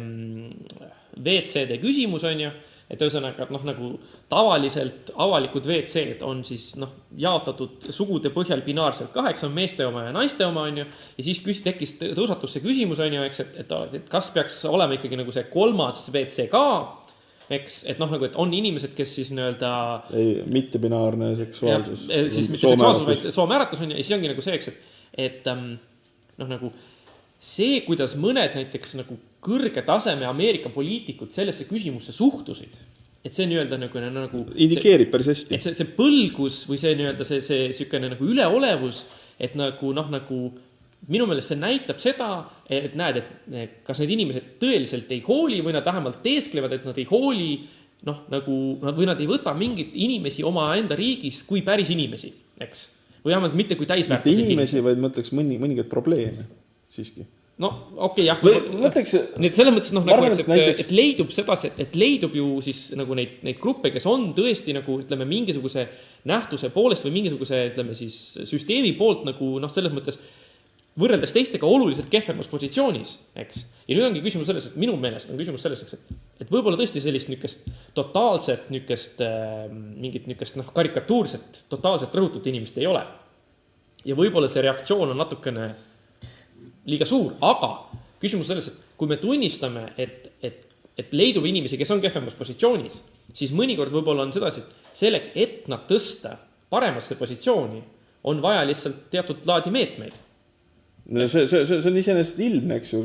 WC-de küsimus, on ju. Et ühesõnaga, nagu tavaliselt avalikud WC-d on siis jaotatud sugude põhjal binaarselt 8, on meeste oma ja naiste oma, on ju. Ja siis tõusatus see küsimus, on ju, eks, et kas peaks olema ikkagi nagu see 3. WC ka, eks, et nagu, et on inimesed, kes siis nii-öelda mitte binaarne seksuaalsus. Siis mitte seksuaalsus, vaid soomääratus, on ju, ja siis ongi nagu see, eks, et nagu see, kuidas mõned näiteks nagu kõrge taseme Ameerika poliitikud sellesse küsimusse suhtusid, et see nii-öelda nagu indikeerib päris hästi. Et see põlgus või see nii-öelda see sükene nagu üleolevus, et nagu minu meelest see näitab seda, et näed, et kas need inimesed tõeliselt ei hooli või nad vähemalt teesklevad, et nad ei hooli, või nad ei võta mingit inimesi oma enda riigis kui päris inimesi, eks. Või vähemalt mitte kui täisväärtuslik mitte inimesi, vaid mõtleks mõningaid probleeme siiski. No okei, jah. Mõtleks, selles mõttes, et leidub sedasi, et leidub ju siis nagu neid gruppe, kes on tõesti nagu, ütleme, mingisuguse nähtuse poolest või mingisuguse, ütleme siis süsteemi poolt nagu, selles mõttes võrreldes teistega oluliselt kehvemas positsioonis, eks. Ja nüüd ongi küsimus selles, et minu meelest on küsimus selles, et võib-olla tõesti sellist nükest totaalset, mingit nükest karikatuurset, totaalselt rõhutut inimest ei ole. Ja võib-olla see reaktsioon on natukene liiga suur, aga küsimus selles, et kui me tunnistame, et leidub inimesi, kes on kehvemas positsioonis, siis mõnikord võib-olla on sedasi, et selleks, et nad tõsta paremasse positsiooni, on vaja lihtsalt teatud laadi meetmeid. See on iseenesest ilmne, eks ju,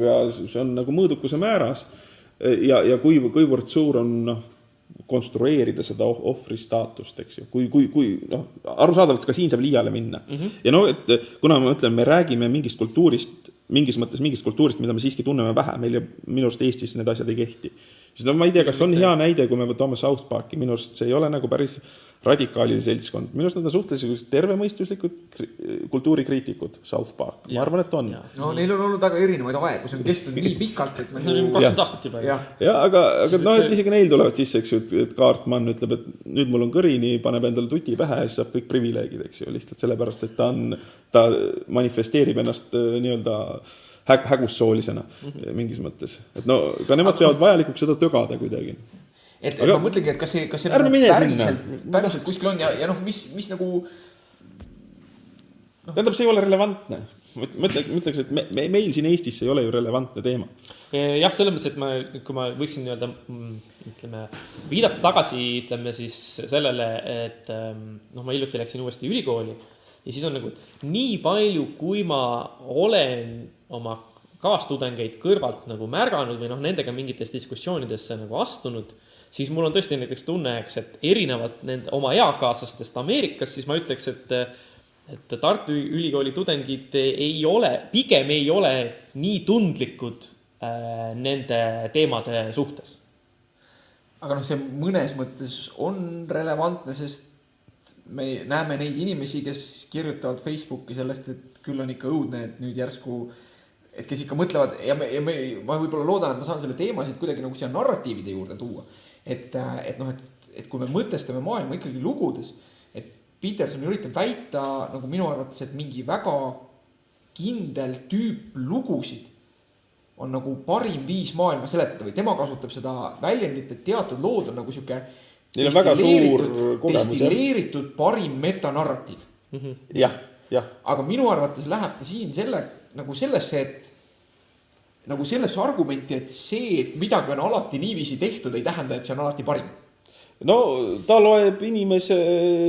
see on nagu mõõdukuse määras ja kuivõrd suur on konstrueerida seda ohvri staatust, eks ju. Kui arusaadavalt ka siin saab liiale minna. Ja et kuna me räägime mingist kultuurist, mingis mõttes mingist kultuurist, mida me siiski tunneme vähe, meil minu arust Eestis need asjad ei kehti. Siis ma ei tea, kas on hea näide, kui me võtame South Parki, minu arust see ei ole nagu päris radikaalide seltskond. Minu arust nad on suhteliselt tervemõistuslikud kultuurikriitikud South Park. Ma arvan, et on. No neil on olnud väga erinevaid aegu, see on kestnud nii pikalt, et see on 20 aastat juba. Ja, aga et isegi neil tulevad sisse, eks ju, et Kaartmann ütleb, et nüüd mul on kõrini, paneb endale tuti pähe ja siis saab kõik privileegid, eks ju, lihtsalt sellepärast, et ta manifesteerib ennast nii-öelda hägussoolisena mingis mõttes. Et ka nemad peavad vajalikuks seda tögada kuidagi. Et ma mõtlengi, et kas see päriselt kuskil on ja mis nagu tähendab, see ei ole relevantne. Ma ütleks, et meil siin Eestis ei ole ju relevantne teema. Jah, selles mõttes, et kui ma võiksin nii-öelda, ütleme, viidata tagasi, ütleme siis sellele, et ma hiljuti läksin uuesti ülikooli ja siis on nagu nii palju, kui ma olen oma kaastudengeid kõrvalt nagu märganud või nendega mingites diskussioonidesse nagu astunud, siis mul on tõesti näiteks tunne, et erinevalt nende oma eakaaslastest Ameerikas, siis ma ütleks, et Tartu Ülikooli tudengid pigem ei ole nii tundlikud nende teemade suhtes. Aga see mõnes mõttes on relevantne, sest me näeme neid inimesi, kes kirjutavad Facebooki sellest, et küll on ikka õudne, et nüüd järsku, et kes ikka mõtlevad ja ma võib-olla loodan, et ma saan selle teemasid kuidagi nagu siia narratiivide juurde tuua. Et kui me mõtestame maailma ikkagi lugudes, et Peterson üritab väita nagu minu arvates, et mingi väga kindel tüüp lugusid on nagu parim viis maailma seletada või tema kasutab seda väljendit, et teatud lood on nagu sihuke Neil on väga suur kogemus, destilleeritud parim metanarratiiv. jah. Aga minu arvates läheb ta siin nagu sellesse, et nagu sellesse argumenti, et see, et midagi on alati niiviisi tehtud, ei tähenda, et see on alati parim. No ta loeb inimese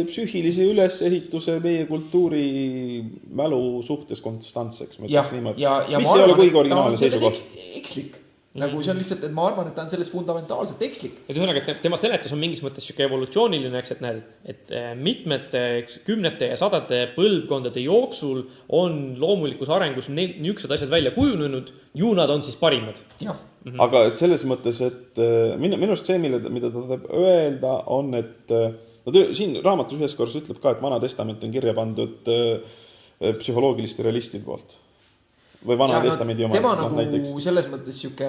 psüühilise ülesehituse meie kultuuri mälu suhtes konstantseks. Ja mis ei ole kuigi originaalne seisukoht. Ekslik. Nagu see on lihtsalt, et ma arvan, et ta on selles fundamentaalselt ekslik. Et ühesõnaga, et tema seletus on mingis mõttes siuke evolutsiooniline, eks, et näed, et mitmete, kümnete ja sadade põlvkondade jooksul on loomulikus arengus niisugused asjad välja kujunenud, ju nad on siis parimad. Aga et selles mõttes, et minu arust see, mida ta tahab öelda, on, et siin raamatus ühes korras ütleb ka, et Vana Testament on kirja pandud psühholoogiliste realistide poolt. Või Vana Testamendi oma. Tema nagu näiteks. Selles mõttes siuke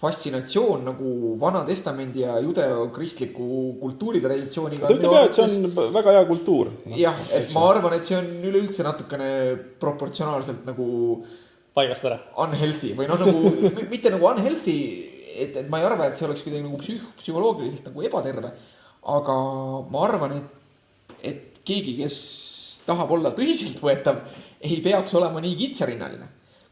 fascinatsioon nagu Vana Testamendi ja judeo-kristliku kultuuritraditsiooniga. Ta ütleb jah, et see on väga hea kultuur. Jah, et ma arvan, et see on üleüldse natukene proportsionaalselt nagu paigast ära. Unhealthy või nagu, mitte nagu unhealthy, et ma ei arva, et see oleks kuidagi nagu psühholoogiliselt nagu ebaterve. Aga ma arvan, et keegi, kes tahab olla tõsiselt võetav, ei peaks olema nii kitsarinnaline.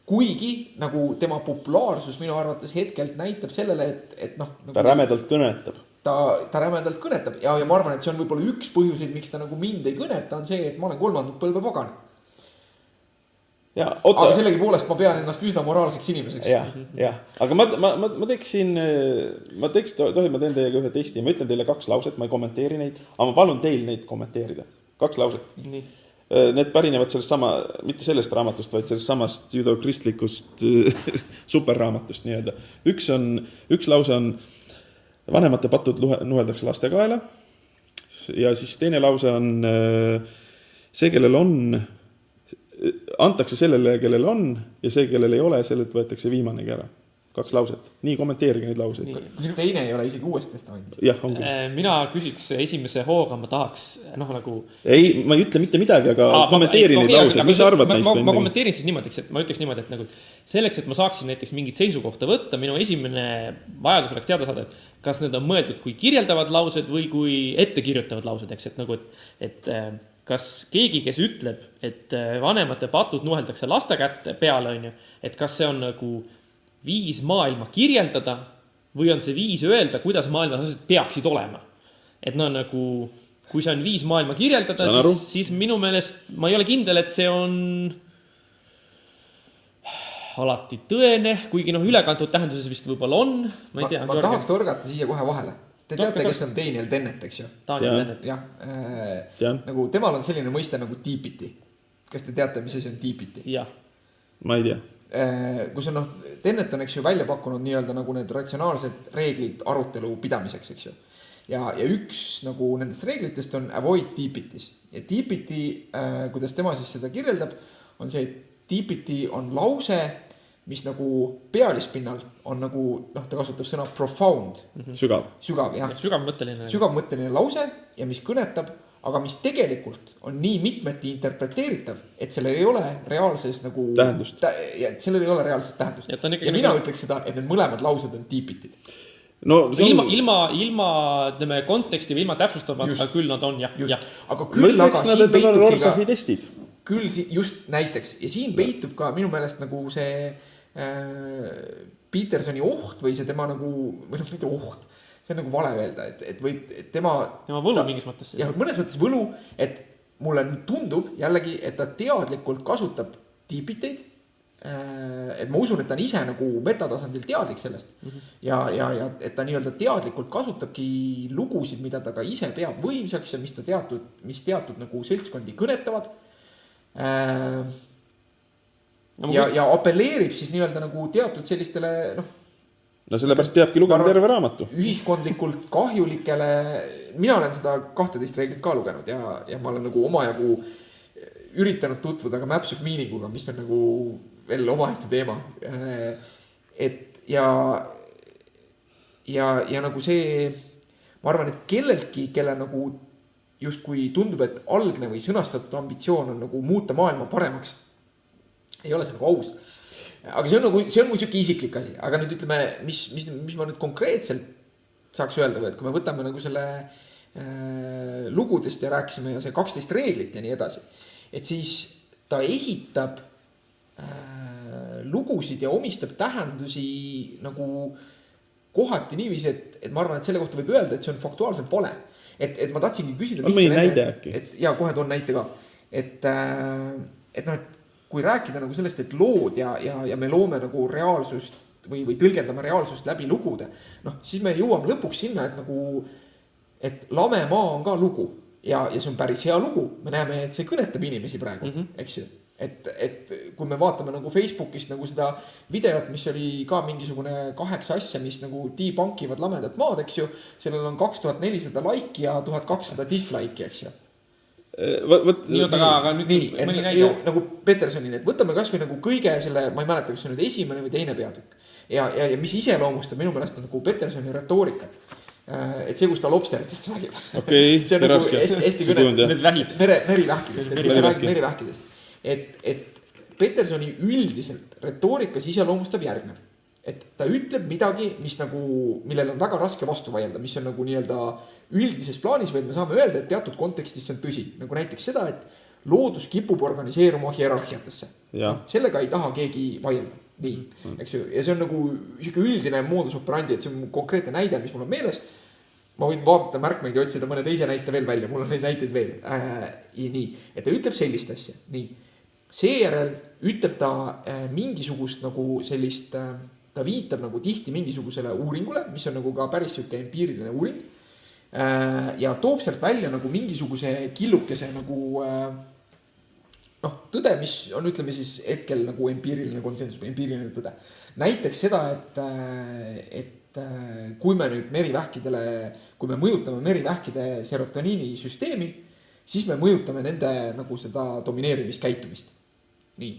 Kuigi nagu tema populaarsus minu arvates hetkelt näitab sellele, et noh. Nagu, ta rämedalt kõnetab. Ta rämedalt kõnetab ja ma arvan, et see on võib-olla üks põhjuseid, miks ta nagu mind ei kõneta, on see, et ma olen 3. põlve pagan. Aga sellegi poolest ma pean ennast üsna moraalseks inimeseks. Jah. Aga ma teeksin, tohib ma teen teiega ühe testi, ma ütlen teile 2 lauset, ma ei kommenteeri neid, aga ma palun teil neid kommenteerida. 2 lauset. Nii. Need pärinevad sellest sama, mitte sellest raamatust, vaid sellest samast judokristlikust superraamatust nii-öelda. Üks lause on, vanemate patud nuheldakse laste kaela. Ja siis teine lause on, see, kellel on, antakse sellele, kellel on, ja see, kellel ei ole, sellelt võetakse viimanegi ära. 2 lauset. Nii kommenteerige neid lauseid. Kus teine ei ole isegi Uuest Testamendist? Jah, ongi. Mina küsiks esimese hooga, ma tahaks, nagu... Ei, ma ei ütle mitte midagi, aga kommenteeri neid lauseid. Mis sa arvad neist? Ma kommenteerin siis niimoodi, et ma ütleks niimoodi, et nagu selleks, et ma saaksin näiteks mingit seisukohta võtta, minu esimene vajadus oleks teada saada, et kas need on mõeldud kui kirjeldavad laused või kui ettekirjutavad laused, eks, et nagu, et kas keegi, kes ütleb, et vanemate patud nuheldakse laste kätte peale, on ju, et kas see on nagu viis maailma kirjeldada või on see viis öelda, kuidas maailmas asjad peaksid olema. Et no nagu, kui see on viis maailma kirjeldada, siis minu meelest ma ei ole kindel, et see on alati tõene, kuigi ülekantud tähenduses vist võib-olla on. Ma tahaks torgata siia kohe vahele. Te teate, kes on Daniel Dennett, eks ju? Daniel Dennett. Jah, nagu temal on selline mõiste nagu tiipiti. Kas te teate, mis asi on tiipiti? Jah. Ma ei tea. Kus on Dennett on, eks ju, välja pakkunud nii-öelda nagu need ratsionaalsed reeglid arutelu pidamiseks, eks ju. Ja üks nagu nendest reeglitest on avoid tiipitis. Ja tiipiti, kuidas tema siis seda kirjeldab, on see, et tiipiti on lause, mis nagu pealispinnal on nagu, ta kasutab sõna profound. Sügav, jah. Sügavmõtteline lause ja mis kõnetab, aga mis tegelikult on nii mitmeti interpreteeritav, et sellel ei ole reaalses nagu tähendust. Sellel ei ole reaalset tähendust. Ja mina ütleks seda, et need mõlemad laused on tiipitid. No, ilma konteksti või ilma täpsustamata küll nad on, jah. Aga küll aga siin peitubki ka testid. Küll just näiteks ja siin peitub ka minu meelest nagu see Petersoni oht või see tema nagu, või mitte oht, see on nagu vale öelda, et tema võlu mingis mõttes. Jah, mõnes mõttes võlu, et mulle tundub jällegi, et ta teadlikult kasutab tiipiteid, et ma usun, et ta on ise nagu metatasandil teadlik sellest ja et ta nii-öelda teadlikult kasutabki lugusid, mida ta ka ise peab võimsaks ja mis teatud nagu seltskondi kõnetavad ja apelleerib siis nii-öelda nagu teatud sellistele No sellepärast peabki lugema terve raamatu. Ühiskondlikult kahjulikele, mina olen seda 12 reeglit ka lugenud ja ma olen nagu omajagu üritanud tutvuda ka Maps of Meaninguga, mis on nagu veel omaette teema. Et ja nagu see, ma arvan, et kelleltki, kelle nagu justkui tundub, et algne või sõnastatud ambitsioon on nagu muuta maailma paremaks, ei ole see nagu aus. aga see on mu siuke isiklik asi, aga nüüd ütleme, mis ma nüüd konkreetselt saaks öelda, et kui me võtame nagu selle lugudest ja rääkisime ja see 12 reeglit ja nii edasi, et siis ta ehitab lugusid ja omistab tähendusi nagu kohati niiviisi, et ma arvan, et selle kohta võib öelda, et see on faktuaalselt vale. Et ma tahtsingi küsida. On mõni näide äkki? Ja kohe toon näite ka. Et noh, et kui rääkida nagu sellest, et lood ja me loome nagu reaalsust või tõlgendame reaalsust läbi lugude, noh, siis me jõuame lõpuks sinna, et nagu, et Lame maa on ka lugu ja see on päris hea lugu. Me näeme, et see kõnetab inimesi praegu, eks ju. Et kui me vaatame nagu Facebookist nagu seda videot, mis oli ka mingisugune 8 asja, mis nagu debankivad lamedat maad, eks ju, sellel on 2400 laiki ja 1200 dislike'i, eks ju. Aga nüüd mõni näide. Nagu Petersonile, et võtame kas või nagu kõige selle, ma ei mäleta, kas see on nüüd esimene või teine peatükk. Ja mis iseloomustab minu meelest on nagu Petersoni retoorikat. Et see, kus ta lobsteritest räägib. Okay, see on nagu hästi kõne. Need vähid. Merivähkidest. Et Petersoni üldiselt retoorikas iseloomustab järgnev. Et ta ütleb midagi, mis nagu, millel on väga raske vastu vaielda, mis on nagu nii-öelda üldises plaanis, või me saame öelda, et teatud kontekstis see on tõsi. Nagu näiteks seda, et loodus kipub organiseeruma hierarhiatesse. Sellega ei taha keegi vaielda. Nii, eks ju, ja see on nagu siuke üldine moodus operandi, et see on konkreetne näide, mis mul on meeles. Ma võin vaadata märkmeid ja otsida mõne teise näite veel välja, mul on neid näiteid veel. Nii, et ta ütleb sellist asja. Nii, seejärel ütleb ta mingisugust nagu sellist, ta viitab nagu tihti mingisugusele uuringule, mis on nagu ka päris siuke empiiriline uuring. Ja toob sealt välja nagu mingisuguse killukese nagu tõde, mis on, ütleme siis hetkel nagu empiiriline konsensus või empiiriline tõde. Näiteks seda, et kui me nüüd merivähkidele, kui me mõjutame merivähkide serotoniini süsteemi, siis me mõjutame nende nagu seda domineerimiskäitumist. Nii.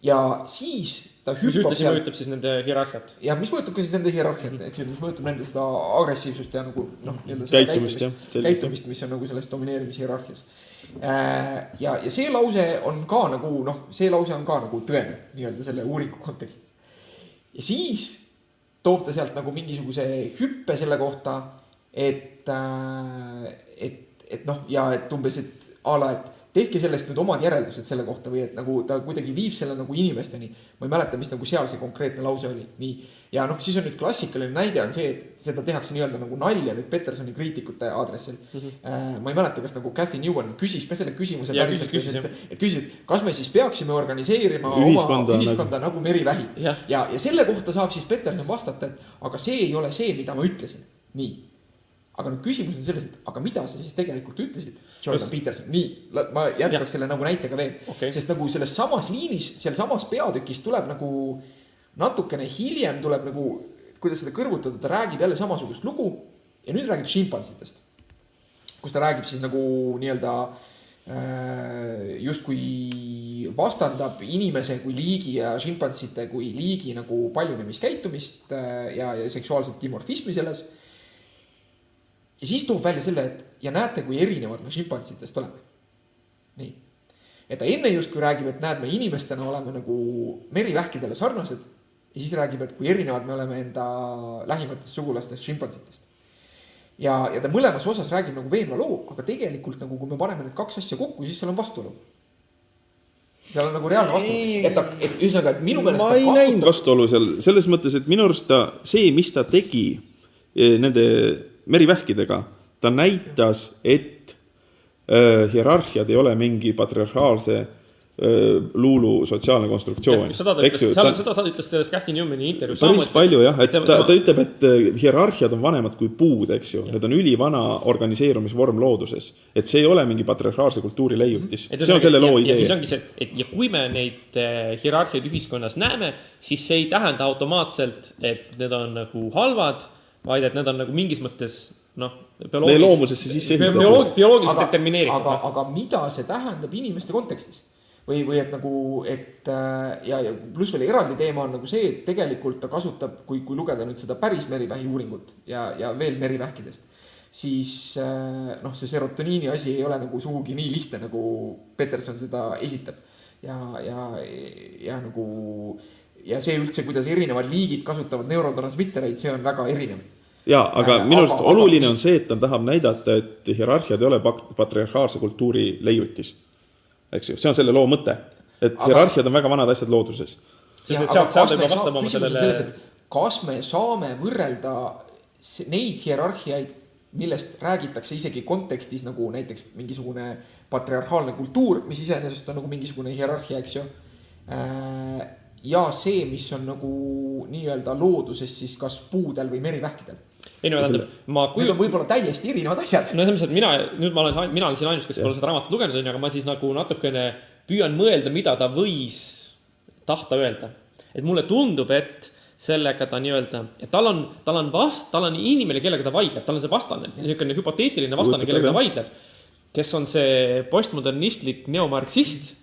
Ja siis ta hüppab seal. Mis mõjutab siis nende hierarhiat? Ja mis mõjutab ka siis nende hierarhiat, eks ju, mis mõjutab nende seda agressiivsust ja nagu käitumist, mis on nagu selles domineerimise hierarhias. Ja see lause on ka nagu tõene nii-öelda selle uuringu kontekstis. Ja siis toob ta sealt nagu mingisuguse hüppe selle kohta, et noh, ja et umbes, et ala, et tehke sellest nüüd omad järeldused selle kohta või et nagu ta kuidagi viib selle nagu inimesteni. Ma ei mäleta, mis nagu seal see konkreetne lause oli. Nii. Ja noh, siis on nüüd klassikaline näide on see, et seda tehakse nii-öelda nagu nalja nüüd Petersoni kriitikute aadressil. Ma ei mäleta, kas nagu Cathy Newman küsis ka selle küsimuse päriselt, et küsis, et kas me siis peaksime organiseerima oma ühiskonda nagu merivähi. Ja selle kohta saab siis Peterson vastata, et aga see ei ole see, mida ma ütlesin. Nii. Aga nüüd küsimus on selles, et aga mida sa siis tegelikult ütlesid, Jordan Peterson? Nii, ma jätkaks selle nagu näitega veel. Sest nagu selles samas liinis, seal samas peatükis tuleb nagu natukene hiljem tuleb nagu, kuidas seda kõrvutada, ta räägib jälle samasugust lugu ja nüüd räägib šimpansitest. Kus ta räägib siis nagu nii-öelda just kui vastandab inimese kui liigi ja šimpansite kui liigi nagu paljunemiskäitumist ja seksuaalset dimorfismi selles. Ja siis toob välja selle, et ja näete, kui erinevad me šimpansitest oleme. Nii. Et ta enne just kui räägib, et näed, me inimestena oleme nagu merivähkidele sarnased ja siis räägib, et kui erinevad me oleme enda lähimatest sugulastest šimpansitest. Ja ta mõlemas osas räägib nagu veenva loo, aga tegelikult nagu kui me paneme need kaks asja kokku, siis seal on vastuolu. Seal on nagu reaalne vastuolu. Et ühesõnaga, et minu meelest ma ei näinud vastuolu seal, selles mõttes, et minu arust see, mis ta tegi nende merivähkidega, ta näitas, et hierarhiad ei ole mingi patriarhaalse luulu sotsiaalne konstruktsioon. Seda ütles sellest Cathy Newmani intervjuus. Päris palju jah, et ta ütleb, et hierarhiad on vanemad kui puud, eks ju. Need on ülivana organiseerumisvorm looduses. Et see ei ole mingi patriarhaalse kultuuri leiutis. See on selle loo idee. Ja kui me neid hierarhiad ühiskonnas näeme, siis see ei tähenda automaatselt, et need on nagu halvad, vaid et need on nagu mingis mõttes loomusesse sisse bioloogiliselt determineeritud. Aga mida see tähendab inimeste kontekstis? Või et nagu, et ja pluss veel eraldi teema on nagu see, et tegelikult ta kasutab, kui lugeda nüüd seda päris merivähi uuringut ja veel merivähkidest, siis see serotoniini asi ei ole nagu sugugi nii lihtne, nagu Peterson seda esitab. ja nagu ja see üldse, kuidas erinevad liigid kasutavad neurotransmittereid, see on väga erinev. Jaa, aga minu arust oluline on see, et ta tahab näidata, et hierarhiad ei ole patriarhaalse kultuuri leiutis. Eks ju, see on selle loo mõte, et hierarhiad on väga vanad asjad looduses. Kas me saame võrrelda neid hierarhiaid, millest räägitakse isegi kontekstis nagu näiteks mingisugune patriarhaalne kultuur, mis iseenesest on nagu mingisugune hierarhia, eks ju. Ja see, mis on nagu nii-öelda looduses siis kas puudel või merivähkidel. Need on võib-olla täiesti erinevad asjad. No selles mõttes, ma olen siin ainus, kes pole seda raamatut lugenud, aga ma siis nagu natukene püüan mõelda, mida ta võis tahta öelda. Et mulle tundub, et sellega ta nii-öelda, et tal on inimene, kellega ta vaidleb, tal on see vastane, niisugune hüpoteetiline vastane, kellega ta vaidleb, kes on see postmodernistlik neomarksist,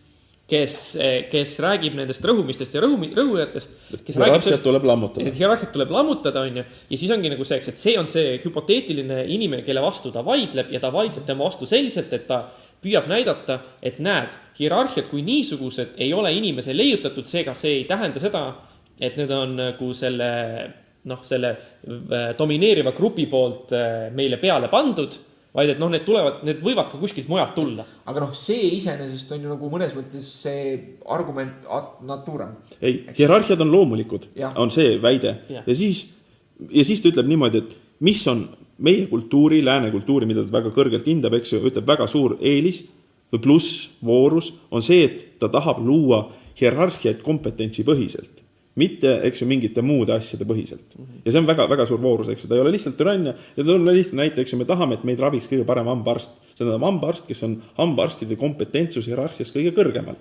kes räägib nendest rõhumistest ja rõhujatest. Hierarhiat tuleb lammutada. Hierarhiat tuleb lammutada, on ju. Ja siis ongi nagu see, et see on see hüpoteetiline inimene, kelle vastu ta vaidleb ja ta vaidleb tema vastu selliselt, et ta püüab näidata, et näed, hierarhiat kui niisugused ei ole inimese leiutatud, seega see ei tähenda seda, et need on nagu selle domineeriva grupi poolt meile peale pandud, vaid et need võivad ka kuskilt mujalt tulla. Aga see iseenesest on ju nagu mõnes mõttes see argument ad naturem. Ei, hierarhiad on loomulikud, on see väide. Ja siis ta ütleb niimoodi, et mis on meie kultuuri, lääne kultuuri, mida ta väga kõrgelt hindab, eks ju, ütleb väga suur eelis või pluss voorus, on see, et ta tahab luua hierarhiaid kompetentsi põhiselt. Mitte, eks ju, mingite muude asjade põhiselt. Ja see on väga, väga suur voorus, eks ju, ta ei ole lihtsalt türannia ja ta on lihtsalt näite, eks ju, me tahame, et meid raviks kõige parem hambaarst. See on hambaarst, kes on hambaarstide kompetentsus hierarhias kõige kõrgemal.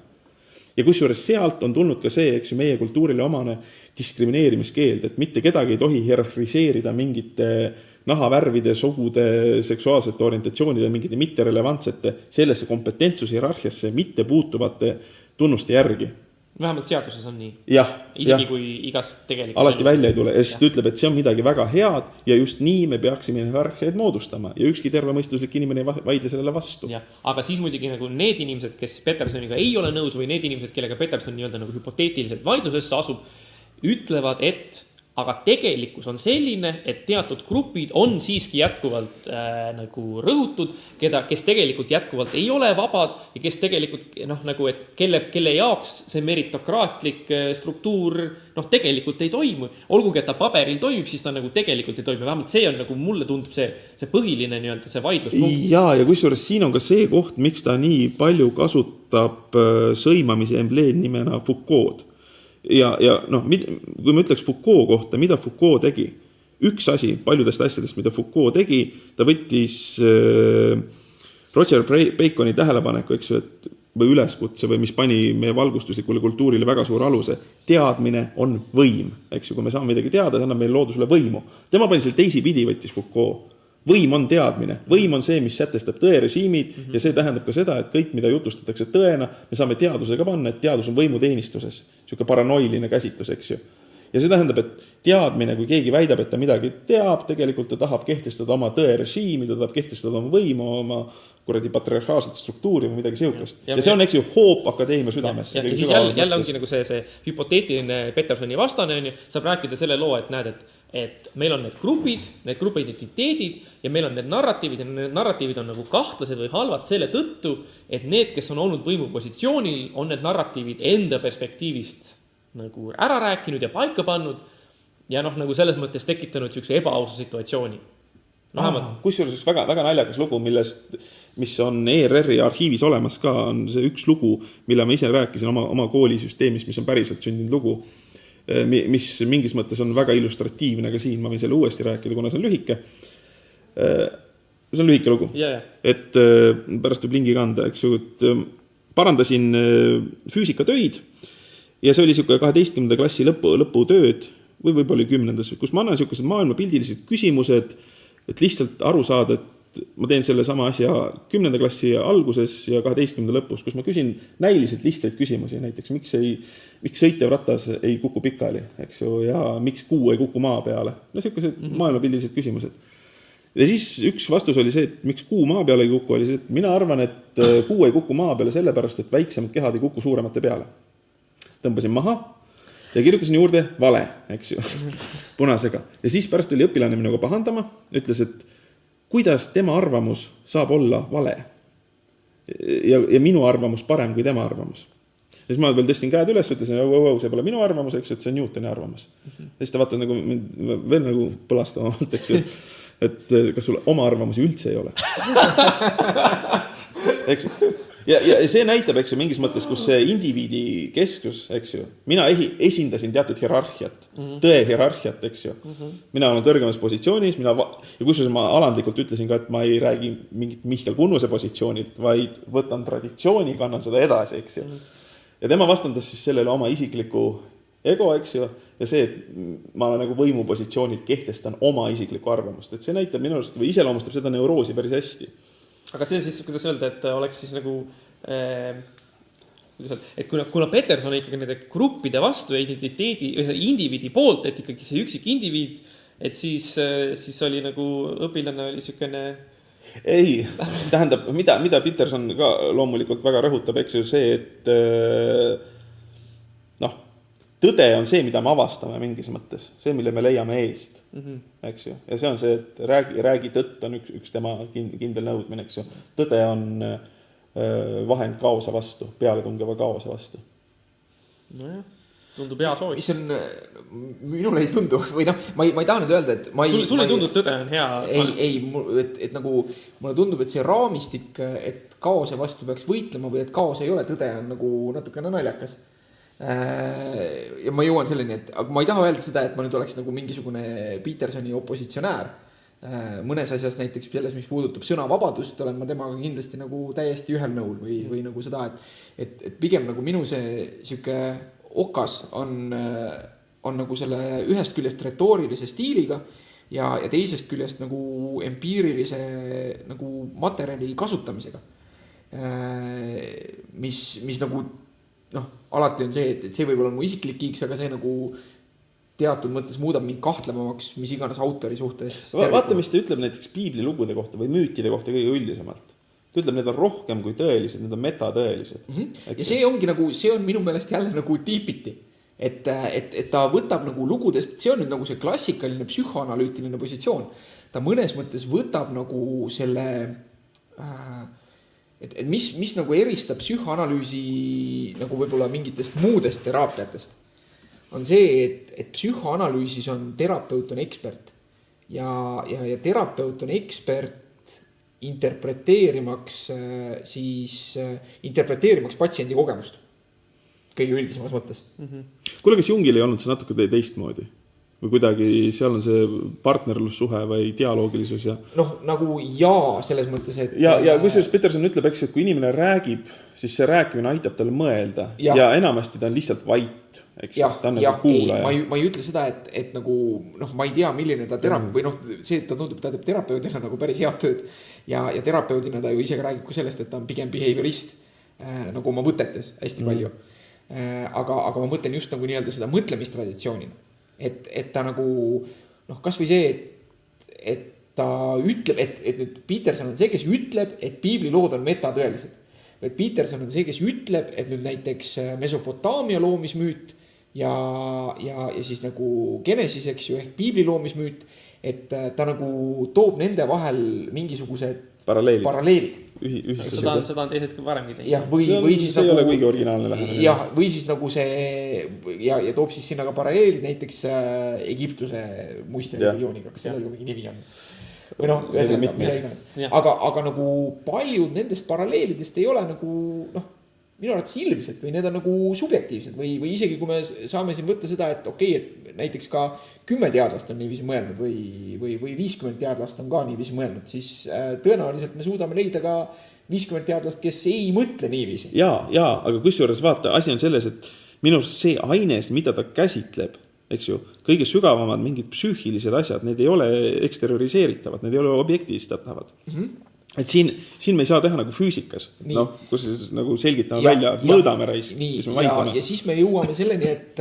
Ja kusjuures sealt on tulnud ka see, eks ju, meie kultuurile omane diskrimineerimiskeeld, et mitte kedagi ei tohi hierarhiseerida mingite nahavärvide, sugude, seksuaalsete orientatsioonide, mingite mitterelevantsete sellesse kompetentsus hierarhiasse mitte puutuvate tunnuste järgi. Vähemalt seaduses on nii. Isegi kui igast tegelikult alati välja ei tule. Ja siis ta ütleb, et see on midagi väga head ja just nii me peaksime hierarhiaid moodustama. Ja ükski tervemõistuslik inimene ei vaidle sellele vastu. Aga siis muidugi nagu need inimesed, kes Petersoniga ei ole nõus või need inimesed, kellega Peterson nii-öelda nagu hüpoteetiliselt vaidlusesse asub, ütlevad, et aga tegelikkus on selline, et teatud grupid on siiski jätkuvalt nagu rõhutud, kes tegelikult jätkuvalt ei ole vabad ja kes tegelikult nagu, et kelle jaoks see meritokraatlik struktuur tegelikult ei toimu. Olgugi, et ta paberil toimib, siis ta nagu tegelikult ei toimu. Vähemalt see on nagu mulle tundub see põhiline nii-öelda see vaidluspunkt. Ja kusjuures siin on ka see koht, miks ta nii palju kasutab sõimamise embleemnimena Foucault. Ja kui me ütleks Foucault kohta, mida Foucault tegi? Üks asi paljudest asjadest, mida Foucault tegi, ta võttis Roger Baconi tähelepaneku, eks ju, või üleskutse või mis pani meie valgustuslikule kultuurile väga suur aluse. Teadmine on võim, eks ju, kui me saame midagi teada, see annab meil loodusele võimu. Tema pani selle teisipidi võttis Foucault. Võim on teadmine, võim on see, mis sätestab tõerežiimid ja see tähendab ka seda, et kõik, mida jutustatakse tõena, me saame teadusega panna, et teadus on võimuteenistuses. Siuke paranoiline käsitlus, eks ju. Ja see tähendab, et teadmine, kui keegi väidab, et ta midagi teab, tegelikult ta tahab kehtestada oma tõerežiimi, ta tahab kehtestada oma võimu, oma patriarhaalset struktuuri või midagi siukest. Ja see on, eks ju, hoop akadeemia südamesse. Ja siis jälle ongi nagu see hüpoteetiline Petersoni vastane on ju, saab rääkida selle loo, et näed, et meil on need grupi identiteedid ja meil on need narratiivid ja need narratiivid on nagu kahtlased või halvad selle tõttu, et need, kes on olnud võimupositsioonil, on need narratiivid enda perspektiivist nagu ära rääkinud ja paika pannud ja nagu selles mõttes tekitanud siukse ebaausa situatsiooni. Kusjuures väga, väga naljakas lugu, mis on ERR-i arhiivis olemas ka, on see üks lugu, mille ma ise rääkisin oma koolisüsteemist, mis on päriselt sündinud lugu, mis mingis mõttes on väga illustratiivne ka siin, ma võin selle uuesti rääkida, kuna see on lühike. See on lühike lugu. Et pärast võib lingi kanda, eks ju, et parandasin füüsikatöid ja see oli 12. klassi lõputööd või võib-olla 10. kus ma annan sellised maailmapildilised küsimused, et lihtsalt aru saada, et ma teen selle sama asja 10. klassi alguses ja 12. lõpus, kus ma küsin näiliselt lihtsaid küsimusi, näiteks miks sõitev ratas ei kuku pikali, eks ju, ja miks kuu ei kuku maa peale. No sellised maailmapildilised küsimused. Ja siis üks vastus oli see, et miks kuu maa peale ei kuku, oli see, et mina arvan, et kuu ei kuku maa peale sellepärast, et väiksemad kehad ei kuku suuremate peale. Tõmbasin maha ja kirjutasin juurde vale, eks ju, punasega. Ja siis pärast oli õpilane minuga pahandama, ütles, et kuidas tema arvamus saab olla vale. Ja minu arvamus parem kui tema arvamus. Ja siis ma veel tõstin käed üles, ütlesin, see pole minu arvamus, eks, et see on Newtoni arvamus. Ja siis ta vaatab nagu, veel nagu põlastavamalt, eks ju, et kas sul oma arvamusi üldse ei ole. Eks, ja see näitab, eks ju, mingis mõttes, kus see indiviidi keskus, eks ju, mina esindasin teatud hierarhiat, tõe hierarhiat, eks ju. Mina olen kõrgemas positsioonis, ja kusjuures ma alandlikult ütlesin ka, et ma ei räägi mingit Mihkel Kunnuse positsioonilt, vaid võtan traditsiooni, kannan seda edasi, eks ju. Ja tema vastandas siis sellele oma isikliku ego, eks ju, ja see, et ma nagu võimupositsioonilt kehtestan oma isiklikku arvamust, et see näitab minu arust või iseloomustab seda neuroosi päris hästi. Aga see siis, kuidas öelda, et oleks siis nagu, et kuna Peterson ikkagi nende gruppide vastu ja identiteedi, indiviidi poolt, et ikkagi see üksik indiviid, et siis oli nagu õpilane oli sükene... Ei, tähendab, mida Peterson ka loomulikult väga rõhutab, eks ju see, et tõde on see, mida me avastame mingis mõttes, see, mille me leiame eest, eks ju. Ja see on see, et räägi tõtt on üks tema kindel nõudmine, eks ju. Tõde on vahend kaose vastu, pealetungeva kaose vastu. Nojah, tundub hea soovi. Mis on, minule ei tundu, või ma ei taha nüüd öelda, et Sul ei tundu, et tõde on hea? et nagu mulle tundub, et see raamistik, et kaose vastu peaks võitlema või et kaos ei ole tõde, on nagu natukene naljakas. Ja ma jõuan selleni, et ma ei taha öelda seda, et ma nüüd oleks nagu mingisugune Petersoni opositsionäär. Mõnes asjas näiteks selles, mis puudutab sõnavabadust, olen ma temaga kindlasti nagu täiesti ühel nõul või nagu seda, et pigem nagu minu see siuke okas on nagu selle ühest küljest retoorilise stiiliga ja teisest küljest nagu empiirilise nagu materjali kasutamisega. Mis nagu alati on see, et see võib olla mu isiklik kiiks, aga see nagu teatud mõttes muudab mind kahtlemamaks, mis iganes autori suhtes. Vaata, mis ta ütleb näiteks piiblilugude kohta või müütide kohta kõige üldisemalt. Ta ütleb, need on rohkem kui tõelised, need on metatõelised. Ja see ongi nagu, see on minu meelest jälle nagu tiipiti. Et ta võtab nagu lugudest, see on nüüd nagu see klassikaline psühhoanalüütiline positsioon. Ta mõnes mõttes võtab nagu selle... Et mis nagu eristab psühhoanalüüsi nagu võib-olla mingitest muudest teraapiatest, on see, et psühhoanalüüsis on terapeut on ekspert ja terapeut on ekspert interpreteerimaks patsiendi kogemust kõige üldisemas mõttes. Kuule, kas Jungil ei olnud see natuke teistmoodi? Või kuidagi seal on see partnerlussuhe või dialoogilisus ja... nagu selles mõttes, et... Ja kusjuures Peterson ütleb, eks, et kui inimene räägib, siis see rääkimine aitab talle mõelda ja enamasti ta on lihtsalt vait, eks, ta on nagu kuulaja. Ma ei ütle seda, et nagu, ma ei tea, milline ta või see, et ta tundub, ta teeb terapeudina nagu päris head tööd ja terapeudina ta ju ise räägib ka sellest, et ta on pigem behaviorist nagu oma võtetes hästi palju. Aga ma mõtlen just nagu nii-öelda seda mõtlemistraditsioonina. Et ta nagu, kas või see, et ta ütleb, et nüüd Peterson on see, kes ütleb, et piiblilood on metatõelised. Et Peterson on see, kes ütleb, et nüüd näiteks Mesopotaamia loomismüüt ja siis nagu Genesis, eks ju, ehk piibliloomismüüt, et ta nagu toob nende vahel mingisugused paralleelid. Seda on teised ka varemgi teinud. Ja, või siis see nagu, ei ole kuigi originaalne lähenemine. Ja, või siis nagu see ja toob siis sinna ka paralleelid näiteks Egiptuse muistereligiooniga, kas sellel mingi nimi on. Või ühesõnaga, mida iganes. Aga nagu paljud nendest paralleelidest ei ole nagu minu arvates ilmselt või need on nagu subjektiivsed või isegi kui me saame siin võtta seda, et et näiteks ka 10 teadlast on niiviisi mõelnud või 50 teadlast on ka niiviisi mõelnud, siis tõenäoliselt me suudame leida ka 50 teadlast, kes ei mõtle niiviisi. Ja, aga kusjuures vaata, asi on selles, et minu arust see aines, mida ta käsitleb, eks ju, kõige sügavamad mingid psüühilised asjad, need ei ole eksterioriseeritavad, need ei ole objektistatavad. Et siin me ei saa teha nagu füüsikas, kus nagu selgitame välja, mõõdame raisk, mis me vaidleme. Ja siis me jõuame selleni, et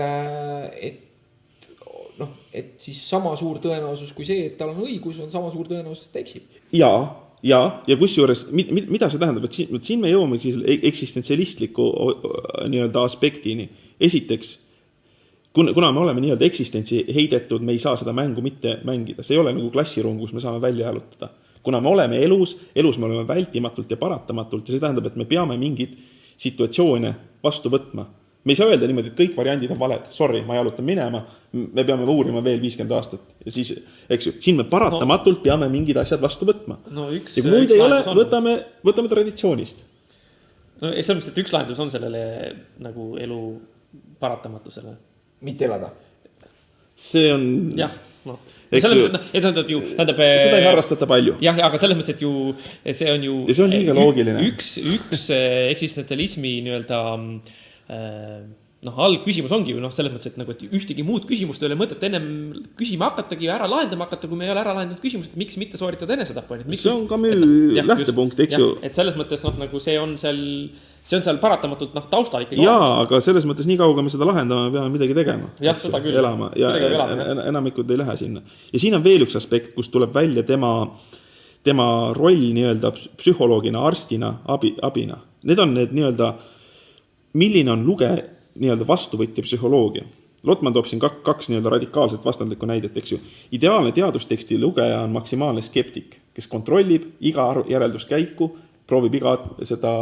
noh, et siis sama suur tõenäosus kui see, et tal on õigus, on sama suur tõenäosus, et ta eksib. Ja kusjuures, mida see tähendab, et siin me jõuamegi eksistentsialistliku nii-öelda aspektini. Esiteks, kuna me oleme nii-öelda eksistentsi heidetud, me ei saa seda mängu mitte mängida. See ei ole nagu klassirung, kus me saame välja jalutada. Kuna me oleme elus me oleme vältimatult ja paratamatult ja see tähendab, et me peame mingid situatsioone vastu võtma. Me ei saa öelda niimoodi, et kõik variandid on valed. Sorry, ma jalutan minema, me peame uurima veel 50 aastat. Ja siis, eks ju, siin me paratamatult peame mingid asjad vastu võtma. No ja kui muid ei ole, võtame traditsioonist. No selles mõttes, et üks lahendus on sellele nagu elu paratamatusele. Mitte elada. See on... Jah, noh. Tähendab, seda ei harrastata palju. Jah, aga selles mõttes, et ju see on ju... Ja see on liiga loogiline. Üks eksistentsialismi nii-öelda... algküsimus ongi ju selles mõttes, et, nagu, et ühtegi muud küsimust ei ole mõtet ennem küsima hakatagi ja ära lahendama hakata, kui me ei ole ära lahendanud küsimust, et miks mitte sooritada enesetapu. See on ka müü lähtepunkt, eks ju. Et selles mõttes nagu see on seal paratamatult taustal ikkagi. Jaa, aga selles mõttes nii kauga me seda lahendame, me peame midagi tegema. Jah, seda küll. Elama ja enamikud ei lähe sinna. Ja siin on veel üks aspekt, kus tuleb välja tema roll nii-öelda psühholoogina, arstina, abina. Need on need nii-öelda milline on nii-öelda vastuvõtja psühholoogia. Lotman toob siin kaks nii-öelda radikaalselt vastandlikku näidet, eks ju. Ideaalne teadusteksti lugeja on maksimaalne skeptik, kes kontrollib iga järelduskäiku, proovib iga seda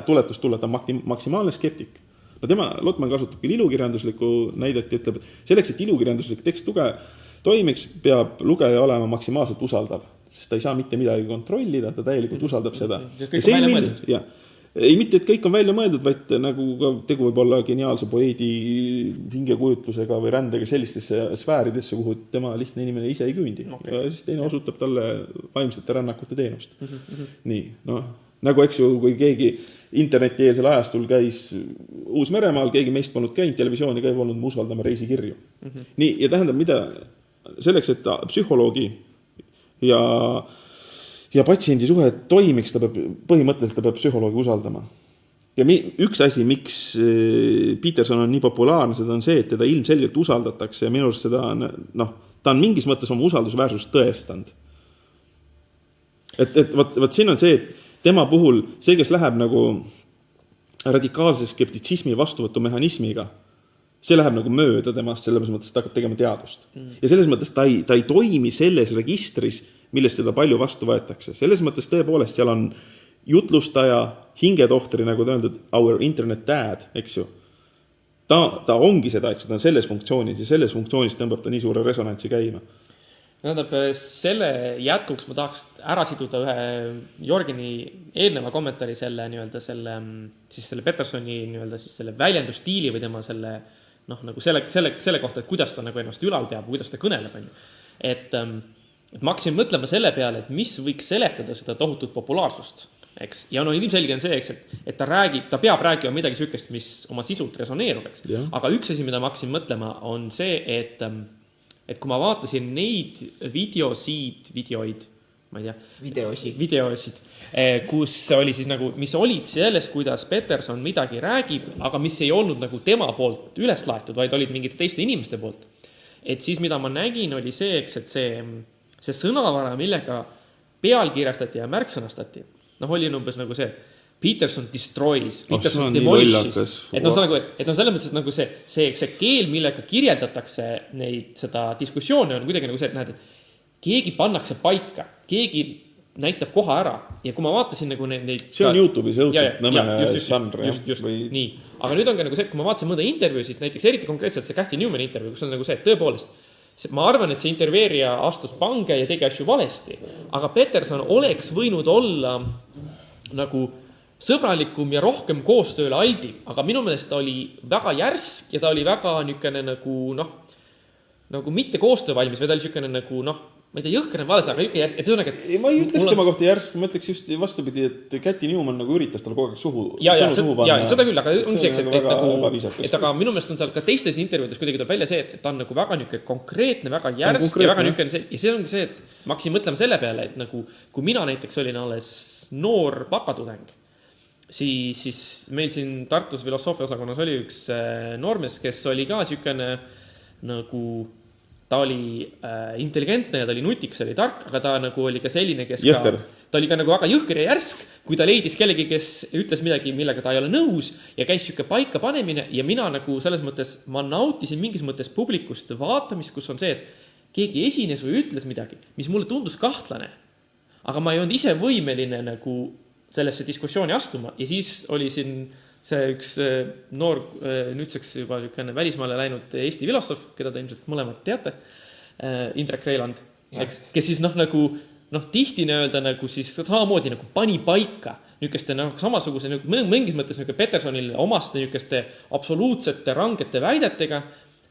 tuletust tulla, ta on maksimaalne skeptik. No Lotman kasutab küll ilukirjanduslikku näidet ja ütleb, et selleks, et ilukirjanduslik tekst toimiks, peab lugeja olema maksimaalselt usaldav, sest ta ei saa mitte midagi kontrollida, ta täielikult usaldab seda. Kõik on välja mõeldud. Ei mitte, et kõik on välja mõeldud, vaid nagu ka tegu võib olla geniaalse poeedi hingekujutlusega või rändega sellistesse sfääridesse, kuhu tema lihtne inimene ise ei küündi. Okay. Ja siis teine osutab talle vaimsete rännakute teenust. Nii, nagu eks ju, kui keegi internetieelsel ajastul käis Uus-Meremaal, keegi meist polnud käinud, televisiooni ka ei olnud, me usaldame reisikirju. Nii, ja tähendab, mida selleks, et psühholoogi ja patsiendi suhe toimiks, põhimõtteliselt ta peab psühholoogi usaldama. Ja üks asi, miks Peterson on nii populaarne, seda on see, et teda ilmselgelt usaldatakse ja minu arust seda on, ta on mingis mõttes oma usaldusväärsust tõestanud. Et võt siin on see, et tema puhul see, kes läheb nagu radikaalse skeptitsismi vastuvõtumehhanismiga, see läheb nagu mööda temast, selles mõttes ta hakkab tegema teadust. Ja selles mõttes ta ei toimi selles registris, millest seda palju vastu võetakse. Selles mõttes tõepoolest seal on jutlustaja, hingetohtri, nagu ta öeldud, our internet dad, eks ju. Ta ongi seda, eks, ta on selles funktsioonis ja selles funktsioonis tõmbab ta nii suure resonantsi käima. Tähendab, selle jätkuks ma tahaks ära siduda ühe Jorgeni eelneva kommentaari selle Petersoni siis selle väljendusstiili või tema selle, nagu selle kohta, et kuidas ta nagu ennast ülal peab, kuidas ta kõneleb. Et ma hakkasin mõtlema selle peale, et mis võiks seletada seda tohutut populaarsust. Eks? Ja ilmselge on see, eks, et ta peab rääkima midagi sükest, mis oma sisult resoneerub. Aga üks asi, mida ma hakkasin mõtlema, on see, et kui ma vaatasin neid videoid, ma ei tea, videosid, kus oli siis nagu, mis olid selles, kuidas Peterson midagi räägib, aga mis ei olnud nagu tema poolt üles laetud, vaid olid mingite teiste inimeste poolt. Et siis, mida ma nägin, oli see, eks, et see sõnavara, millega pealkirjastati ja märksõnastati, oli umbes nagu see Peterson destroys, Peterson demolishes. Et selles mõttes, et nagu see keel, millega kirjeldatakse seda diskussiooni, on kuidagi nagu see, et näed, et keegi pannakse paika, keegi näitab koha ära ja kui ma vaatasin nagu neid see on YouTube'is õudselt nõme žanr. Just, nii. Aga nüüd on ka nagu see, et kui ma vaatasin mõnda intervjuusid, näiteks eriti konkreetselt see Cathy Newmani intervju, kus on nagu see, et tõepoolest ma arvan, et see intervjueerija astus pange ja tegi asju valesti, aga Peterson oleks võinud olla nagu sõbralikum ja rohkem koostööle aldi, aga minu meelest ta oli väga järsk ja ta oli väga niisugune nagu mitte koostöövalmis, või ta oli niisugune nagu ma ei tea, jõhkene vales, aga et see on aga... Ma ei ütleks tema kohta järsk, ma ütleks just vastupidi, et Cathy Newman nagu üritas tal kogu aeg suhu panna. Ja seda küll, aga on see, et aga minu meelest on seal ka teistes intervjuudes kuidagi tuleb välja see, et ta on nagu väga niisugune konkreetne, väga järsk ja väga niisugune see, ja see ongi see, et ma hakkasin mõtlema selle peale, et nagu kui mina näiteks olin alles noor bakatudeng, siis meil siin Tartus filosoofia osakonnas oli üks noormees, kes oli ka niisugune nagu ta oli intelligentne ja ta oli nutiks, oli tark, aga ta nagu oli ka selline, kes Jõhker. ta oli ka nagu väga jõhker ja järsk, kui ta leidis kellegi, kes ütles midagi, millega ta ei ole nõus ja käis siuke paika panemine ja mina nagu selles mõttes, ma nautisin mingis mõttes publikust vaatamist, kus on see, et keegi esines või ütles midagi, mis mulle tundus kahtlane. Aga ma ei olnud ise võimeline nagu sellesse diskussiooni astuma ja siis oli siin see üks noor, nüüdseks juba välismaale läinud Eesti filosoof, keda te ilmselt mõlemad teate, Indrek Reiland, eks, kes siis nagu tihti nagu siis samamoodi nagu pani paika niisuguste samasuguse mingis mõttes Petersonile omaste niisuguste absoluutsete rangete väidetega,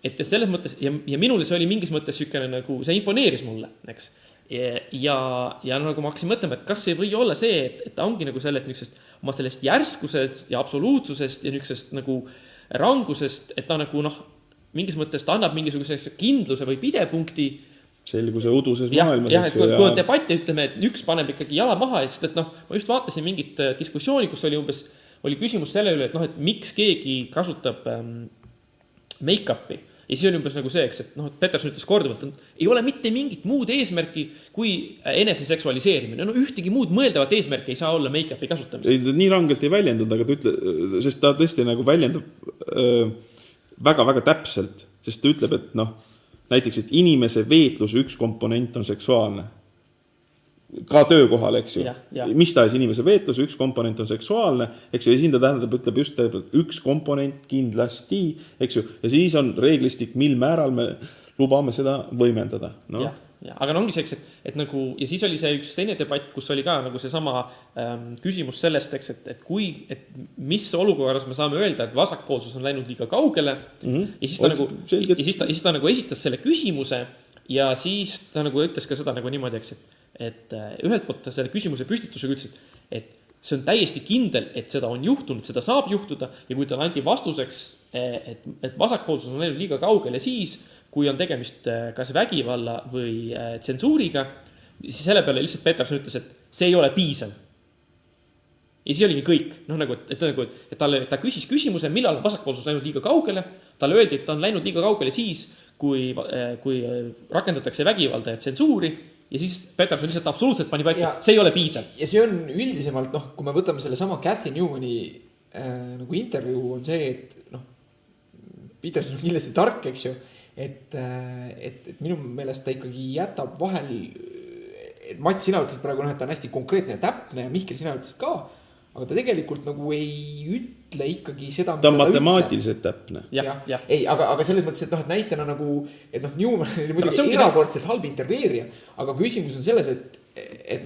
et selles mõttes ja minule see oli mingis mõttes niisugune nagu, see imponeeris mulle, eks. Ja nagu ma hakkasin mõtlema, et kas ei või olla see, et ta ongi nagu sellest järskusest ja absoluutsusest ja niisugusest nagu rangusest, et ta nagu mingis mõttes ta annab mingisuguse kindluse või pidepunkti. Selguse uduses maailmas. Jah, et kui on debatti, ütleme, et üks paneb ikkagi jala maha, sest et ma just vaatasin mingit diskussiooni, kus oli küsimus selle üle, et miks keegi kasutab make-up'i. Ja siis oli umbes nagu see, eks, et Peterson ütles korduvalt, et ei ole mitte mingit muud eesmärki kui enese seksualiseerimine. Ühtegi muud mõeldavat eesmärki ei saa olla make-up'i kasutamisel. Ei, nii rangelt ei väljendanud, aga ta ütle, sest ta tõesti nagu väljendab väga-väga täpselt, sest ta ütleb, et näiteks, et inimese veetluse üks komponent on seksuaalne. Ka töökohal, eks ju. Mis tahes inimese veetluse üks komponent on seksuaalne, eks ju, ja siin ta ütleb just üks komponent kindlasti, eks ju, ja siis on reeglistik, mil määral me lubame seda võimendada. Ja, aga ongi see, et nagu, ja siis oli see üks teine debatt, kus oli ka nagu see sama küsimus sellest, eks, et mis olukorras me saame öelda, et vasakpoolsus on läinud liiga kaugele, ja siis ta nagu esitas selle küsimuse ja siis ta nagu ütles ka seda nagu niimoodi, eks, et ühelt poolt ta selle küsimuse püstitusega ütles, et see on täiesti kindel, et seda on juhtunud, seda saab juhtuda ja kui ta anti vastuseks, et vasakpoolsus on läinud liiga kaugele siis, kui on tegemist kas vägivalla või tsensuuriga, siis selle peale lihtsalt Peterson ütles, et see ei ole piisav. Ja siis oligi kõik, et ta küsis küsimuse, millal on vasakpoolsus läinud liiga kaugele, talle öeldi, et ta on läinud liiga kaugele siis, kui rakendatakse vägivalda ja tsensuuri, ja siis Peterson lihtsalt absoluutselt pani paika, see ei ole piisav. Ja see on üldisemalt, kui me võtame selle sama Cathy Newmani nagu intervjuu, on see, et Peterson on kindlasti tark, eks ju, et minu meelest ta ikkagi jätab vahel, et Mats, sina ütlesid praegu, et ta on hästi konkreetne ja täpne ja Mihkel, sina ütlesid ka, aga ta tegelikult nagu ei ütle ikkagi seda, ta on matemaatiliselt täpne. Ei, aga selles mõttes, et näitena nagu, et Newman oli muidugi erakordselt halb intervjueerija, aga küsimus on selles, et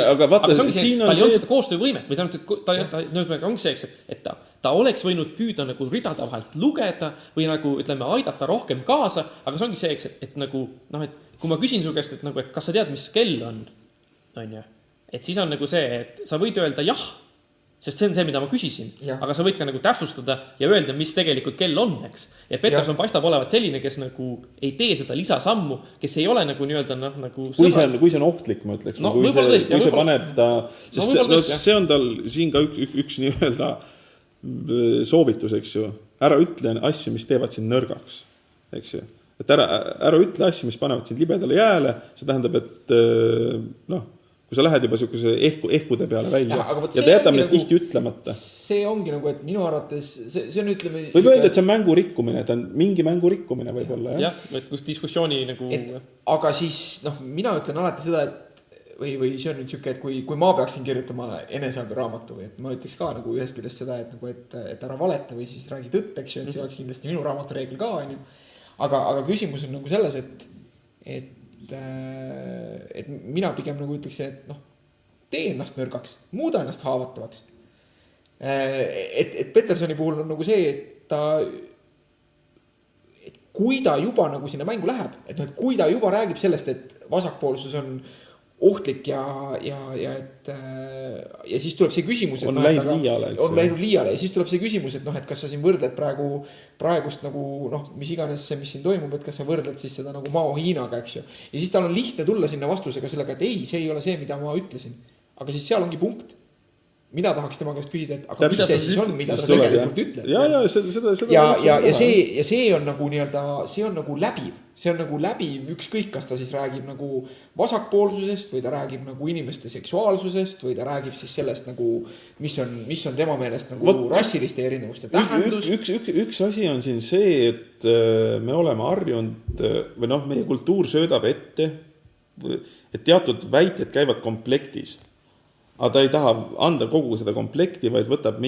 aga vaata, siin on see... Tal ei olnud seda koostöövõimet või ta ongi see, et ta oleks võinud püüda nagu ridade vahelt lugeda või nagu, ütleme, aidata rohkem kaasa, aga see ongi see, et nagu, et kui ma küsin su käest, et kas sa tead, mis kell on ju, et siis on nagu see, et sa võid öelda jah, sest see on see, mida ma küsisin, aga sa võid ka nagu täpsustada ja öelda, mis tegelikult kell on, eks. Ja Peterson paistab olevat selline, kes nagu ei tee seda lisasammu, kes ei ole nagu nii-öelda nagu... Kui see on ohtlik, ma ütleks. Kui see paneb ta... See on tal siin ka üks nii-öelda soovitus, eks ju. Ära ütle asju, mis teevad sind nõrgaks, eks ju. Et ära ütle asju, mis panevad sind libedale jääle, see tähendab, et kui sa lähed juba sellise ehkude peale välja ja ta jätab need tihti ütlemata. See ongi nagu, et minu arvates see on ütleme... Võib öelda, et see on mängurikkumine, ta on mingi mängurikkumine võib-olla. Jah, et kus diskussiooni nagu... Aga siis, mina ütlen alati seda, et või see on nüüd siuke, et kui ma peaksin kirjutama eneseabiraamatu või et ma ütleks ka nagu ühest küljest seda, et ära valeta või siis räägi tõtt, eks ju, et see oleks kindlasti minu raamatureegel ka, on ju. Aga küsimus on nagu selles, et mina pigem nagu ütleks, et tee ennast nõrgaks, muuda ennast haavatavaks. Et Petersoni puhul on nagu see, et kui ta juba nagu sinna mängu läheb, et kui ta juba räägib sellest, et vasakpoolsus on ohtlik ja siis tuleb see küsimus, et on läinud liiale ja siis tuleb see küsimus, et kas sa siin võrdled praegust nagu mis iganes see, mis siin toimub, et kas sa võrdled siis seda nagu Mao Hiinaga, eks ju. Ja siis tal on lihtne tulla sinna vastusega sellega, et ei, see ei ole see, mida ma ütlesin. Aga siis seal ongi punkt. mina tahaks tema käest küsida, et aga mis see siis on, mida ta tuleb, tegelikult ütleb. Ja see on nagu nii-öelda, see on nagu läbiv. See on nagu läbiv ükskõik, kas ta siis räägib nagu vasakpoolsusest või ta räägib nagu inimeste seksuaalsusest või ta räägib siis sellest nagu, mis on tema meelest nagu rassiliste erinevuste tähendus. Üks asi on siin see, et me oleme harjunud või noh, meie kultuur söödab ette, et teatud väited käivad komplektis. Aga ta ei taha anda kogu seda komplekti, vaid võtab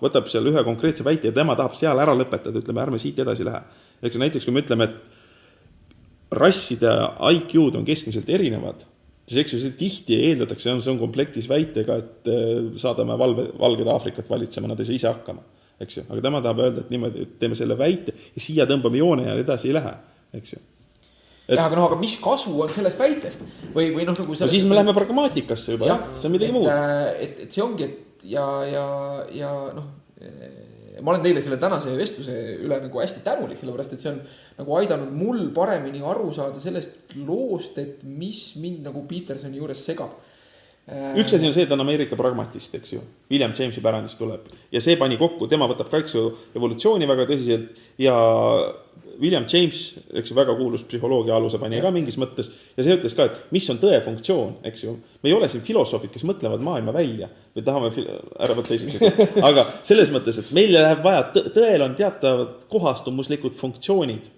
võtab seal ühe konkreetse väite ja tema tahab seal ära lõpetada, ütleme, ärme siit edasi lähe. Näiteks kui me ütleme, et rasside IQ-d on keskmiselt erinevad, siis eks ju see tihti eeldatakse, see on komplektis väitega, et saadame valged Aafrikat valitsema, nad ei saa ise hakkama. Eks ju? Aga tema tahab öelda, et niimoodi teeme selle väite ja siia tõmbame joone ja edasi ei lähe. Eks ju? Aga mis kasu on sellest väitest? Või noh, nagu sellest... No siis me läheme pragmaatikasse juba, see on midagi muud. Et see ongi, et ja noh, ma olen teile selle tänase vestluse üle nagu hästi tänulik, sellepärast, et see on nagu aidanud mul paremini aru saada sellest loost, et mis mind nagu Petersoni juures segab. Üks asi on see, et on Ameerika pragmatist, eks ju. William Jamesi pärandist tuleb. Ja see pani kokku, tema võtab ka, eks ju, evolutsiooni väga tõsiselt ja William James, eks ju, väga kuulus psühholoogia aluse pani ka mingis mõttes ja see ütles ka, et mis on tõe funktsioon, eks ju. Me ei ole siin filosoofid, kes mõtlevad maailma välja või tahame ära võtta isiklikult. Aga selles mõttes, et meil läheb vaja, tõel on teatavad kohastumuslikud funktsioonid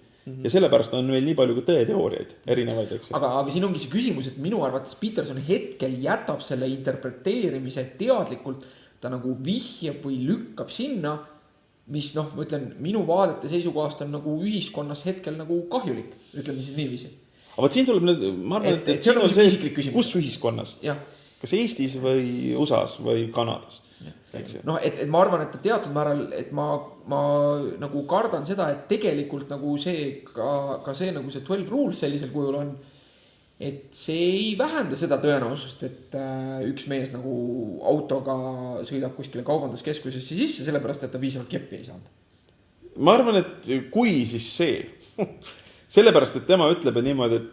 ja sellepärast on meil nii palju kui tõeteooriaid erinevaid, eks ju. Aga siin ongi see küsimus, et minu arvates Peterson hetkel jätab selle interpreteerimise teadlikult, ta nagu vihjab või lükkab sinna, mis noh, ma ütlen, minu vaadete seisukohast on nagu ühiskonnas hetkel nagu kahjulik, ütleme siis niiviisi. Aga siin tuleb nüüd, ma arvan, et see on nagu isiklik küsimus. Kus ühiskonnas? Ja. Kas Eestis või USAs või Kanadas? Noh, et ma arvan, et teatud määral, et ma nagu kardan seda, et tegelikult nagu see, ka see nagu see 12 rules sellisel kujul on, et see ei vähenda seda tõenäosust, et üks mees nagu autoga sõidab kuskile kaubanduskeskusesse sisse, sellepärast, et ta piisavalt keppi ei saanud. Ma arvan, et kui siis see, sellepärast, et tema ütleb niimoodi, et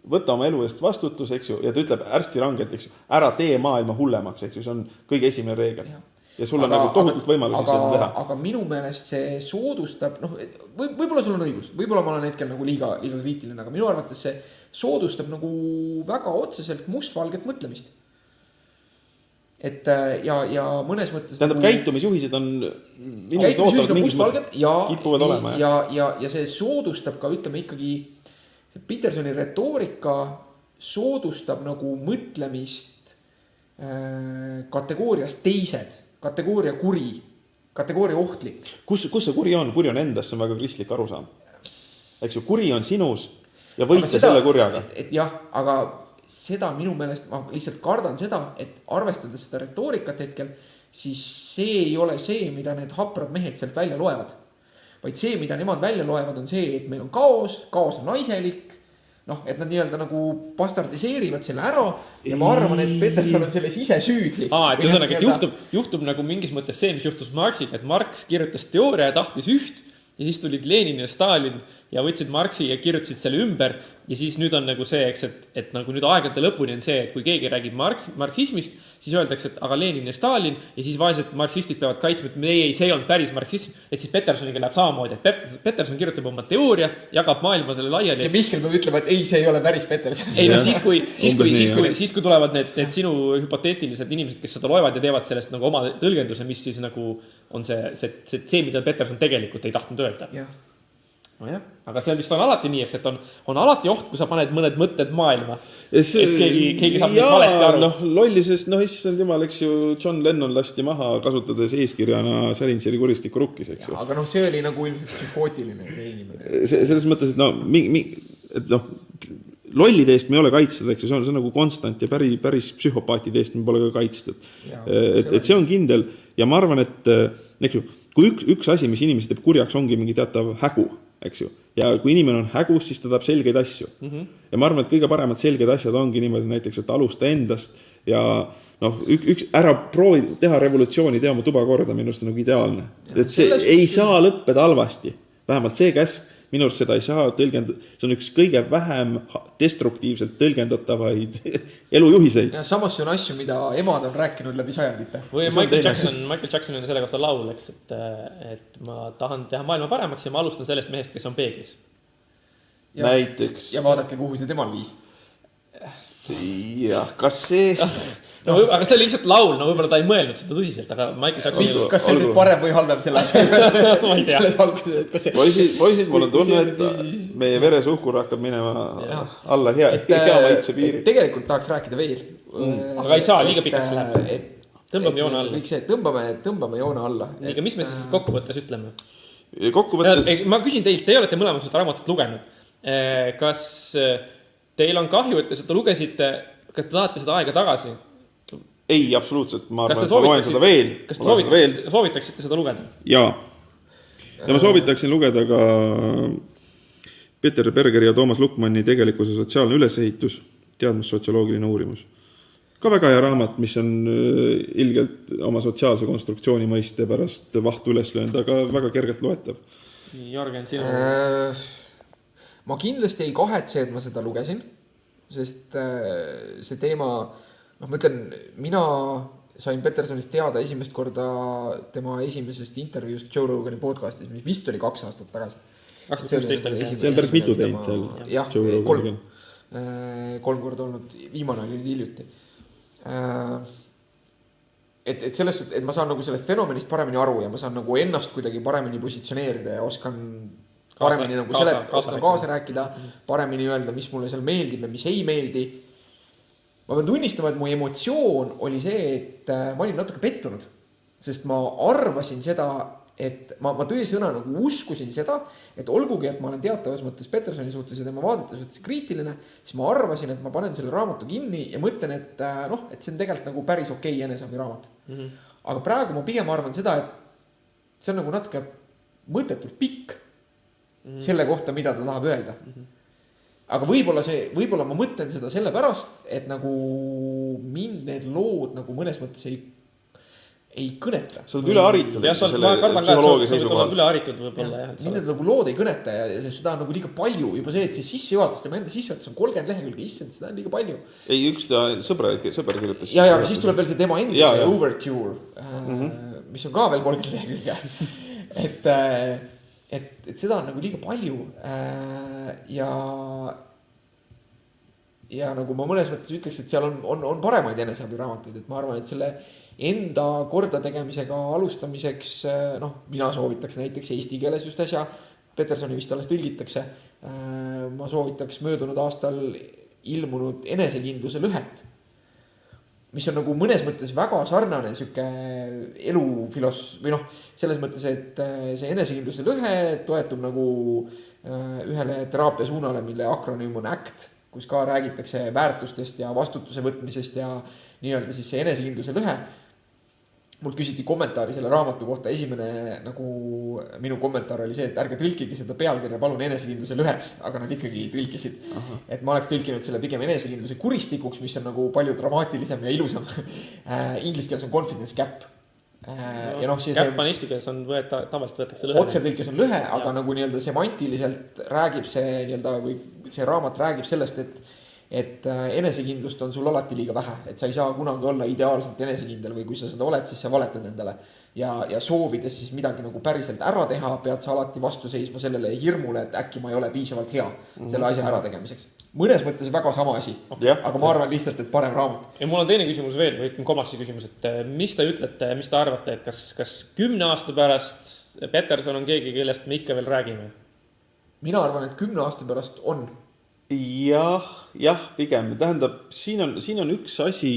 võta oma elu eest vastutus, eks ju, ja ta ütleb ärsti rangelt, eks ju, ära tee maailma hullemaks, eks ju, see on kõige esimene reegel. Ja sul on nagu tohutult võimalusi seda teha. Aga minu meelest see soodustab, noh, võib-olla sul on õigus, võib-olla ma olen hetkel nagu liiga kriitiline, aga minu arvates see soodustab nagu väga otseselt mustvalget mõtlemist. Et ja mõnes mõttes... Tähendab, käitumisjuhised on... Käitumisjuhised on mustvalget kipuvad olema, ja see soodustab ka, ütleme ikkagi, Petersoni retoorika soodustab nagu mõtlemist kategoorias teised, kategooria kuri, kategooria ohtlik. Kus see kuri on? Kuri on endas, see on väga kristlik arusaam. Eks ju, kuri on sinus ja võitle selle kurjaga. Et jah, aga seda minu meelest, ma lihtsalt kardan seda, et arvestades seda retoorikat hetkel, siis see ei ole see, mida need haprad mehed sealt välja loevad. Vaid see, mida nemad välja loevad, on see, et meil on kaos on naiselik, noh, et nad nii-öelda nagu bastardiseerivad selle ära ja ma arvan, et Peterson on selles ise süüdlik. Et ühesõnaga, et juhtub nagu mingis mõttes see, mis juhtus Marxiga, et Marx kirjutas teooria ja tahtis üht ja siis tulid Lenin ja Stalin ja võtsid Marxi ja kirjutasid selle ümber ja siis nüüd on nagu see, eks, et nagu nüüd aegade lõpuni on see, et kui keegi räägib marksismist, siis öeldakse, et aga Lenin ja Stalin ja siis vaesed marksistid peavad kaitsma, et ei, see on päris marksism, et siis Petersoniga läheb samamoodi, et Peterson kirjutab oma teooria, jagab maailma selle laiali. Ja Mihkel peab ütlema, et ei, see ei ole päris Peterson. Ei, no siis kui tulevad need sinu hüpoteetilised inimesed, kes seda loevad ja teevad sellest nagu oma tõlgenduse, mis siis nagu on see, mida Peterson tegelikult ei tahtnud öelda. Jah. No jah, aga see vist on alati nii, eks, et on alati oht, kui sa paned mõned mõtted maailma, et keegi saab neid valesti aru. Noh, lollisest, issand jumal, eks ju, John Lennon lasti maha kasutades eeskirjana Salinseri kuristiku rukkis, eks ju. Aga noh, see oli nagu ilmselt psühhootiline see inimene. Selles mõttes, et lollide eest me ei ole kaitstud, eks ju, see on nagu konstant ja päris psühhopaatide eest me pole ka kaitstud. Et see on kindel ja ma arvan, et eks ju, kui üks asi, mis inimesi teeb kurjaks, ongi mingi teatav hägu, eks ju. Ja kui inimene on hägus, siis ta tahab selgeid asju. Ja ma arvan, et kõige paremad selged asjad ongi niimoodi näiteks, et alusta endast ja noh, ära proovi teha revolutsiooni, tee oma tuba korda, minust on nagu ideaalne. Et see ei saa lõppeda halvasti. Vähemalt see käsk minu arust seda ei saa tõlgendada, see on üks kõige vähem destruktiivselt tõlgendatavaid elujuhiseid. Ja samas see on asju, mida emad on rääkinud läbi sajandite. Või Michael Jackson on selle kohta laul, eks, et ma tahan teha maailma paremaks ja ma alustan sellest mehest, kes on peeglis. Näiteks. Ja vaadake, kuhu see temal viis. Jah, kas see... No, aga see oli lihtsalt laul, no võib-olla ta ei mõelnud seda tõsiselt, aga Michael Jackson... Kas see on nüüd parem või halvem selle asja? Ma ei tea. Poisid, mul on tunne, et meie veresuhkur hakkab minema alla hea maitse piiri. Tegelikult tahaks rääkida veel. Aga ei saa, liiga pikaks läheb. Tõmbame joone alla. Kõik see, tõmbame joone alla. Aga mis me siis kokkuvõttes ütleme? Kokkuvõttes... Ma küsin teilt, te olete mõlemad seda raamatut lugenud. Kas teil on kahju, et te seda lugesite, kas te tahate seda aega tagasi? Ei, absoluutselt. Ma loen seda veel. Kas te soovitaksite seda lugeda? Jaa. Ja ma soovitaksin lugeda ka Peter Bergeri ja Toomas Lukmanni Tegelikkuse sotsiaalne ülesehitus, teadmussotsioloogiline uurimus. Ka väga hea raamat, mis on ilgelt oma sotsiaalse konstruktsiooni mõiste pärast vahtu üles löönud, aga väga kergelt loetav. Jörgen, sinu? Ma kindlasti ei kahetse, et ma seda lugesin, sest see teema... ma ütlen, mina sain Petersonist teada esimest korda tema esimesest intervjuust Joe Rogani podcastis, mis vist oli 2 aastat tagasi. 2016 oli see. See on päris mitu teinud seal. Jah, 3 korda olnud, viimane oli hiljuti. Et sellest, et ma saan nagu sellest fenomenist paremini aru ja ma saan nagu ennast kuidagi paremini positsioneerida ja oskan paremini nagu kaasa rääkida, paremini öelda, mis mulle seal meeldib ja mis ei meeldi. Ma pean tunnistama, et mu emotsioon oli see, et ma olin natuke pettunud, sest ma arvasin seda, et ma tõesõna nagu uskusin seda, et olgugi, et ma olen teatavas mõttes Petersoni suhtes ja tema vaadete suhtes kriitiline, siis ma arvasin, et ma panen selle raamatu kinni ja mõtlen, et see on tegelikult nagu päris okei eneseabi raamat. Aga praegu ma pigem arvan seda, et see on nagu natuke mõttetult pikk selle kohta, mida ta tahab öelda. Aga võib-olla ma mõtlen seda sellepärast, et nagu mind need lood nagu mõnes mõttes ei kõneta. Sa oled ülearitud. Ma kardan ka, et sa oled ülearitud võib-olla. Mind need nagu lood ei kõneta ja seda on nagu liiga palju. Juba see, et see sissejuhatus, tema enda sissejuhatus on 30 lehekülge, issand, seda on liiga palju. Ei, üks ta sõber kirjutas. Ja siis tuleb veel see tema enda overture, mis on ka veel 30 lehekülge. Et seda on nagu liiga palju ja nagu ma mõnes mõttes ütleks, et seal on paremaid eneseabi raamatuid, et ma arvan, et selle enda korda tegemisega alustamiseks, mina soovitaks näiteks eesti keeles just asja, Petersoni vist alles tõlgitakse, ma soovitaks möödunud aastal ilmunud enesekindluse lõhet, mis on nagu mõnes mõttes väga sarnane süke või selles mõttes, et see enesekindluse lõhe toetub nagu ühele teraapia suunale, mille akronüüm on ACT, kus ka räägitakse väärtustest ja vastutuse võtmisest ja nii-öelda siis see enesekindluse lõhe. Mult küsiti kommentaari selle raamatu kohta, esimene nagu minu kommentaar oli see, et ärge tõlkige seda pealkirja palun enesekindluse lõheks, aga nad ikkagi tõlkisid. Et ma oleks tõlkinud selle pigem enesekindluse kuristikuks, mis on nagu palju dramaatilisem ja ilusam. Inglise keeles on confidence gap. Gap on eesti keeles on tavaliselt võetakse lõhe. Otse tõlkes on lõhe, aga nagu nii-öelda semantiliselt räägib see raamat räägib sellest, et enesekindlust on sul alati liiga vähe, et sa ei saa kunagi olla ideaalselt enesekindel või kui sa seda oled, siis sa valetad endale ja soovides siis midagi nagu päriselt ära teha, pead sa alati vastu seisma sellele hirmule, et äkki ma ei ole piisavalt hea selle asja ära tegemiseks. Mõnes mõttes väga sama asi, aga ma arvan lihtsalt, et parem raamat. Ja mul on teine küsimus veel, või kolmas küsimus, et mis te ütlete, mis te arvate, et kas 10 aasta pärast Peterson on keegi, kellest me ikka veel räägime? Mina arvan, et 10 aasta pärast on. Jah, pigem. Tähendab, siin on üks asi,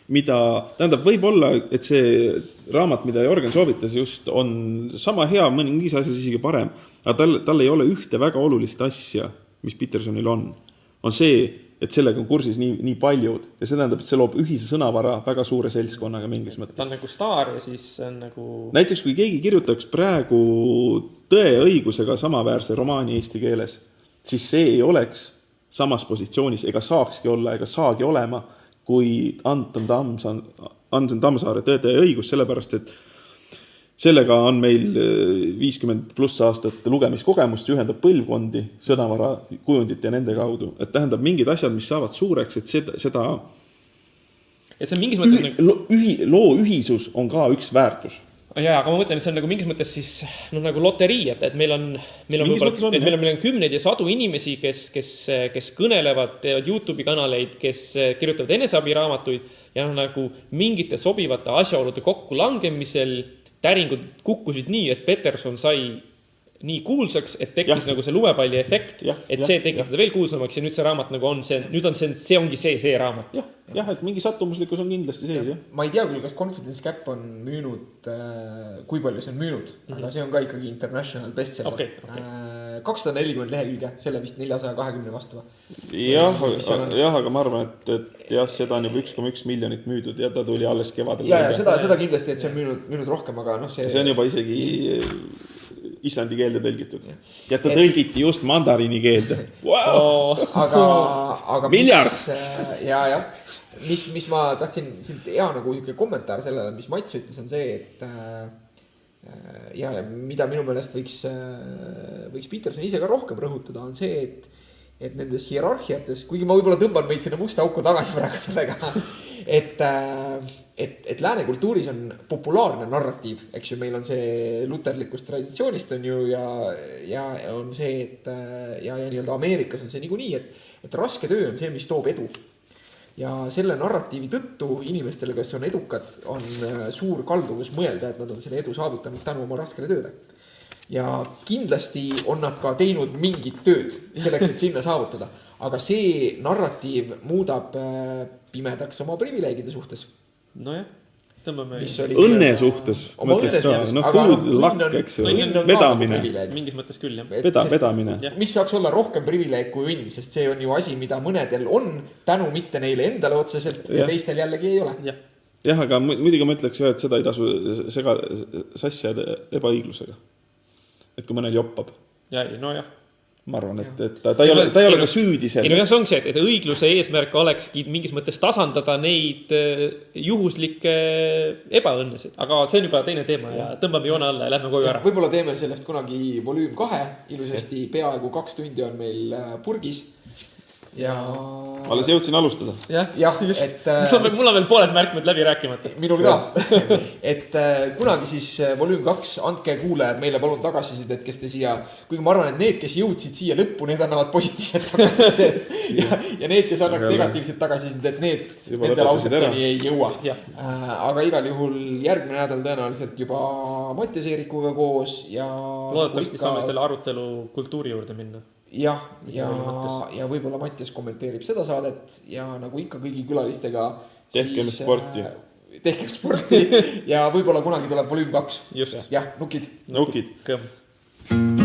tähendab, võib olla, et see raamat, mida Jörgen soovitas just, on sama hea, mõningis asjas isegi parem, aga tal ei ole ühte väga olulist asja, mis Petersonil on see, et sellega on kursis nii paljud ja see tähendab, et see loob ühise sõnavara väga suure seltskonnaga mingis mõttes. Ta on nagu staar ja siis on nagu... Näiteks, kui keegi kirjutaks praegu Tõe ja õigusega samaväärse romaani eesti keeles, siis see ei oleks samas positsioonis ega saakski olla, ega saagi olema, kui Anton Tammsaare Tõde ja õigus, sellepärast, et sellega on meil 50 pluss aastat lugemiskogemust, see ühendab põlvkondi, sõnavara, kujundit ja nende kaudu. Et tähendab mingid asjad, mis saavad suureks, et seda et see on mingis mõttes loo ühisus on ka üks väärtus. Jaa, aga ma mõtlen, et see on nagu mingis mõttes siis nagu loterii, et meil on kümneid ja sadu inimesi, kes kõnelevad, teevad YouTube'i kanaleid, kes kirjutavad eneseabiraamatuid ja nagu mingite sobivate asjaolude kokkulangemisel täringud kukkusid nii, et Peterson sai nii kuulsaks, et tekkis nagu see lumepalli efekt, et see tekkis seda veel kuulsamaks ja nüüd see raamat nagu on see, nüüd on see ongi see raamat. Jah, et mingi sattumuslikkus on kindlasti sees, jah. Ma ei tea küll, kas Confidence Gap on müünud, kui palju see on müünud, aga see on ka ikkagi international bestseller. Okay. 240 lehekülge, selle vist 420 vastu. Jah, aga ma arvan, et jah, seda on juba 1,1 miljonit müüdud ja ta tuli alles kevadel. Ja seda kindlasti, et see on müünud rohkem, aga noh, see on juba isegi islandi keelde tõlgitud. Ja ta tõlgiti just mandariini keelde. Wow! Aga miljard! Mis ma tahtsin siin hea nagu kommentaar sellele, mis Mats ütles, on see, et ja mida minu meelest võiks Peterson ise ka rohkem rõhutada, on see, et nendes hierarhiates, kuigi ma võib-olla tõmban meid sinna musta auku tagasi praegu sellega, et lääne kultuuris on populaarne narratiiv, eks ju, meil on see luterlikust traditsioonist on ju ja on see, et ja nii-öelda Ameerikas on see niikuinii, et raske töö on see, mis toob edu. Ja selle narratiivi tõttu inimestele, kes on edukad, on suur kalduvus mõelda, et nad on selle edu saavutanud tänu oma raskele tööle. Ja kindlasti on nad ka teinud mingit tööd selleks, et sinna saavutada. Aga see narratiiv muudab pimedaks oma privileegide suhtes. Nojah, tõmbame õnne suhtes. Mõtles ka, lakk, eks ju, vedamine. Mingis mõttes küll, jah. Vedamine. Mis saaks olla rohkem privileeg kui õnn, sest see on ju asi, mida mõnedel on tänu mitte neile endale otseselt ja teistel jällegi ei ole. Jah, aga muidugi ma ütleks ju, et seda ei tasu sassi ebaõiglusega. Et kui mõnel joppab. Nojah. Ma arvan, et ta ei ole ka süüdi selles. See ongi see, et õigluse eesmärk olekski mingis mõttes tasandada neid juhuslikke ebaõnnesid. Aga see on juba teine teema ja tõmbame joone alla ja lähme koju ära. Võib-olla teeme sellest kunagi volüüm 2. Ilusasti peaaegu 2 tundi on meil purgis. Ja alles jõudsin alustada. Jah, et mul on veel pooled märkmed läbi rääkimata. Minul ka. Et kunagi siis volüüm 2 andke kuulajad meile palun tagasisidet, kes te siia, kuigi ma arvan, et need, kes jõudsid siia lõppu, need annavad positiivset tagasisidet ja need, kes annaks negatiivset tagasisidet, nende lauseteni ei jõua. Aga igal juhul järgmine nädal tõenäoliselt juba Mattias Eerikuga koos ja loodetavasti saame selle arutelu kultuuri juurde minna. Ja võib-olla Mattias kommenteerib seda saadet ja nagu ikka kõigi külalistega tehkem sporti ja võib-olla kunagi tuleb volüüm 2. Just. Jah, nukid. Nukid. Kõmm.